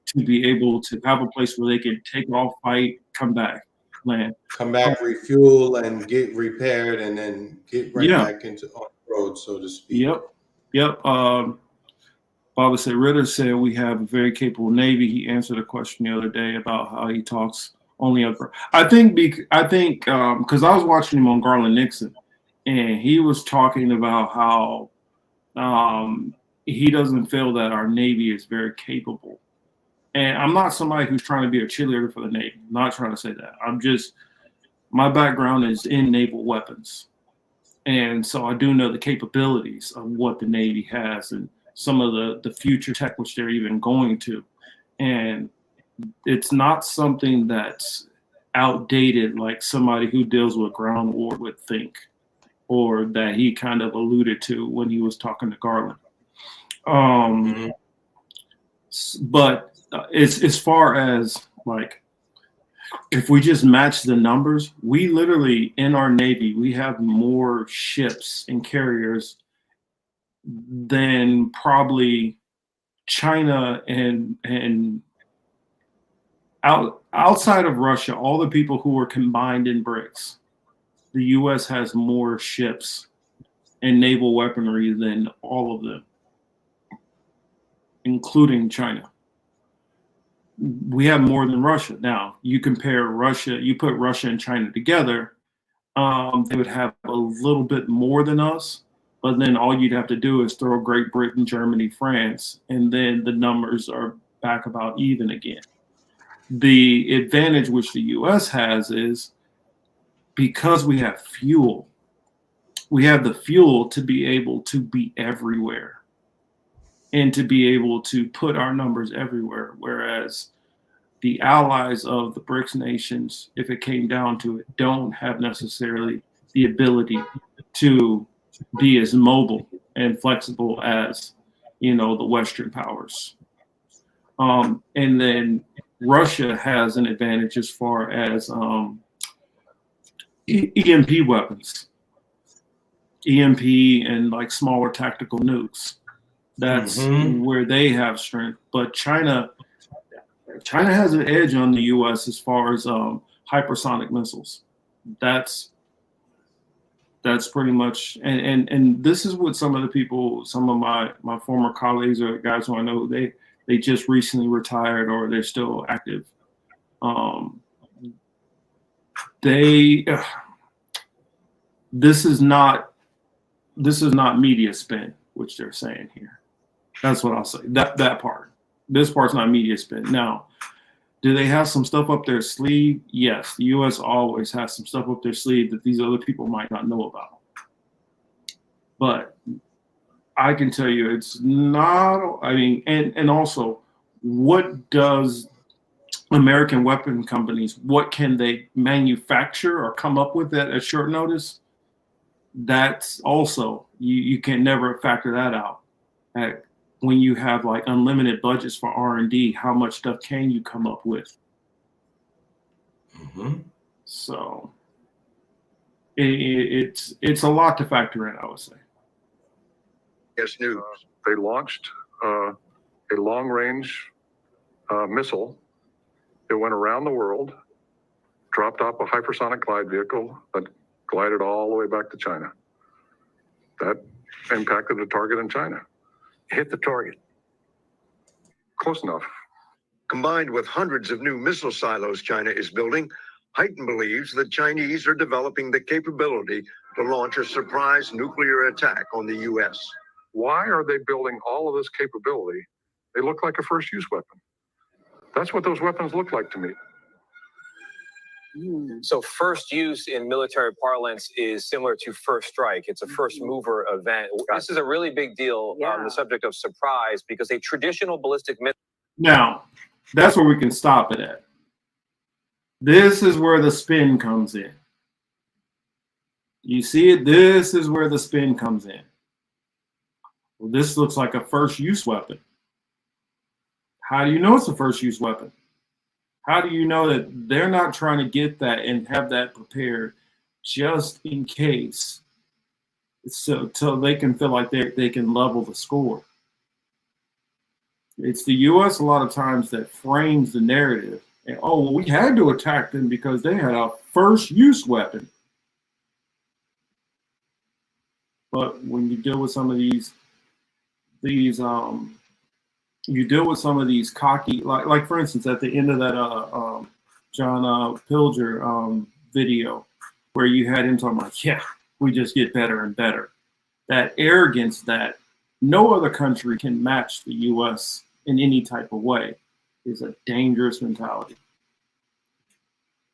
to be able to have a place where they can take off, fight, come back, land. Come back, refuel, and get repaired, and then get right back into on the road, so to speak. Yep. Baba said, Ritter said we have a very capable Navy. He answered a question the other day about how he talks only up. I think because I was watching him on Garland Nixon, and he was talking about how he doesn't feel that our Navy is very capable. And I'm not somebody who's trying to be a cheerleader for the Navy. I'm not trying to say that. My background is in naval weapons. And so I do know the capabilities of what the Navy has and some of the future tech which they're even going to. And it's not something that's outdated like somebody who deals with ground war would think, or that he kind of alluded to when he was talking to Garland. But as far as like, if we just match the numbers, we literally, in our Navy, we have more ships and carriers than probably China and outside of Russia, all the people who are combined in BRICS. The U.S. has more ships and naval weaponry than all of them, including China. We have more than Russia. Now, you compare Russia, you put Russia and China together, they would have a little bit more than us, but then all you'd have to do is throw Great Britain, Germany, France, and then the numbers are back about even again. The advantage which the U.S. has is because we have fuel, we have the fuel to be able to be everywhere and to be able to put our numbers everywhere. Whereas the allies of the BRICS nations, if it came down to it, don't have necessarily the ability to be as mobile and flexible as, the Western powers. And then Russia has an advantage as far as EMP weapons, EMP and like smaller tactical nukes. That's where they have strength. But China has an edge on the U.S. as far as hypersonic missiles. That's pretty much, and this is what some of the people, some of my former colleagues or guys who I know, they just recently retired or they're still active. This is not media spin, which they're saying here. That's what I'll say. That part. This part's not media spin. Now, do they have some stuff up their sleeve? Yes, the U.S. always has some stuff up their sleeve that these other people might not know about. But I can tell you it's not, I mean, and also, what does American weapon companies, what can they manufacture or come up with at short notice? That's also, you can never factor that out. When you have like unlimited budgets for R&D, how much stuff can you come up with? So it's a lot to factor in, I would say. Yes, news. They launched a long-range missile. It went around the world, dropped off a hypersonic glide vehicle that glided all the way back to China. That impacted a target in China. Hit the target. Close enough. Combined with hundreds of new missile silos China is building, Hyten believes the Chinese are developing the capability to launch a surprise nuclear attack on the U.S. Why are they building all of this capability? They look like a first-use weapon. That's what those weapons look like to me. So first use in military parlance is similar to first strike. It's a first mover event. This is a really big deal on the subject of surprise because a traditional ballistic missile. Now, that's where we can stop it at. This is where the spin comes in. You see it? This is where the spin comes in. Well, this looks like a first use weapon. How do you know it's a first use weapon? How do you know that they're not trying to get that and have that prepared just in so they can feel like they can level the score? It's the U.S. a lot of times that frames the narrative. And, oh, well, we had to attack them because they had a first use weapon. But when you deal with some of these you deal with some of these cocky, like for instance, at the end of that John Pilger video, where you had him talking about, yeah, we just get better and better. That arrogance that no other country can match the U.S. in any type of way is a dangerous mentality,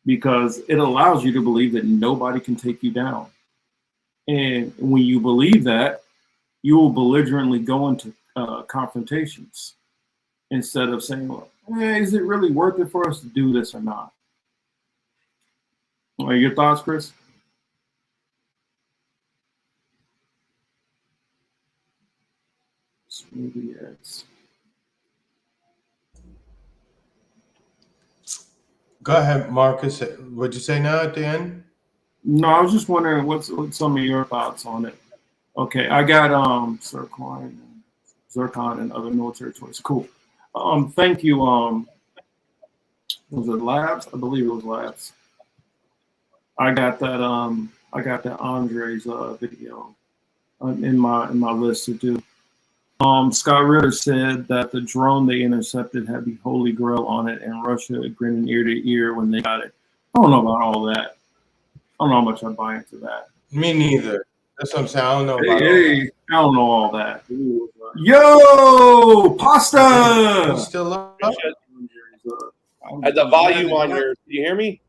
because it allows you to believe that nobody can take you down. And when you believe that, you will belligerently go into confrontations instead of saying, well, is it really worth it for us to do this or not? Your thoughts, Chris? Smoothie ads. Go ahead, Marcus. What'd you say now at the end? No, I was just wondering what's some of your thoughts on it. Okay, I got Zircon and other military toys. Cool. Thank you. Was it Labs? I believe it was Labs. I got that. I got that Andre's video in my list to do. Scott Ritter said that the drone they intercepted had the Holy Grail on it, and Russia grinning ear to ear when they got it. I don't know about all that. I don't know how much I buy into that. Me neither. That's what I'm saying. I don't know about I don't know all that. Yo, pasta! You still up? At the volume on your, can you hear me?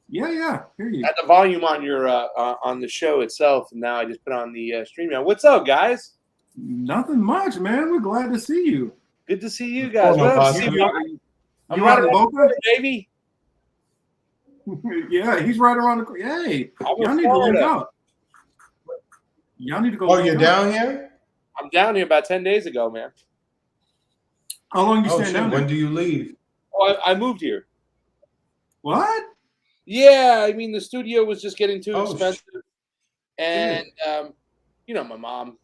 Yeah, hear you. At the volume on your on the show itself, and now I just put on the stream now. What's up, guys? Nothing much, man. We're glad to see you. Good to see you guys. I'm right around the baby. Yeah, he's right around the corner. Hey, y'all need to link up. Y'all need to go. Oh, you're down here? I'm down here about 10 days ago, man. How long you staying down there? When do you leave? Oh, I moved here. What? Yeah, I mean the studio was just getting too expensive, and you know,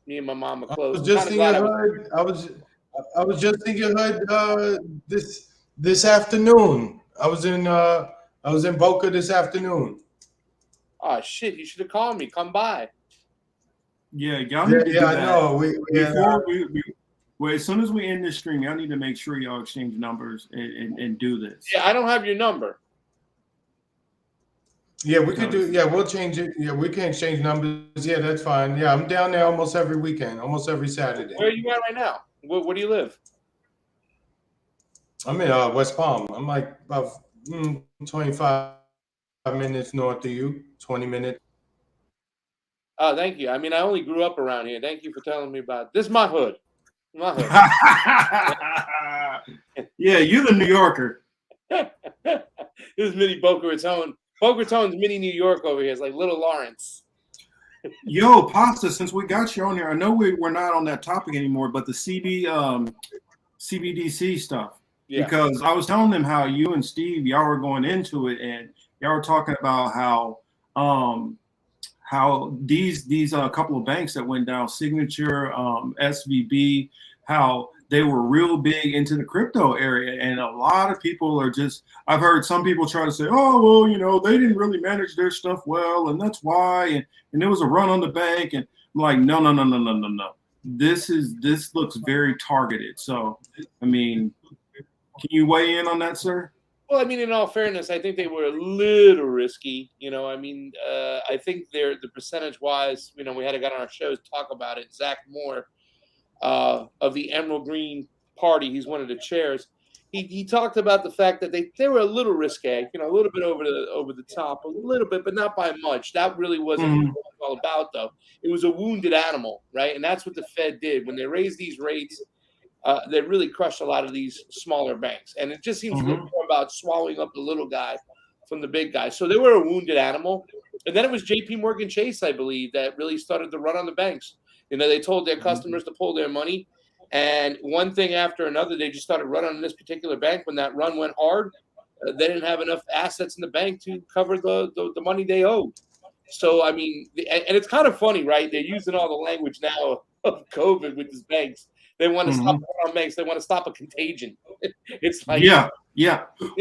me and my mom are close. I was just in your hood. I was just in your hood this afternoon. I was in Boca this afternoon. Oh shit! You should have called me. Come by. Yeah, y'all need to do that. I know. Well, as soon as we end this stream, y'all need to make sure y'all exchange numbers and do this. Yeah, I don't have your number. Yeah, we could do. Yeah, we'll change it. Yeah, we can exchange numbers. Yeah, that's fine. Yeah, I'm down there almost every weekend, almost every Saturday. Where are you at right now? Where do you live? I'm in West Palm. I'm like about 25 minutes north of you, 20 minutes. Oh, thank you. I mean, I only grew up around here. Thank you for telling me about it. This is my hood. My hood. Yeah, you're the New Yorker. This is mini Boca Raton. Boca Raton's mini New York over here. It's like Little Lawrence. Yo, Pasta, since we got you on here, I know we're not on that topic anymore, but the CBDC stuff. Yeah. Because I was telling them how you and Steve, y'all were going into it, and y'all were talking about how these couple of banks that went down, Signature, SVB, how they were real big into the crypto area, and a lot of people are just. I've heard some people try to say, "Oh, well, you know, they didn't really manage their stuff well, and that's why." And there was a run on the bank, and I'm like, no. This looks very targeted. So, I mean, can you weigh in on that, sir? Well, I mean, in all fairness, I think they were a little risky. You know, I mean, I think the percentage-wise, you know, we had a guy on our show talk about it, Zach Moore, of the Emerald Green Party. He's one of the chairs. He talked about the fact that they were a little risque, you know, a little bit over the top, a little bit, but not by much. That really wasn't what it was all about, though. It was a wounded animal, right? And that's what the Fed did when they raised these rates. They really crushed a lot of these smaller banks, and it just seems a little more about swallowing up the little guy from the big guy. So they were a wounded animal, and then it was J.P. Morgan Chase, I believe, that really started to run on the banks. You know, they told their customers to pull their money. And one thing after another, they just started running on this particular bank. When that run went hard, they didn't have enough assets in the bank to cover the money they owed. So, I mean, and it's kind of funny, right? They're using all the language now of COVID with these banks. They want to stop banks. They want to stop a contagion. It's like yeah.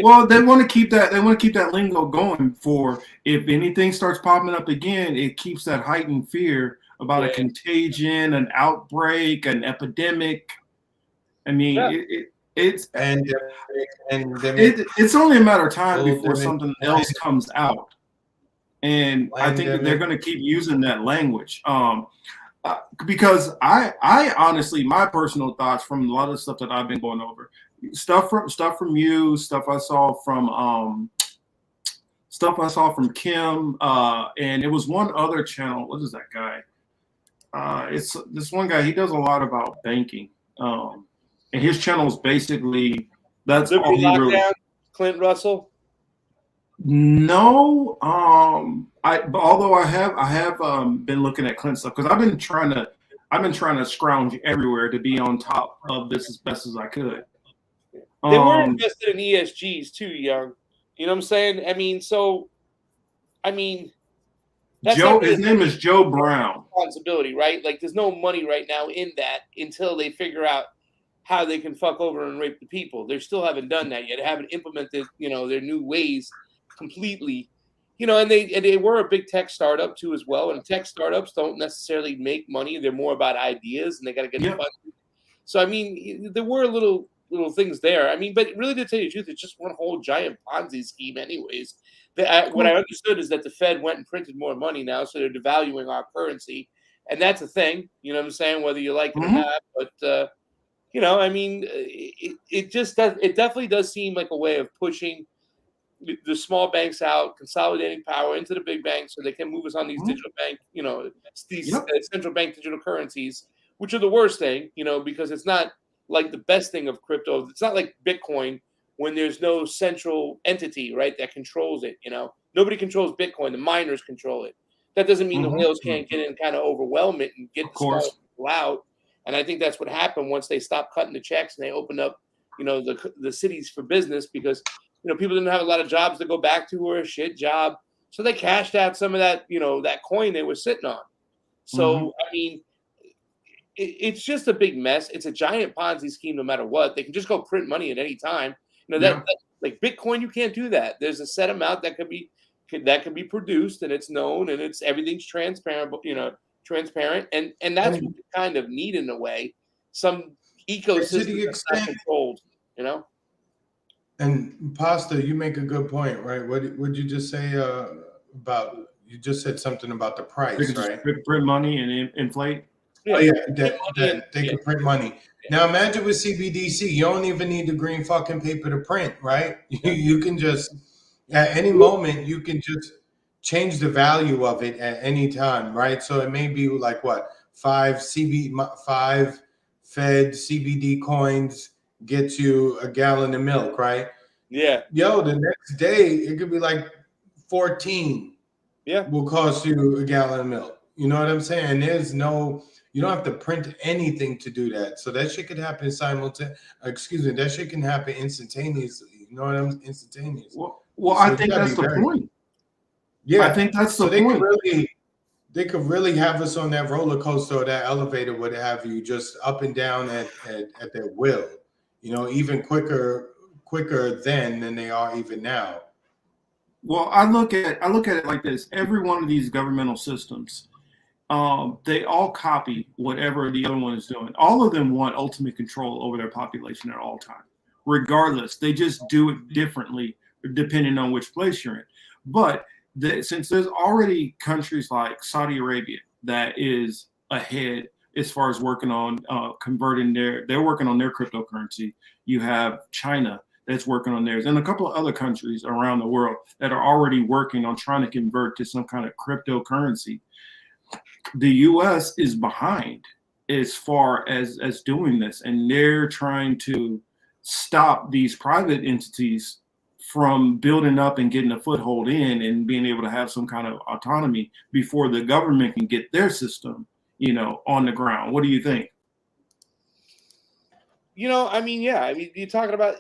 Well, they want to keep that. They want to keep that lingo going for if anything starts popping up again. It keeps that heightened fear about a contagion, an outbreak, an epidemic. I mean, it's only a matter of time before something else comes out, and I think that they're going to keep using that language. Because I honestly, my personal thoughts from a lot of the stuff that I've been going over, stuff from you, stuff I saw from Kim, and it was one other channel. What is that guy? It's this one guy. He does a lot about banking, and his channel is basically that's all he really. Clint Russell. No, although I have been looking at Clint stuff because I've been trying to scrounge everywhere to be on top of this as best as I could. They were invested in ESGs too, Young. You know what I'm saying? I mean, that's Joe. His name is Joe Brown. Responsibility, right? Like, there's no money right now in that until they figure out how they can fuck over and rape the people. They still haven't done that yet. They haven't implemented, you know, their new ways completely, you know, and they were a big tech startup too as well. And tech startups don't necessarily make money; they're more about ideas, and they got to get funded. So I mean, there were little things there. I mean, but really, to tell you the truth, it's just one whole giant Ponzi scheme, anyways. What I understood is that the Fed went and printed more money now, so they're devaluing our currency, and that's a thing. You know what I'm saying? Whether you like it or not, but you know, I mean, it just does. It definitely does seem like a way of pushing the small banks out, consolidating power into the big banks so they can move us on these digital bank, you know, these central bank digital currencies, which are the worst thing, you know, because it's not like the best thing of crypto. It's not like Bitcoin when there's no central entity, right, that controls it, you know. Nobody controls Bitcoin. The miners control it. That doesn't mean the whales can't get in and kind of overwhelm it and get the small people out. And I think that's what happened once they stopped cutting the checks and they opened up, you know, the cities for business because, you know, people didn't have a lot of jobs to go back to or a shit job. So they cashed out some of that, you know, that coin they were sitting on. So, I mean, it's just a big mess. It's a giant Ponzi scheme no matter what. They can just go print money at any time. You know, that like Bitcoin, you can't do that. There's a set amount that can be produced and it's known and it's everything's transparent, you know, transparent. And that's what we kind of need in a way. Some ecosystem that's not controlled, you know? And Pasta, you make a good point, right? What did you just say about? You just said something about the price, right? Print money and inflate. Oh yeah, that they can print money. Now imagine with CBDC, you don't even need the green fucking paper to print, right? You can just at any moment you can just change the value of it at any time, right? So it may be like what 5 Fed CBD coins gets you a gallon of milk, right? Yeah. Yo, the next day it could be like 14. Yeah. Will cost you a gallon of milk. You know what I'm saying? You don't have to print anything to do that. So that shit could happen that shit can happen instantaneously. You know what I'm instantaneous. Well, So I think that's the point. Yeah. I think that's the so point. They could really have us on that roller coaster or that elevator, what have you, just up and down at their will. You know, even quicker then than they are even now. Well, I look at it like this. Every one of these governmental systems, they all copy whatever the other one is doing. All of them want ultimate control over their population at all times. Regardless, they just do it differently depending on which place you're in. But since there's already countries like Saudi Arabia that is ahead as far as working on converting they're working on their cryptocurrency. You have China that's working on theirs, and a couple of other countries around the world that are already working on trying to convert to some kind of cryptocurrency. The U.S. is behind as far as doing this, and they're trying to stop these private entities from building up and getting a foothold in and being able to have some kind of autonomy before the government can get their system, on the ground. What do you think? I mean, you're talking about.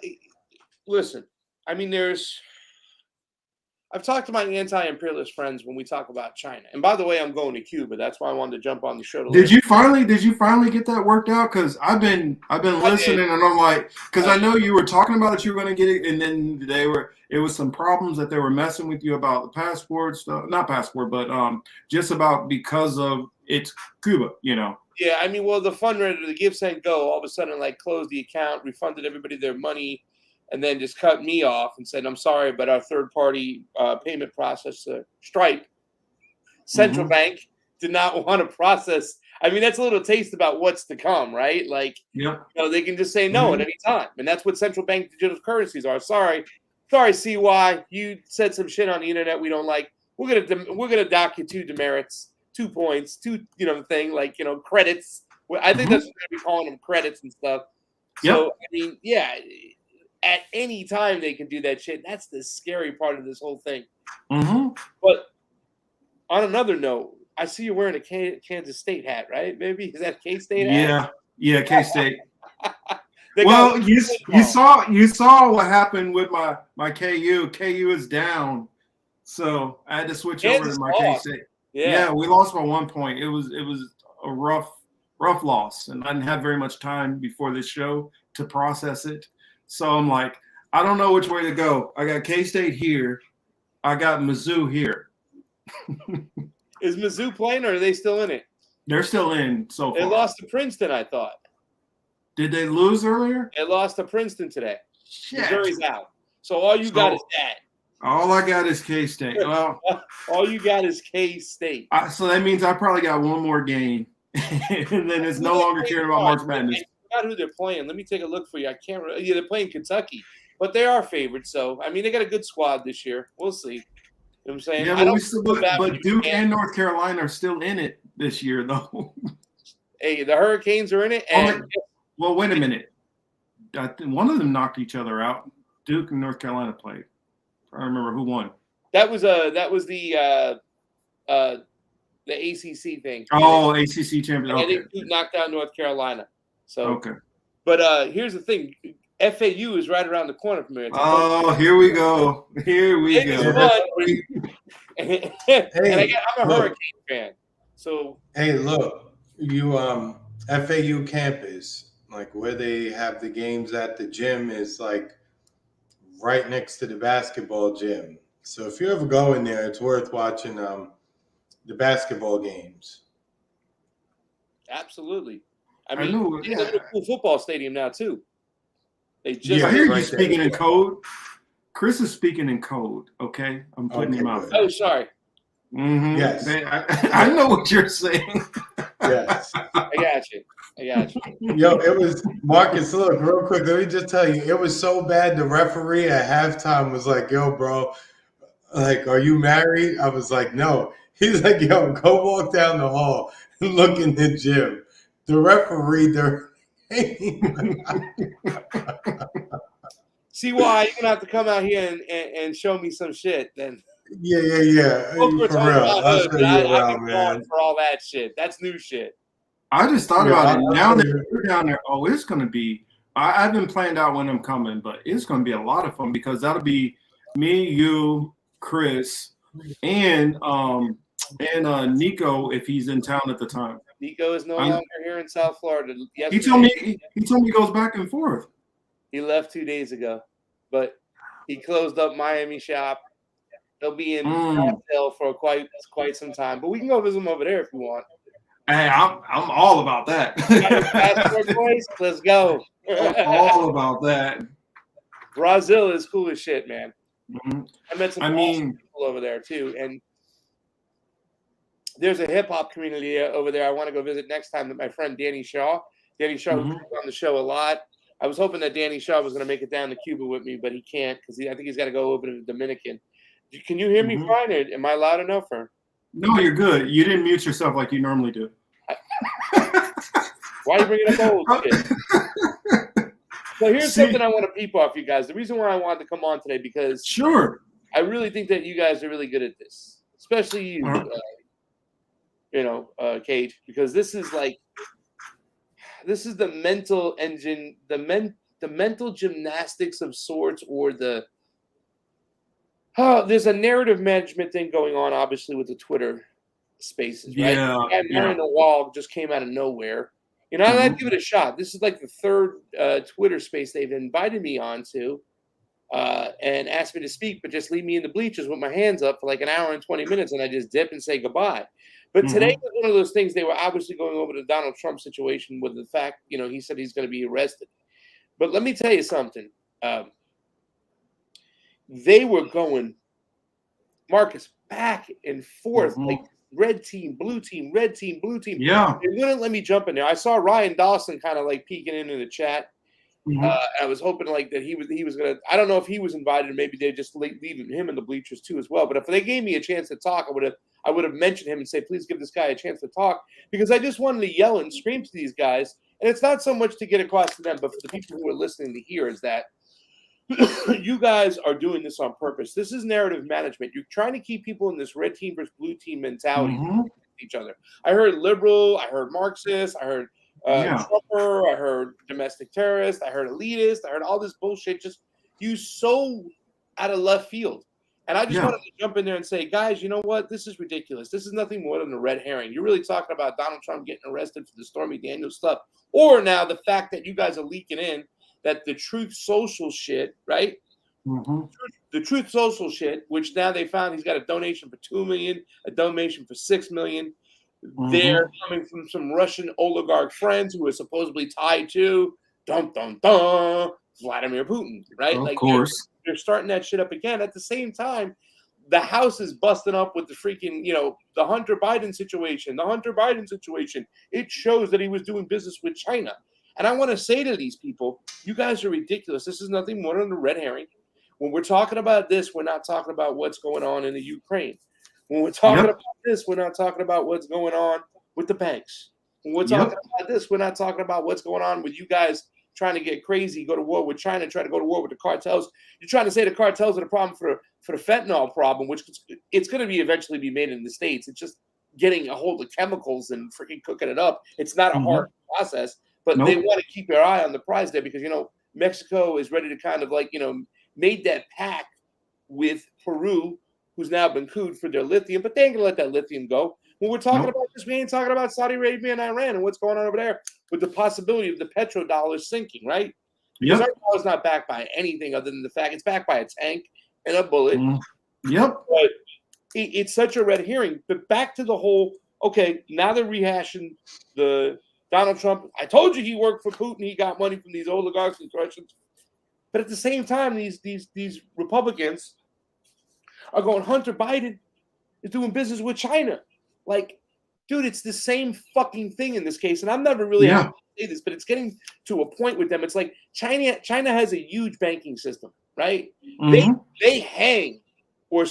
Listen, I mean, I've talked to my anti-imperialist friends when we talk about China. And by the way, I'm going to Cuba. That's why I wanted to jump on the show. Did you finally get that worked out? Because I've been listening, and I'm like, because I know you were talking about that you were going to get it, and then it was some problems that they were messing with you about the passport stuff, not passport, but just about because of it's Cuba, Yeah, I mean, well, the fundraiser, the Give, Send, Go, all of a sudden closed the account, refunded everybody their money, and then just cut me off and said, I'm sorry, but our third-party payment processor, Stripe, Central Bank, did not want to process. I mean, that's a little taste about what's to come, right? They can just say no at any time. And that's what central bank digital currencies are. Sorry, CY, you said some shit on the internet we don't like. We're gonna dock you 2 demerits, 2 points, 2, credits. I think that's what we're calling them, credits and stuff. Yep. So, I mean, yeah, at any time they can do that shit. That's the scary part of this whole thing. But on another note, I see you're wearing a Kansas State hat, right? Maybe is that K-State hat? Yeah, K-State. Well, you saw what happened with my KU. KU is down, so I had to switch over to my K-State. Yeah, we lost by 1 point. It was a rough loss, and I didn't have very much time before this show to process it. So I'm like, I don't know which way to go. I got K-State here. I got Mizzou here. Is Mizzou playing, or are they still in it? They're still in so far. They lost to Princeton, I thought. Did they lose earlier? They lost to Princeton today. Shit. Missouri's out. So all you got is that. All I got is K-State. Well, all you got is K-State. So that means I probably got one more game, and then it's no longer caring about March Madness. I forgot who they're playing. Let me take a look for you. I can't remember. Yeah, they're playing Kentucky, but they are favored. So, I mean, they got a good squad this year. We'll see. You know what I'm saying? Yeah, but Duke and North Carolina are still in it this year, though. Hey, the Hurricanes are in it. And well, wait a minute. I think one of them knocked each other out. Duke and North Carolina played. I don't remember who won. That was the ACC thing. Oh, ACC champion. And okay. they knocked out North Carolina. So okay. But here's the thing. FAU is right around the corner from here. Here we go. Here we go. And I'm a Hurricane fan. So hey, look, you FAU campus, like where they have the games at the gym, is like right next to the basketball gym. So if you ever go in there, it's worth watching the basketball games. Absolutely. I mean, they have a cool football stadium now too. They just I hear you speaking in code. Chris is speaking in code. Okay, I'm putting him out there. Oh, sorry. Yes, I know what you're saying. Yes. I got you. Yo, it was Marcus. Look, real quick. Let me just tell you, it was so bad. The referee at halftime was like, "Yo, bro, like, are you married?" I was like, "No." He's like, "Yo, go walk down the hall and look in the gym." The referee, See why you're gonna have to come out here and show me some shit then. Yeah. Both were For talking real, about I'll hood, show but you I've around, been going man. for all that shit. That's new shit. I just thought Yeah, about it. I'll Now show that you. you're down there, oh, it's going to be. I haven't planned out when I'm coming, but it's going to be a lot of fun because that'll be me, you, Chris, and Nico if he's in town at the time. Nico is no longer here in South Florida. He told me he goes back and forth. He left 2 days ago, but he closed up Miami shop. He'll be in Scottsdale for quite some time, but we can go visit him over there if you want. Hey, I'm all about that. Passport boys, let's go. I'm all about that. Brazil is cool as shit, man. Mm-hmm. I met some awesome people over there too, and there's a hip hop community over there. I want to go visit next time. That my friend Danny Shaw, who comes on the show a lot. I was hoping that Danny Shaw was going to make it down to Cuba with me, but he can't because I think he's got to go over to the Dominican. Can you hear me fine? Or am I loud enough? Or no, you're good. You didn't mute yourself like you normally do. Why are you bringing up old shit? So here's something I want to peep off you guys. The reason why I wanted to come on today because I really think that you guys are really good at this, especially you, Cage, because this is the mental engine, the mental gymnastics of sorts, or there's a narrative management thing going on, obviously, with the Twitter spaces, right? And Marion the Wall just came out of nowhere. I'd give it a shot. This is like the third Twitter space they've invited me on to and asked me to speak, but just leave me in the bleachers with my hands up for like an hour and 20 minutes, and I just dip and say goodbye. But today was one of those things. They were obviously going over the Donald Trump situation with the fact, he said he's going to be arrested. But let me tell you something. They were going, Marcus, back and forth, like red team, blue team, red team, blue team. Yeah. They wouldn't let me jump in there. I saw Ryan Dawson kind of like peeking into the chat. I was hoping like that he was gonna. I don't know if he was invited, or maybe they just leave him in the bleachers too as well. But if they gave me a chance to talk, I would have mentioned him and say, please give this guy a chance to talk, because I just wanted to yell and scream to these guys. And it's not so much to get across to them, but for the people who are listening to hear, is that you guys are doing this on purpose. This is narrative management. You're trying to keep people in this red team versus blue team mentality with each other. I heard liberal, I heard Marxist, I heard Trumper, I heard domestic terrorist, I heard elitist, I heard all this bullshit just used so out of left field. And I just wanted to jump in there and say, guys, you know what? This is ridiculous. This is nothing more than a red herring. You're really talking about Donald Trump getting arrested for the Stormy Daniels stuff, or now the fact that you guys are leaking in that the Truth Social shit, right? The Truth Social shit, which now they found he's got a donation for $2 million, a donation for $6 million. They're coming from some Russian oligarch friends who are supposedly tied to Vladimir Putin, right? Of course. They're starting that shit up again. At the same time, the House is busting up with the freaking, the Hunter Biden situation. The Hunter Biden situation, it shows that he was doing business with China. And I want to say to these people, you guys are ridiculous. This is nothing more than a red herring. When we're talking about this, we're not talking about what's going on in the Ukraine. When we're talking about this, we're not talking about what's going on with the banks. When we're talking about this, we're not talking about what's going on with you guys trying to get crazy, go to war with China, try to go to war with the cartels. You're trying to say the cartels are the problem for the fentanyl problem, which it's going to be eventually be made in the States. It's just getting a hold of chemicals and freaking cooking it up. It's not a hard process, but they want to keep their eye on the prize there because, Mexico is ready to kind of made that pact with Peru, who's now been cooed for their lithium, but they ain't gonna let that lithium go. When we're talking about this, we ain't talking about Saudi Arabia and Iran and what's going on over there with the possibility of the petrodollar sinking, right? Because our dollar is not backed by anything other than the fact it's backed by a tank and a bullet. But it's such a red herring. But back to the whole, okay, now they're rehashing the Donald Trump. I told you he worked for Putin. He got money from these oligarchs and Russians. But at the same time, these Republicans are going, Hunter Biden is doing business with China. Like, dude, it's the same fucking thing in this case. And I'm never really happy to say this, but it's getting to a point with them. It's like China has a huge banking system, right? They hang or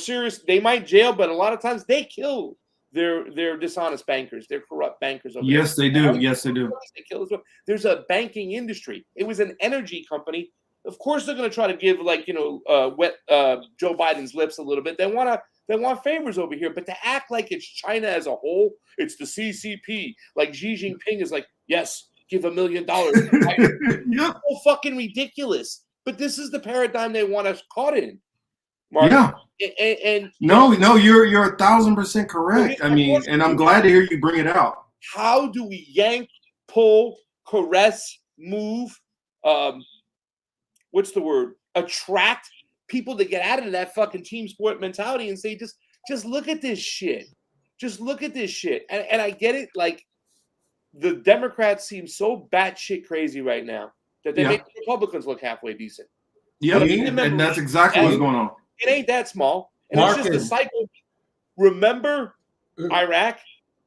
they might jail, but a lot of times they kill their dishonest bankers, their corrupt bankers over there. Yes, they do. Yes, they do. They kill as well. There's a banking industry. It was an energy company. Of course, they're going to try to give wet Joe Biden's lips a little bit. They want favors over here, but to act like it's China as a whole, it's the CCP. Like Xi Jinping is like, yes, give $1 million. Yeah, so fucking ridiculous. But this is the paradigm they want us caught in. Mark. Yeah. And no, you're 1,000% correct. I mean, and I'm glad to hear you bring it out. How do we yank, pull, caress, move? What's the word? Attract people to get out of that fucking team sport mentality and say, just look at this shit. Just look at this shit. And I get it. Like the Democrats seem so batshit crazy right now that they make the Republicans look halfway decent. Yeah, and that's exactly what's going on. It ain't that small. And it's just a cycle. Remember Iraq,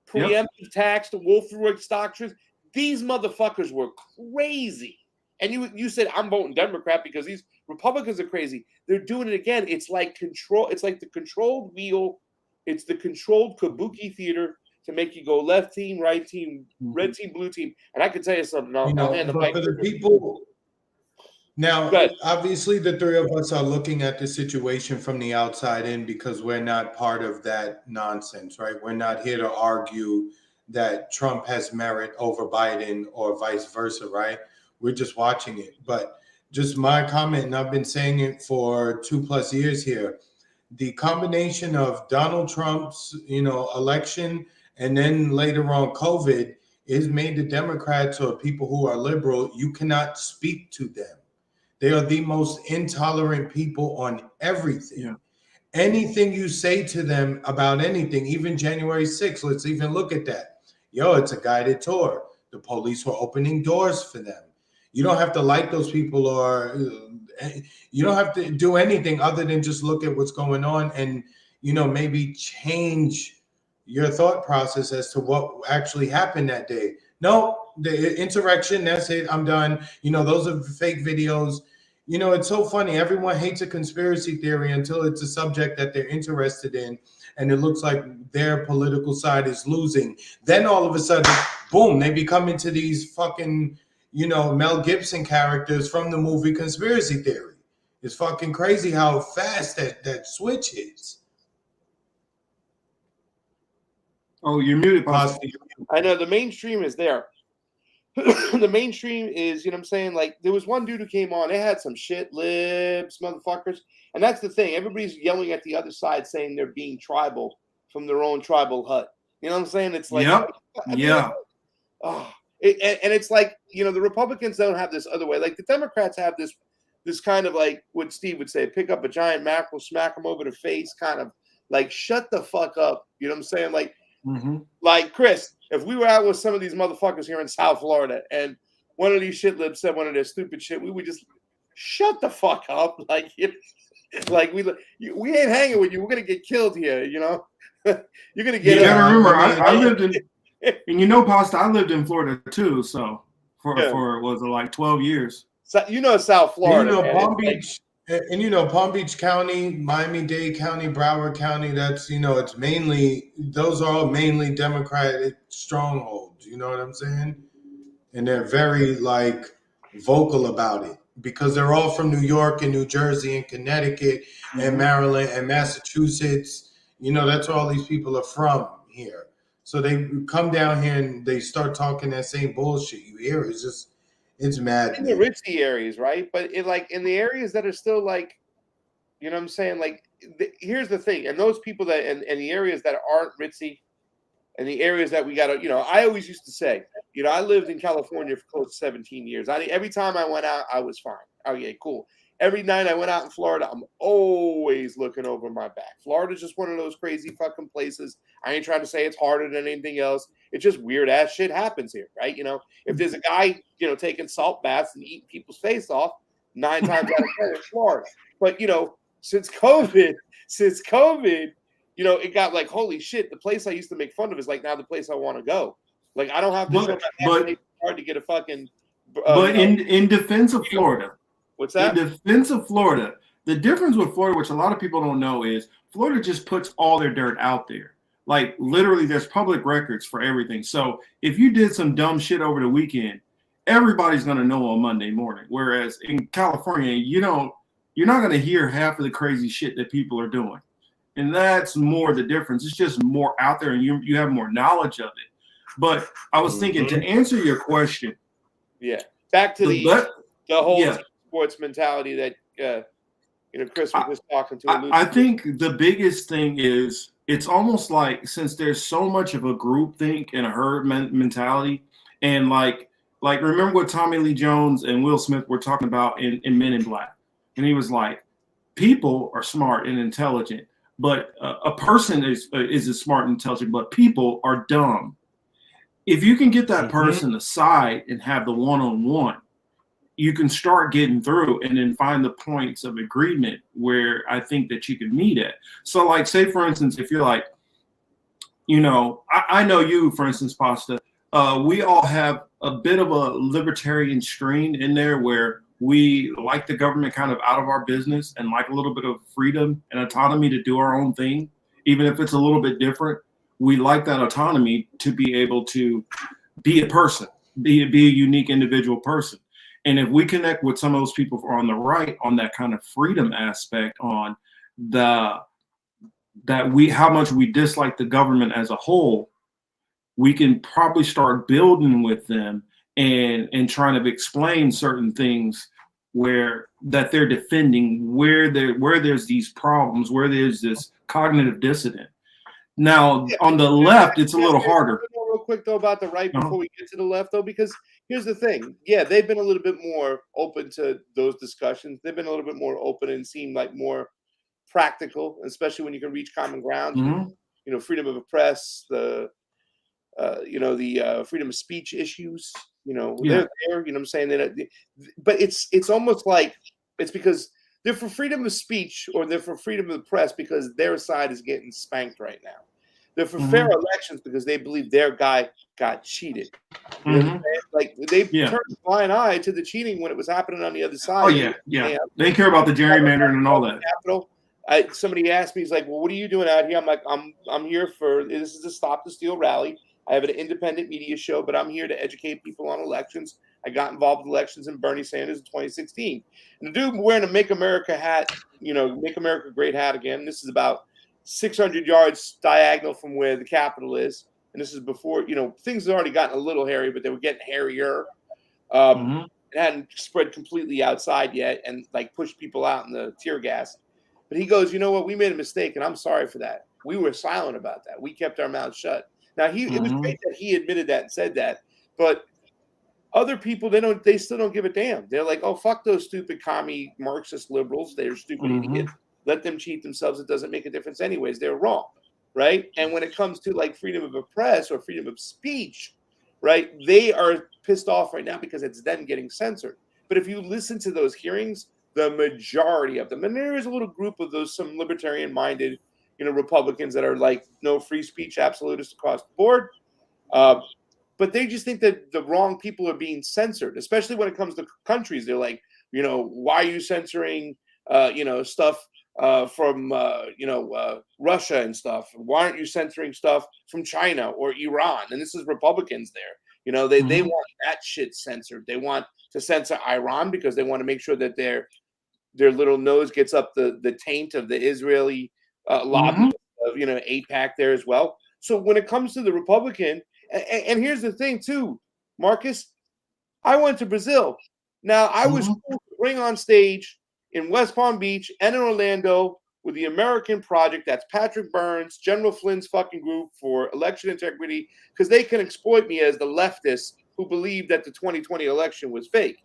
preemptive tax, the Wolf-Rorschach doctrines? These motherfuckers were crazy. And you said, I'm voting Democrat because these Republicans are crazy. They're doing it again. It's like control. It's like the controlled wheel. It's the controlled kabuki theater to make you go left team, right team, red team, blue team. And I can tell you something. I'll hand the mic for the people. Now, obviously, the three of us are looking at the situation from the outside in because we're not part of that nonsense, right? We're not here to argue that Trump has merit over Biden or vice versa, right? We're just watching it. But just my comment, and I've been saying it for 2+ years here, the combination of Donald Trump's, election and then later on COVID has made the Democrats or people who are liberal, you cannot speak to them. They are the most intolerant people on everything. Yeah. Anything you say to them about anything, even January 6th, let's even look at that. It's a guided tour. The police were opening doors for them. You don't have to like those people or you don't have to do anything other than just look at what's going on and, maybe change your thought process as to what actually happened that day. No, the insurrection, that's it. I'm done. Those are fake videos. It's so funny. Everyone hates a conspiracy theory until it's a subject that they're interested in. And it looks like their political side is losing. Then all of a sudden, boom, they become into these fucking, Mel Gibson characters from the movie Conspiracy Theory. It's fucking crazy how fast that switch is. Oh, you're muted, Boss. I know the mainstream is there. The mainstream is, you know what I'm saying? Like, there was one dude who came on, they had some shit libs, motherfuckers. And that's the thing. Everybody's yelling at the other side saying they're being tribal from their own tribal hut. You know what I'm saying? It's like, and it's like, the Republicans don't have this other way. Like, the Democrats have this kind of like what Steve would say, pick up a giant mackerel, smack them over the face, kind of like, shut the fuck up. You know what I'm saying? Like, like Chris, if we were out with some of these motherfuckers here in South Florida and one of these shit libs said one of their stupid shit, we would just shut the fuck up. Like, like we ain't hanging with you. We're gonna get killed here. You're gonna get. You gotta remember, I lived in, Pasta, I lived in Florida too. So for was it like 12 years? So, South Florida. And Palm Beach. And Palm Beach County, Miami-Dade County, Broward County, that's, it's mainly, those are all mainly Democratic strongholds, you know what I'm saying? And they're very, vocal about it because they're all from New York and New Jersey and Connecticut and Maryland and Massachusetts. That's where all these people are from here. So they come down here and they start talking that same bullshit. You hear it, it's mad. In the ritzy areas, right? But in the areas that are still like, you know what I'm saying? Like, here's the thing. And those people that, and the areas that aren't ritzy and the areas that we got to, I always used to say, I lived in California for close to 17 years. Every time I went out, I was fine. Oh, yeah, cool. Every night I went out in Florida, I'm always looking over my back. Florida's just one of those crazy fucking places. I ain't trying to say it's harder than anything else. It's just weird ass shit happens here, right? If there's a guy, taking salt baths and eating people's face off, 9 times out of 10 it's Florida. But, since COVID, you know, it got like, holy shit, the place I used to make fun of is like now the place I want to go. Like, I don't have to show my vaccination card to get a fucking. But in defense of Florida, what's that? In defense of Florida, the difference with Florida, which a lot of people don't know, is Florida just puts all their dirt out there. Like literally, there's public records for everything. So if you did some dumb shit over the weekend, everybody's gonna know on Monday morning. Whereas in California, you're not gonna hear half of the crazy shit that people are doing. And that's more the difference. It's just more out there and you have more knowledge of it. But I was thinking to answer your question. Yeah. Back to the whole sports mentality that Chris was just talking to. I think the biggest thing is it's almost like since there's so much of a group think and a herd mentality, and like remember what Tommy Lee Jones and Will Smith were talking about in Men in Black, and he was like, people are smart and intelligent, but a person is as smart and intelligent, but people are dumb. If you can get that person aside and have the one-on-one, you can start getting through and then find the points of agreement where I think that you can meet at. So like, say for instance, if you're like, I know you, for instance, Pasta, we all have a bit of a libertarian strain in there where we like the government kind of out of our business and like a little bit of freedom and autonomy to do our own thing, even if it's a little bit different. We like that autonomy to be able to be a person, be a unique individual person. And if we connect with some of those people on the right on that kind of freedom aspect, on how much we dislike the government as a whole, we can probably start building with them and trying to explain certain things that they're defending, where there's these problems, where there's this cognitive dissonance. Now, on the left, it's a little harder. Real quick, though, about the right before we get to the left, though, because here's the thing. Yeah, they've been a little bit more open to those discussions. They've been a little bit more open and seem like more practical, especially when you can reach common ground. Freedom of the press, the freedom of speech issues. They're there. You know what I'm saying? But it's almost like it's because they're for freedom of speech or they're for freedom of the press because their side is getting spanked right now. They're for fair elections because they believe their guy got cheated. You know what I'm saying? Like they turned a blind eye to the cheating when it was happening on the other side. Oh yeah. They care about the gerrymandering and all that. Somebody asked me, he's like, "Well, what are you doing out here?" I'm like, "I'm here for this is a Stop the Steal rally. I have an independent media show, but I'm here to educate people on elections. I got involved with elections in Bernie Sanders in 2016. And the dude wearing a Make America hat, Make America Great hat again. This is about 600 yards diagonal from where the Capitol is. And this is before, things had already gotten a little hairy, but they were getting hairier. It hadn't spread completely outside yet and like pushed people out in the tear gas. But he goes, you know what? We made a mistake, and I'm sorry for that. We were silent about that. We kept our mouths shut. Now it was great that he admitted that and said that, but other people they still don't give a damn. They're like, oh, fuck those stupid commie Marxist liberals. They're stupid idiots. Let them cheat themselves. It doesn't make a difference anyways. They're wrong, right? And when it comes to like freedom of the press or freedom of speech, right? They are pissed off right now because it's them getting censored. But if you listen to those hearings, the majority of them, and there is a little group of those some libertarian-minded Republicans that are like no free speech absolutists across the board. But they just think that the wrong people are being censored, especially when it comes to countries. They're like, why are you censoring, stuff from, Russia and stuff? Why aren't you censoring stuff from China or Iran? And this is Republicans there. They want that shit censored. They want to censor Iran because they want to make sure that their little nose gets up the taint of the Israeli lobby of AIPAC there as well. So when it comes to the Republican, and here's the thing too, Marcus, I went to Brazil. Now I was told to bring on stage in West Palm Beach and in Orlando with the American Project. That's Patrick Burns, General Flynn's fucking group for election integrity, because they can exploit me as the leftists who believe that the 2020 election was fake.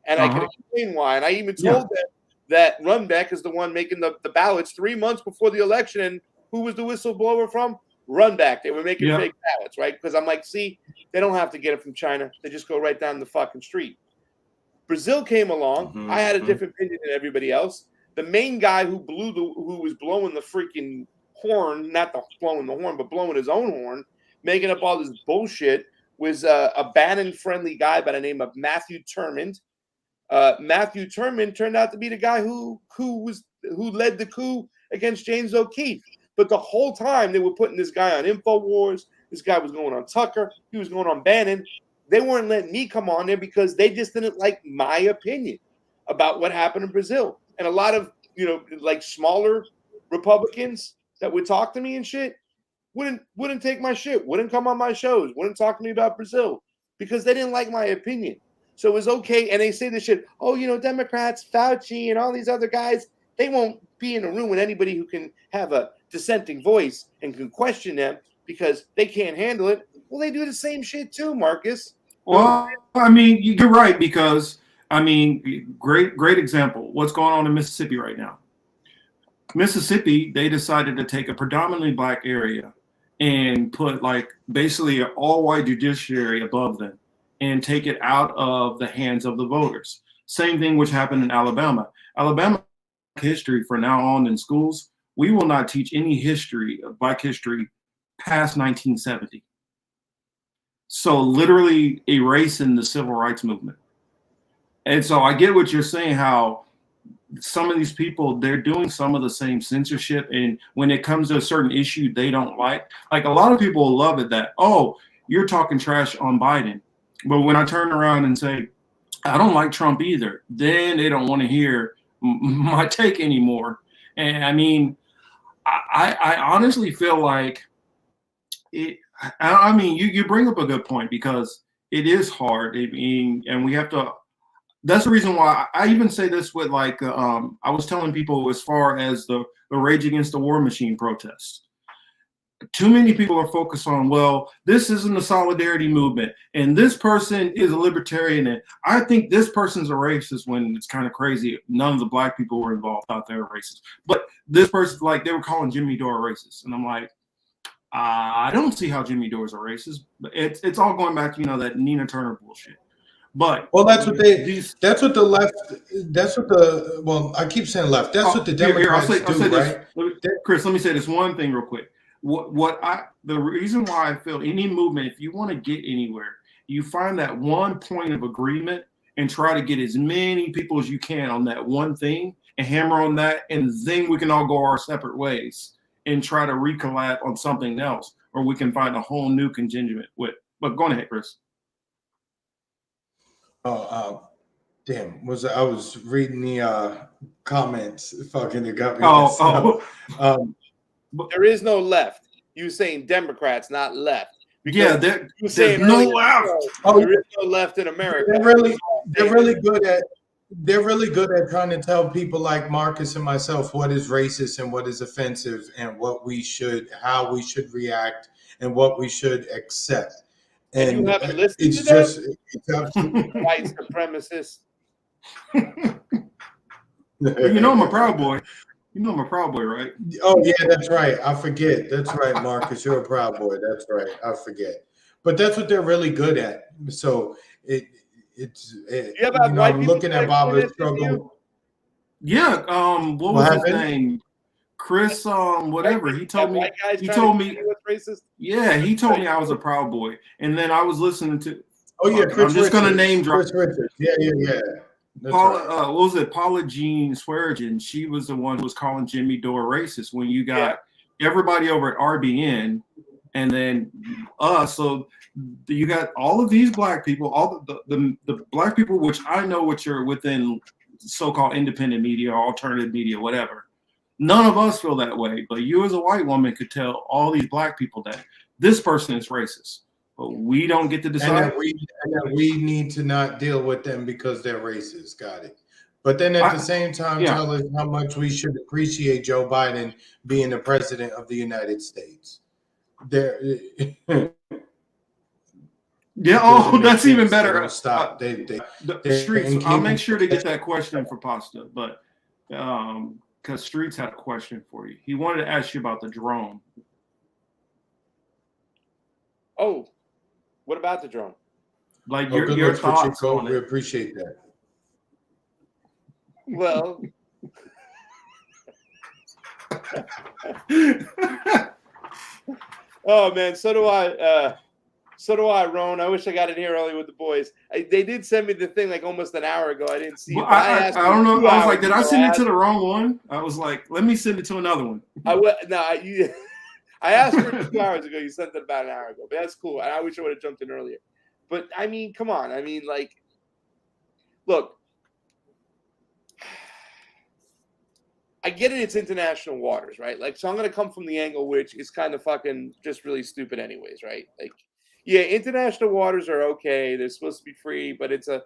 And I can explain why. And I even told them that Runbeck is the one making the ballots 3 months before the election. And who was the whistleblower from? Runback. They were making fake ballots, right? Because I'm like, see, they don't have to get it from China. They just go right down the fucking street. Brazil came along. I had a different opinion than everybody else. The main guy who was blowing the freaking horn, not the blowing the horn, but blowing his own horn, making up all this bullshit, was a Bannon-friendly guy by the name of Matthew Turmond. Matthew Turmond turned out to be the guy who led the coup against James O'Keefe. But the whole time they were putting this guy on InfoWars, this guy was going on Tucker, he was going on Bannon. They weren't letting me come on there because they just didn't like my opinion about what happened in Brazil. And a lot of, like smaller Republicans that would talk to me and shit wouldn't take my shit, wouldn't come on my shows, wouldn't talk to me about Brazil because they didn't like my opinion. So it was okay. And they say this shit, Democrats, Fauci, and all these other guys, they won't be in a room with anybody who can have a dissenting voice and can question them because they can't handle it. Well, they do the same shit too, Marcus. Well, I mean, you're right because, great example. What's going on in Mississippi right now? Mississippi, they decided to take a predominantly black area and put basically an all-white judiciary above them and take it out of the hands of the voters. Same thing which happened in Alabama. Alabama history from now on in schools, we will not teach any history of black history past 1970. So literally erasing the civil rights movement. And so I get what you're saying, how some of these people, they're doing some of the same censorship. And when it comes to a certain issue they don't like a lot of people love it that, you're talking trash on Biden. But when I turn around and say, I don't like Trump either, then they don't want to hear my take anymore. And I honestly feel like it. You bring up a good point because it is hard. And we have to. That's the reason why I even say this with I was telling people as far as the Rage Against the War Machine protests. Too many people are focused on, this isn't a solidarity movement, and this person is a libertarian, and I think this person's a racist, when it's kind of crazy. None of the black people were involved thought they were racist. But this person, they were calling Jimmy Dore racist. And I'm like, I don't see how Jimmy Dore's a racist. But it's all going back to, that Nina Turner bullshit. But that's what the left, I keep saying left. That's what the Democrats do, right? Chris, let me say this one thing real quick. The reason why I feel any movement, if you want to get anywhere, you find that one point of agreement and try to get as many people as you can on that one thing and hammer on that, and then we can all go our separate ways and try to recollab on something else, or we can find a whole new contingent with. But go ahead, Chris. Damn! I was reading the comments? Fucking, it got me. There is no left. You saying Democrats, not left. Because there's no left. There is no left in America. They're really good at trying to tell people like Marcus and myself what is racist and what is offensive and how we should react and what we should accept. And you haven't listened to them? It's absolutely white supremacists. I'm a Proud Boy. I'm a Proud Boy, right? Oh yeah, that's right. I forget. That's right, Marcus. You're a Proud Boy. That's right. I forget. But that's what they're really good at. So I'm looking at Bob's struggle. Yeah. What was his name? Chris. Whatever. He told me. Yeah, he told me I was a Proud Boy, and then I was listening to. Oh yeah, Chris I'm just gonna name drop. Chris Richards. Yeah. Paula, right. What was it? Paula Jean Swearigan. She was the one who was calling Jimmy Dore racist when you got everybody over at RBN, and then us. So you got all of these black people, all the black people, which I know which are within so-called independent media, alternative media, whatever. None of us feel that way, but you as a white woman could tell all these black people that this person is racist. But we don't get to decide. And that we need to not deal with them because they're racist. Got it. But then at the same time, tell us how much we should appreciate Joe Biden being the president of the United States. That's even better. Stop. Streets. I'll make sure to get that question for Pasta, but because Streets had a question for you. He wanted to ask you about the drone. Oh. What about the drone? Like your thoughts on it. We appreciate that. Well, Oh man, so do I. So do I, Ron. I wish I got in here early with the boys. They did send me the thing like almost an hour ago. I didn't see it. I don't know. I was like, did I send it to the wrong one? I was like, let me send it to another one. I asked for it 2 hours ago. You sent it about an hour ago. But that's cool. I wish I would have jumped in earlier. But I mean, come on. I mean, like, look, I get it. It's international waters, right? Like, so I'm going to come from the angle, which is kind of fucking just really stupid anyways, right? Like, yeah, international waters are okay. They're supposed to be free, but it's a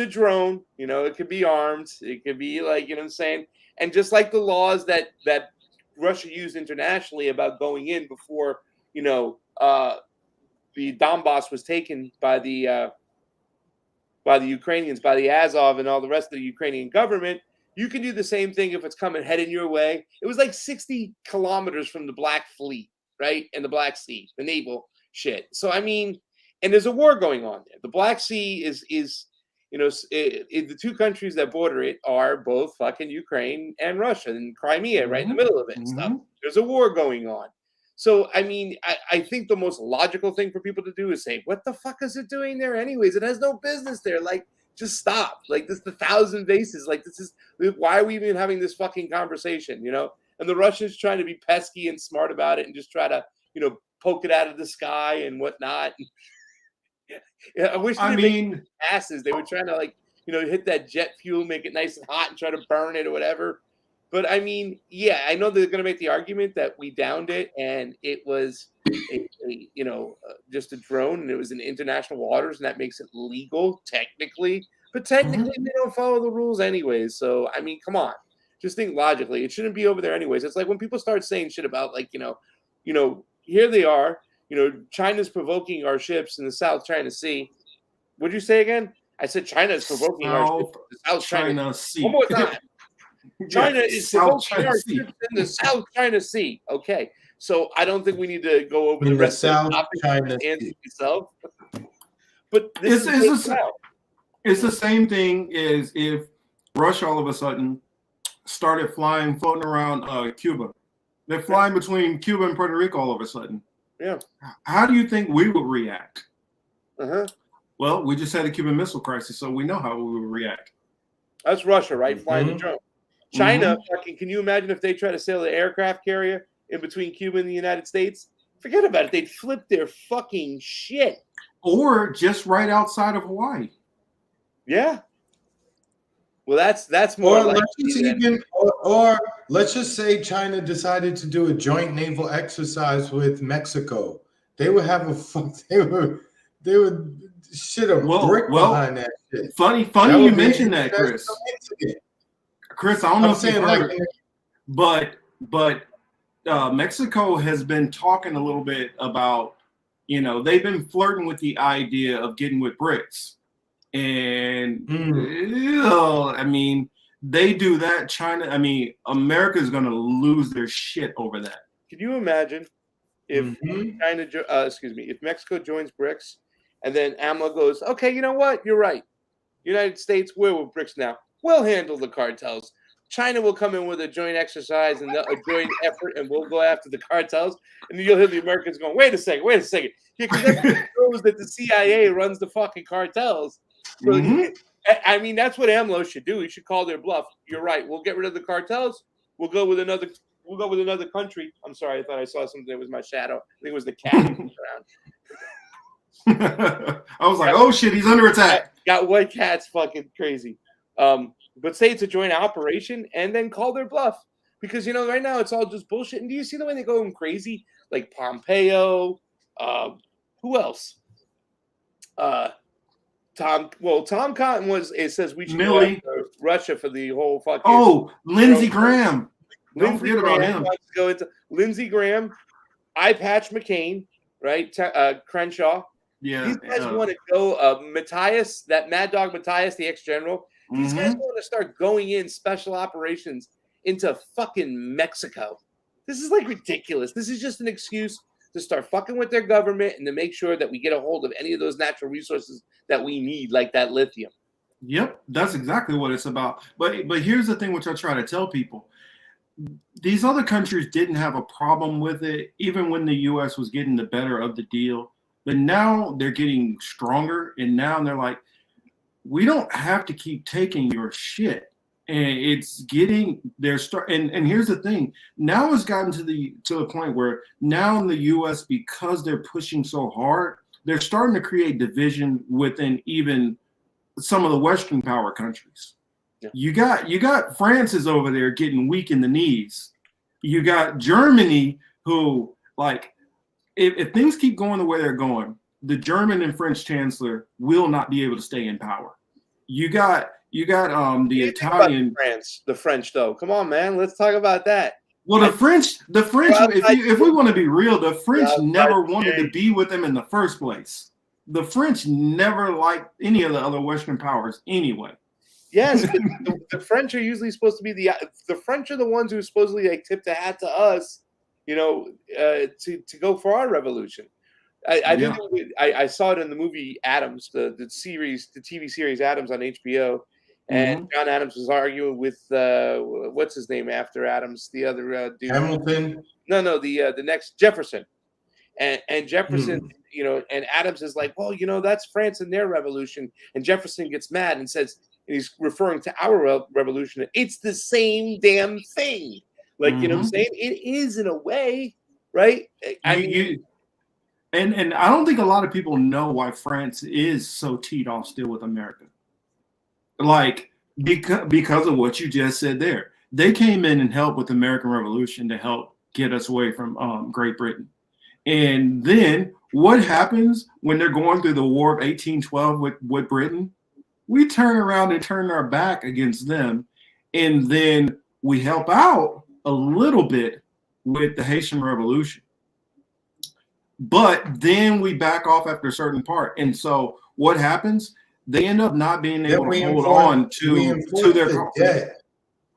drone. You know, it could be armed. It could be like, you know what I'm saying? And just like the laws that Russia used internationally about going in before, you know, the Donbass was taken by the Ukrainians, by the Azov and all the rest of the Ukrainian government. You can do the same thing if it's coming heading your way. It was like 60 kilometers from the Black Fleet, right? And the Black Sea, the naval shit. So, I mean, and there's a war going on there. The Black Sea is you know, the two countries that border it are both fucking Ukraine and Russia, and Crimea right in the middle of it and stuff. There's a war going on. So, I mean, I think the most logical thing for people to do is say, what the fuck is it doing there anyways? It has no business there. Like, just stop. Like, this is 1,000 bases. Like, this is, why are we even having this fucking conversation, you know? And the Russians trying to be pesky and smart about it and just try to, you know, poke it out of the sky and whatnot. Yeah, I wish they asses. They were trying to, like, you know, hit that jet fuel, make it nice and hot and try to burn it or whatever. But I mean, yeah, I know they're going to make the argument that we downed it and it was, just a drone and it was in international waters and that makes it legal technically. But technically, they don't follow the rules anyways. So, I mean, come on. Just think logically. It shouldn't be over there anyways. It's like when people start saying shit about, like, you know, here they are. You know, China's provoking our ships in the South China Sea. What'd you say again? I said China is provoking our ships in the South China Sea. One more time. China is provoking our ships in the South China Sea. Okay. So I don't think we need to go over the rest of the topic and answer yourself. But this it's the same thing as if Russia all of a sudden started floating around Cuba. They're flying between Cuba and Puerto Rico all of a sudden. Yeah. How do you think we would react? Uh-huh. Well, we just had a Cuban Missile Crisis, so we know how we would react. That's Russia, right? Flying the drone. China, fucking, can you imagine if they try to sail the aircraft carrier in between Cuba and the United States? Forget about it. They'd flip their fucking shit. Or just right outside of Hawaii. Yeah. Well, that's more. Or let's just say China decided to do a joint naval exercise with Mexico. They would have they would shit a brick behind that shit. Funny you mentioned that, Chris. Chris, I don't know if you've heard, but Mexico has been talking a little bit about, you know, they've been flirting with the idea of getting with BRICS. And I mean, they do that. China, I mean, America is going to lose their shit over that. Can you imagine if if Mexico joins BRICS and then AMLO goes, okay, you know what? You're right. United States, we're with BRICS now. We'll handle the cartels. China will come in with a joint exercise and a joint effort, and we'll go after the cartels. And you'll hear the Americans going, wait a second. Yeah, because everyone knows that the CIA runs the fucking cartels. So, I mean, that's what AMLO should do. He should call their bluff. You're right. We'll get rid of the cartels. We'll go with another country. I'm sorry. I thought I saw something that was my shadow. I think it was the cat around. I was like, oh shit, he's under attack. Got white cats fucking crazy. But say it's a joint operation and then call their bluff. Because, you know, right now it's all just bullshit. And do you see the way they're going crazy? Like Pompeo. Who else? Tom Cotton says we should go after Russia for the whole fucking. Oh, Lindsey Graham. Don't forget about him. Lindsey Graham, Eye Patch McCain, right? Crenshaw. Yeah. These guys want to go. Matthias, that Mad Dog Matthias, the ex-general. These guys want to start going in special operations into fucking Mexico. This is like ridiculous. This is just an excuse to start fucking with their government and to make sure that we get a hold of any of those natural resources that we need, like that lithium. Yep, that's exactly what it's about. But here's the thing which I try to tell people. these other countries didn't have a problem with it, even when the U.S. was getting the better of the deal. But now they're getting stronger, and now they're like, we don't have to keep taking your shit. And it's getting their start. And here's the thing: now it's gotten to the point where now in the U.S., because they're pushing so hard, they're starting to create division within even some of the Western power countries. Yeah. You got France is over there getting weak in the knees. You got Germany, who, like, if things keep going the way they're going, the German and French chancellor will not be able to stay in power. You got the Italian France, the French though. Come on, man, let's talk about that. Well, the French, if we want to be real, the French never wanted to be with them in the first place. The French never liked any of the other Western powers anyway. Yes, the French are usually supposed to be the French are the ones who supposedly like tip the hat to us, to go for our revolution. I saw it in the movie Adams, the TV series Adams on HBO, and John Adams was arguing with what's his name after Adams, the other dude. Hamilton. No, the next Jefferson, and Jefferson, and Adams is like, well, that's France and their revolution, and Jefferson gets mad and says, and he's referring to our revolution. It's the same damn thing. Like, you know what I'm saying? It is in a way, right? And I don't think a lot of people know why France is so teed off still with America. Like, because of what you just said there. They came in and helped with the American Revolution to help get us away from Great Britain. And then what happens when they're going through the War of 1812 with Britain? We turn around and turn our back against them. And then we help out a little bit with the Haitian Revolution. But then we back off after a certain part. And so what happens? They end up not being able to hold on to their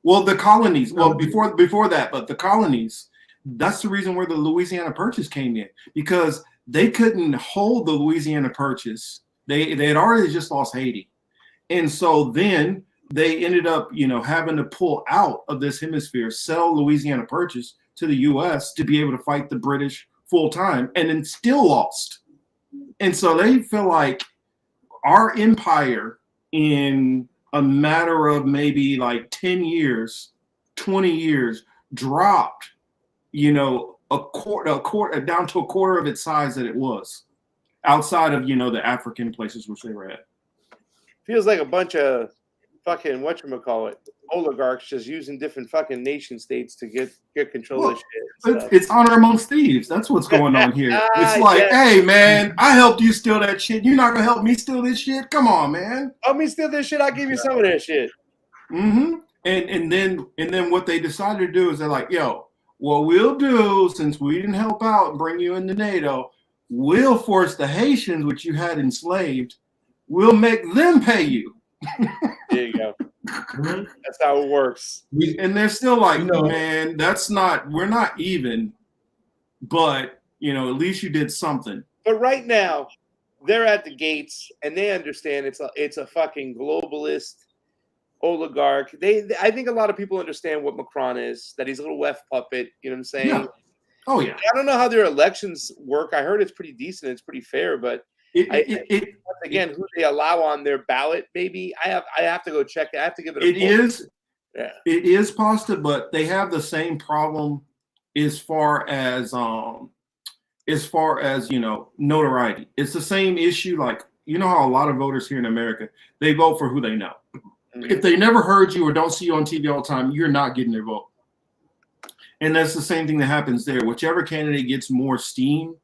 well, the colonies. Well, before that, but the colonies, that's the reason where the Louisiana Purchase came in, because they couldn't hold the Louisiana Purchase. They had already just lost Haiti. And so then they ended up, having to pull out of this hemisphere, sell Louisiana Purchase to the U.S. to be able to fight the British full time, and then still lost. And so they feel like our empire, in a matter of maybe like 10 years, 20 years, dropped, a quarter down to a quarter of its size that it was, outside of, the African places which they were at. Feels like a bunch of fucking whatchamacallit oligarchs just using different fucking nation states to get control of shit. It's honor amongst thieves. That's what's going on here. It's like, hey man, I helped you steal that shit. You're not gonna help me steal this shit? Come on, man. Help me steal this shit. I'll give you some of that shit. And then what they decided to do is they're like, yo, what we'll do, since we didn't help out and bring you into NATO, we'll force the Haitians, which you had enslaved, we'll make them pay you. There you go. That's how it works. And they're still like, man, we're not even, but at least you did something. But right now, they're at the gates and they understand it's a fucking globalist oligarch. I think a lot of people understand what Macron is, that he's a little left puppet, you know what I'm saying? Yeah. Oh yeah. I don't know how their elections work. I heard it's pretty decent, it's pretty fair, but again, who they allow on their ballot, maybe I have to go check it. I have to give it a It is pasta, but they have the same problem as far as notoriety. It's the same issue. Like, how a lot of voters here in America, they vote for who they know. If they never heard you or don't see you on TV all the time, you're not getting their vote. And that's the same thing that happens there. Whichever candidate gets more steam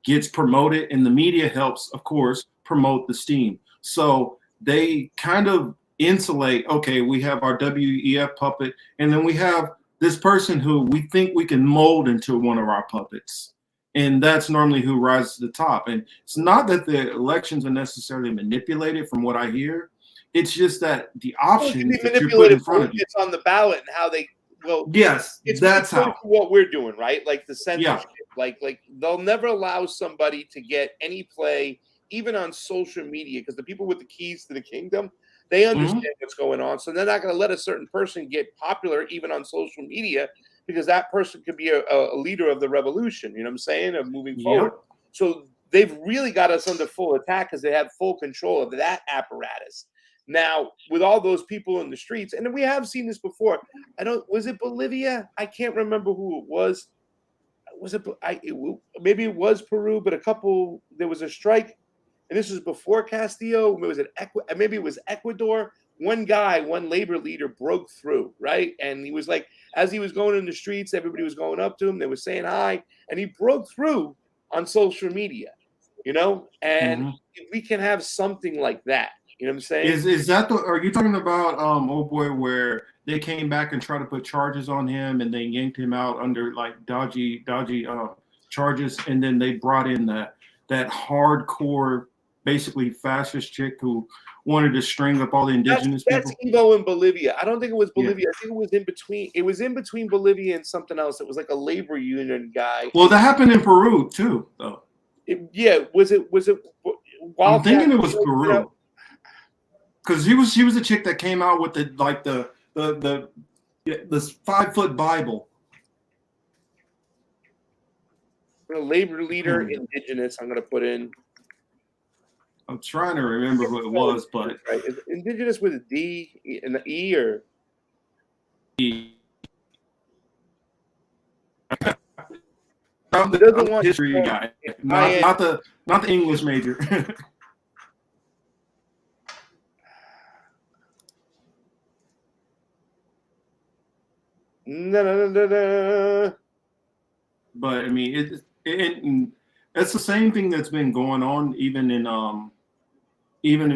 gets promoted, and the media helps, of course, promote the steam. So they kind of insulate, okay, we have our WEF puppet, and then we have this person who we think we can mold into one of our puppets. And that's normally who rises to the top. And it's not that the elections are necessarily manipulated from what I hear. It's just that the options that you put in front of you. It's on the ballot and how they yes, that's how what we're doing, right? Like the censorship, like they'll never allow somebody to get any play, even on social media, because the people with the keys to the kingdom, They understand what's going on, so they're not going to let a certain person get popular even on social media, because that person could be a leader of the revolution. You know what I'm saying? Of moving forward. So they've really got us under full attack because they have full control of that apparatus. Now, with all those people in the streets, and we have seen this before. Was it Bolivia? I can't remember who it was. Maybe it was Peru, but there was a strike, and this was before Castillo. Maybe it was Ecuador. One labor leader broke through, right? And he was like, as he was going in the streets, everybody was going up to him. They were saying hi, and he broke through on social media, and if we can have something like that. You know what I'm saying? Is that are you talking about old boy where they came back and tried to put charges on him and they yanked him out under like dodgy charges, and then they brought in that hardcore, basically fascist chick who wanted to string up all the indigenous people? That's Evo in Bolivia. I don't think it was Bolivia. I think it was in between. It was in between Bolivia and something else. It was like a labor union guy. Well, that happened in Peru too, though. Was it? I'm thinking it was Peru. Because she was a chick that came out with the 5-foot Bible. A labor leader, indigenous. I'm gonna put in. I'm trying to remember who it was, but is indigenous with a D and an E or E. Doesn't want history guy, not the English major. No. But I mean, it's the same thing that's been going on even in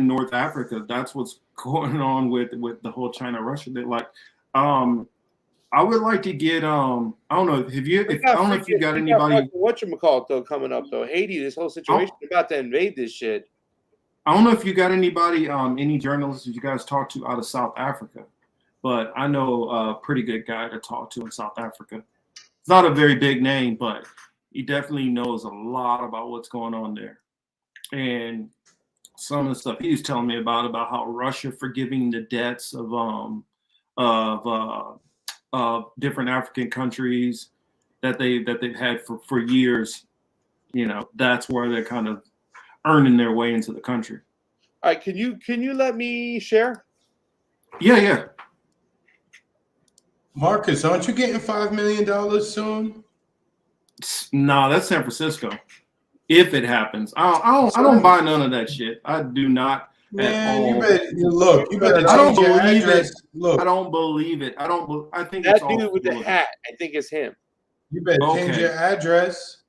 North Africa. That's what's going on with the whole China-Russia thing. Like, I would like to get I don't know if you got anybody. Whatchamacallit though coming up though? Haiti, this whole situation about to invade this shit. I don't know if you got anybody, any journalists you guys talk to out of South Africa, but I know a pretty good guy to talk to in South Africa. It's not a very big name, but he definitely knows a lot about what's going on there. And some of the stuff he was telling me about how Russia forgiving the debts of different African countries that they've had for years. That's where they're kind of earning their way into the country. All right, can you let me share? Yeah. Marcus, aren't you getting $5 million soon? No, that's San Francisco. If it happens, I don't buy none of that shit. I do not. Man, you better look. You better I don't change your believe address. it. Look, I don't believe it. I think that it's all dude with the Florida. hat. I think it's him. You better change your address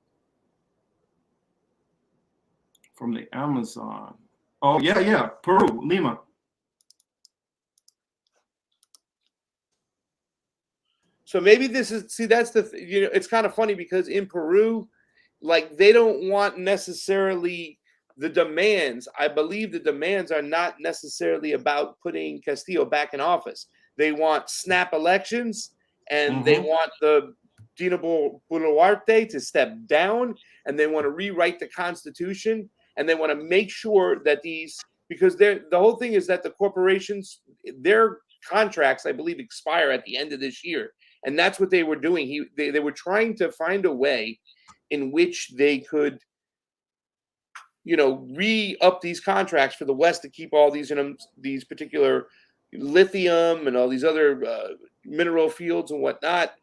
from the Amazon. Oh yeah, Peru, Lima. So maybe this is that's it's kind of funny because in Peru, like they don't want necessarily the demands. I believe the demands are not necessarily about putting Castillo back in office. They want snap elections, and they want the Dina Boluarte to step down, and they want to rewrite the Constitution, and they want to make sure that because the whole thing is that the corporations, their contracts, I believe, expire at the end of this year. And that's what they were doing. They were trying to find a way in which they could, re-up these contracts for the West to keep all these particular lithium and all these other mineral fields and whatnot.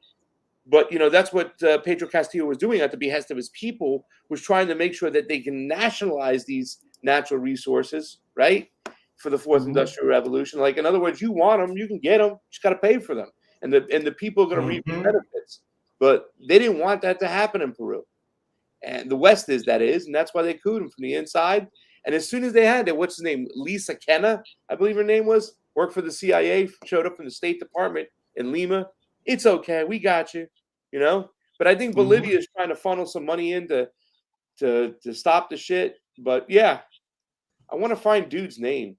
But, that's what Pedro Castillo was doing at the behest of his people, was trying to make sure that they can nationalize these natural resources, right, for the Fourth Industrial Revolution. Like, in other words, you want them, you can get them, you just got to pay for them. And the people are going to reap the benefits. But they didn't want that to happen in Peru. And the West and that's why they cooed him from the inside. And as soon as they had it, what's his name? Lisa Kenna, I believe her name was, worked for the CIA, showed up from the State Department in Lima. It's okay, we got you, But I think Bolivia is trying to funnel some money in to stop the shit. But yeah, I want to find dude's name.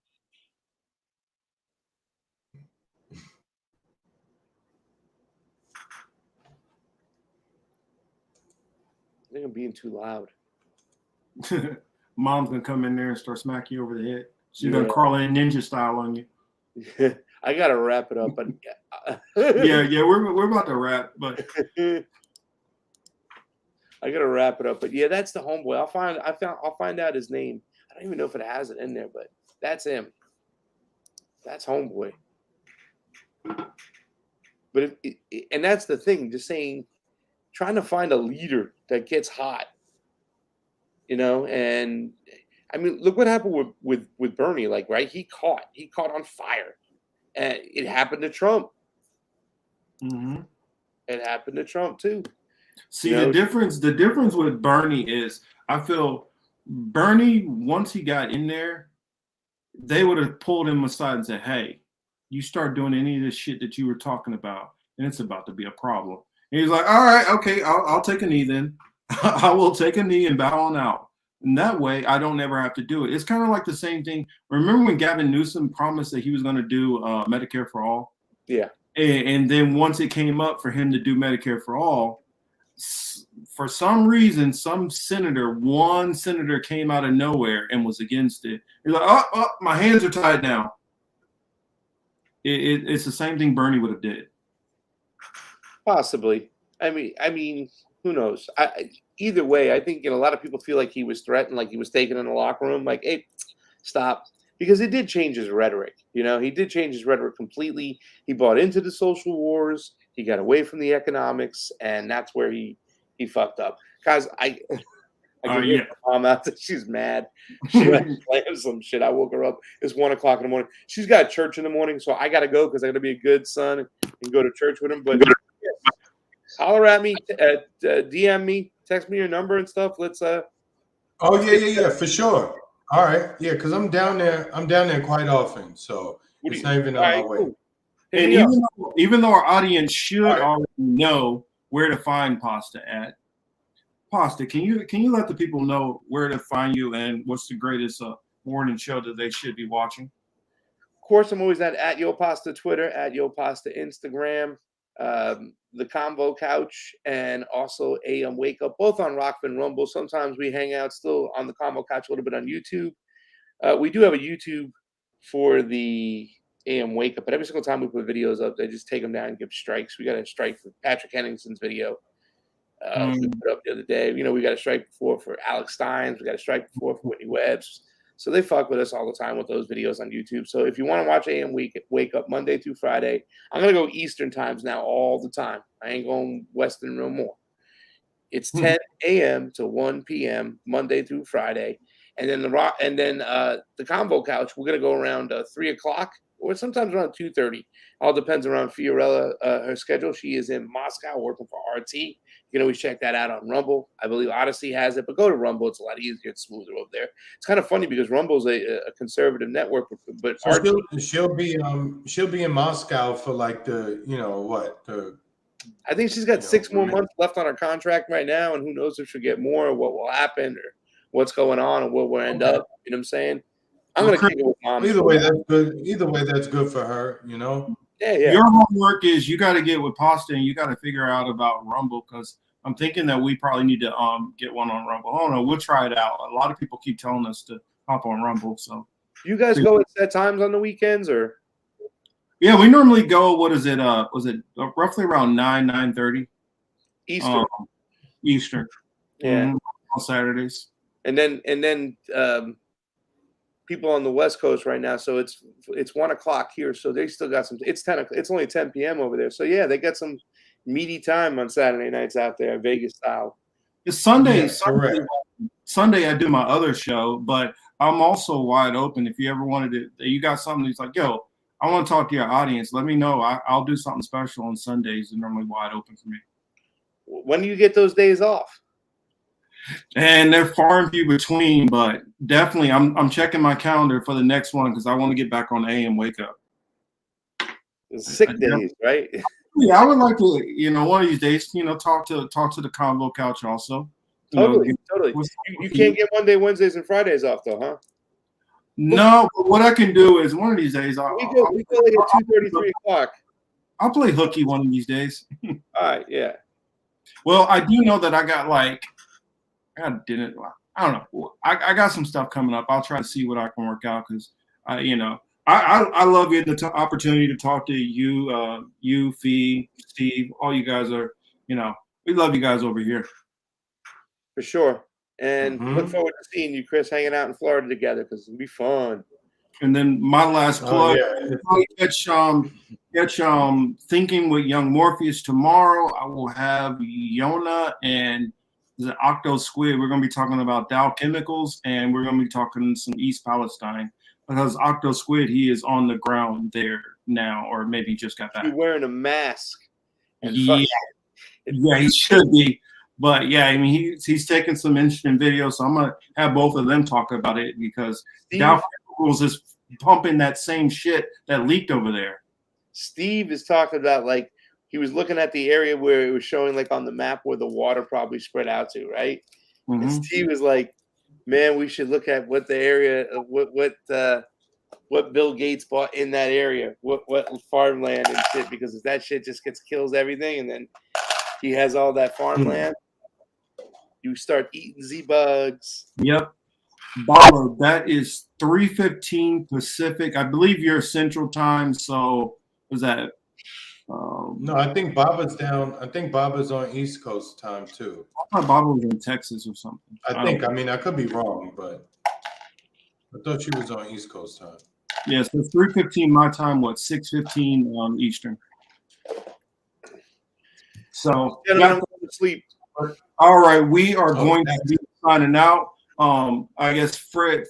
I think I'm being too loud. Mom's gonna come in there and start smacking you over the head. She's gonna crawl in ninja style on you. I gotta wrap it up, but yeah, we're about to wrap, but I gotta wrap it up. But yeah, that's the homeboy. I'll find out his name. I don't even know if it has it in there, but that's him. That's homeboy. But and that's the thing, just trying to find a leader that gets hot, and I mean, look what happened with Bernie, like, right? He caught on fire. And it happened to Trump. Mm-hmm. It happened to Trump too. See, the difference with Bernie is, I feel Bernie, once he got in there, they would have pulled him aside and said, hey, you start doing any of this shit that you were talking about, and it's about to be a problem. And he's like, all right, okay, I'll take a knee then. I will take a knee and bow on out. And that way, I don't ever have to do it. It's kind of like the same thing. Remember when Gavin Newsom promised that he was going to do Medicare for all? Yeah. And then once it came up for him to do Medicare for all, for some reason, one senator came out of nowhere and was against it. He's like, oh, my hands are tied now. It's the same thing Bernie would have did. Possibly. I mean, who knows? Either way, I think a lot of people feel like he was threatened, like he was taken in the locker room, like, hey, stop. Because it did change his rhetoric. He did change his rhetoric completely. He bought into the social wars. He got away from the economics, and that's where he fucked up. Guys, I can get my mom out there. She's mad. She playing some shit. I woke her up. It's 1 o'clock in the morning. She's got church in the morning, so I got to go because I got to be a good son and go to church with him. But holler at me, DM me, text me your number and stuff. Let's. Oh yeah, for sure. All right, yeah, because I'm down there quite often, so it's not even on my way. Cool. And even though our audience should already know where to find Pasta at, Pasta, can you let the people know where to find you and what's the greatest morning show that they should be watching? Of course, I'm always at Yo Pasta Twitter, at Yo Pasta Instagram, the Convo Couch, and also AM Wake Up, both on Rockfin Rumble. Sometimes we hang out still on the Convo Couch a little bit on YouTube. We do have a YouTube for the AM Wake Up, but every single time we put videos up, they just take them down and give strikes. We got a strike for Patrick Henningson's video. We put up the other day. We got a strike before for Alex Steins. We got a strike before for Whitney Webb's. So they fuck with us all the time with those videos on YouTube. So if you want to watch AM Wake Up Monday through Friday, I'm going to go Eastern times now all the time. I ain't going Western no more. It's 10 a.m. to 1 p.m. Monday through Friday. And then the Convo Couch, we're going to go around 3 o'clock or sometimes around 2:30. All depends around Fiorella, her schedule. She is in Moscow working for RT. You can always check that out on Rumble. I believe Odyssey has it, but go to Rumble. It's a lot easier and smoother over there. It's kind of funny because Rumble's a conservative network, but so she'll be in Moscow for like I think she's got 6 more months left on her contract right now, and who knows if she'll get more or what will happen or what's going on and where we'll end up. You know what I'm saying? I'm gonna kick it with mom. Either way, that's good. Either way, that's good for her. Yeah. Your homework is you got to get with Pasta and you got to figure out about Rumble, because I'm thinking that we probably need to get one on Rumble. I don't know. We'll try it out. A lot of people keep telling us to hop on Rumble. So you guys go at set times on the weekends, or? Yeah, we normally go. What is it? Was it roughly around 9:30 Eastern? Eastern. Yeah. On Saturdays. And then people on the West Coast right now, so it's 1 o'clock here, so they still got some. It's 10. It's only 10 p.m. over there, so yeah, they got some meaty time on Saturday nights out there, Vegas style. It's Sunday. Yeah, Sunday, I do my other show, but I'm also wide open. If you ever wanted to, you got something that's like, yo, I want to talk to your audience. Let me know. I'll do something special on Sundays. They're normally wide open for me. When do you get those days off? And they're far and few between, but definitely I'm checking my calendar for the next one because I want to get back on AM Wake Up. Sick days, right? Yeah, I would like to, one of these days, talk to the Convo Couch also. Totally. You can't get Monday, Wednesdays, and Fridays off though, huh? No, but what I can do is one of these days we go like at 2:30, 3 o'clock. I'll play hooky one of these days. All right, yeah. Well, I do know that I got I don't know. I got some stuff coming up. I'll try to see what I can work out because, I love getting the opportunity to talk to you, Fee, Steve. All you guys are, we love you guys over here. For sure. And look forward to seeing you, Chris, hanging out in Florida together because it'll be fun. And then my last plug, catch Thinking with Young Morpheus tomorrow. I will have Yona and the Octo Squid. We're going to be talking about Dow Chemicals, and we're going to be talking some East Palestine because Octo Squid, he is on the ground there now, or maybe just got back. He's wearing a mask. And yeah, he should be. But yeah, I mean, he's taking some interesting videos, so I'm gonna have both of them talk about it because Dow Chemicals is pumping that same shit that leaked over there. Steve is talking about like he was looking at the area where it was showing like on the map where the water probably spread out to, right? And Steve was like, "Man, we should look at what the area, what Bill Gates bought in that area, what farmland and shit, because if that shit just kills everything, and then he has all that farmland." You start eating Z-bugs. Yep. Baba, that is 3:15 Pacific. I believe you're Central Time, so was that? No, I think Baba's down. I think Baba's on East Coast time too. I thought Baba was in Texas or something. I mean, I could be wrong, but I thought she was on East Coast time. Yeah, so 3:15 my time. What 6:15 Eastern. So I'm going to sleep. All right, we are going to be signing out. I guess Fred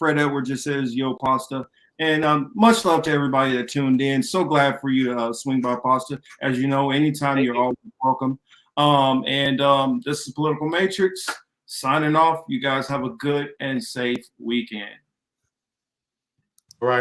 Edwards just says yo pasta, and much love to everybody that tuned in. So glad for you to swing by Pasta. As you know, anytime you're always welcome. This is Political Matrix signing off. You guys have a good and safe weekend. Right.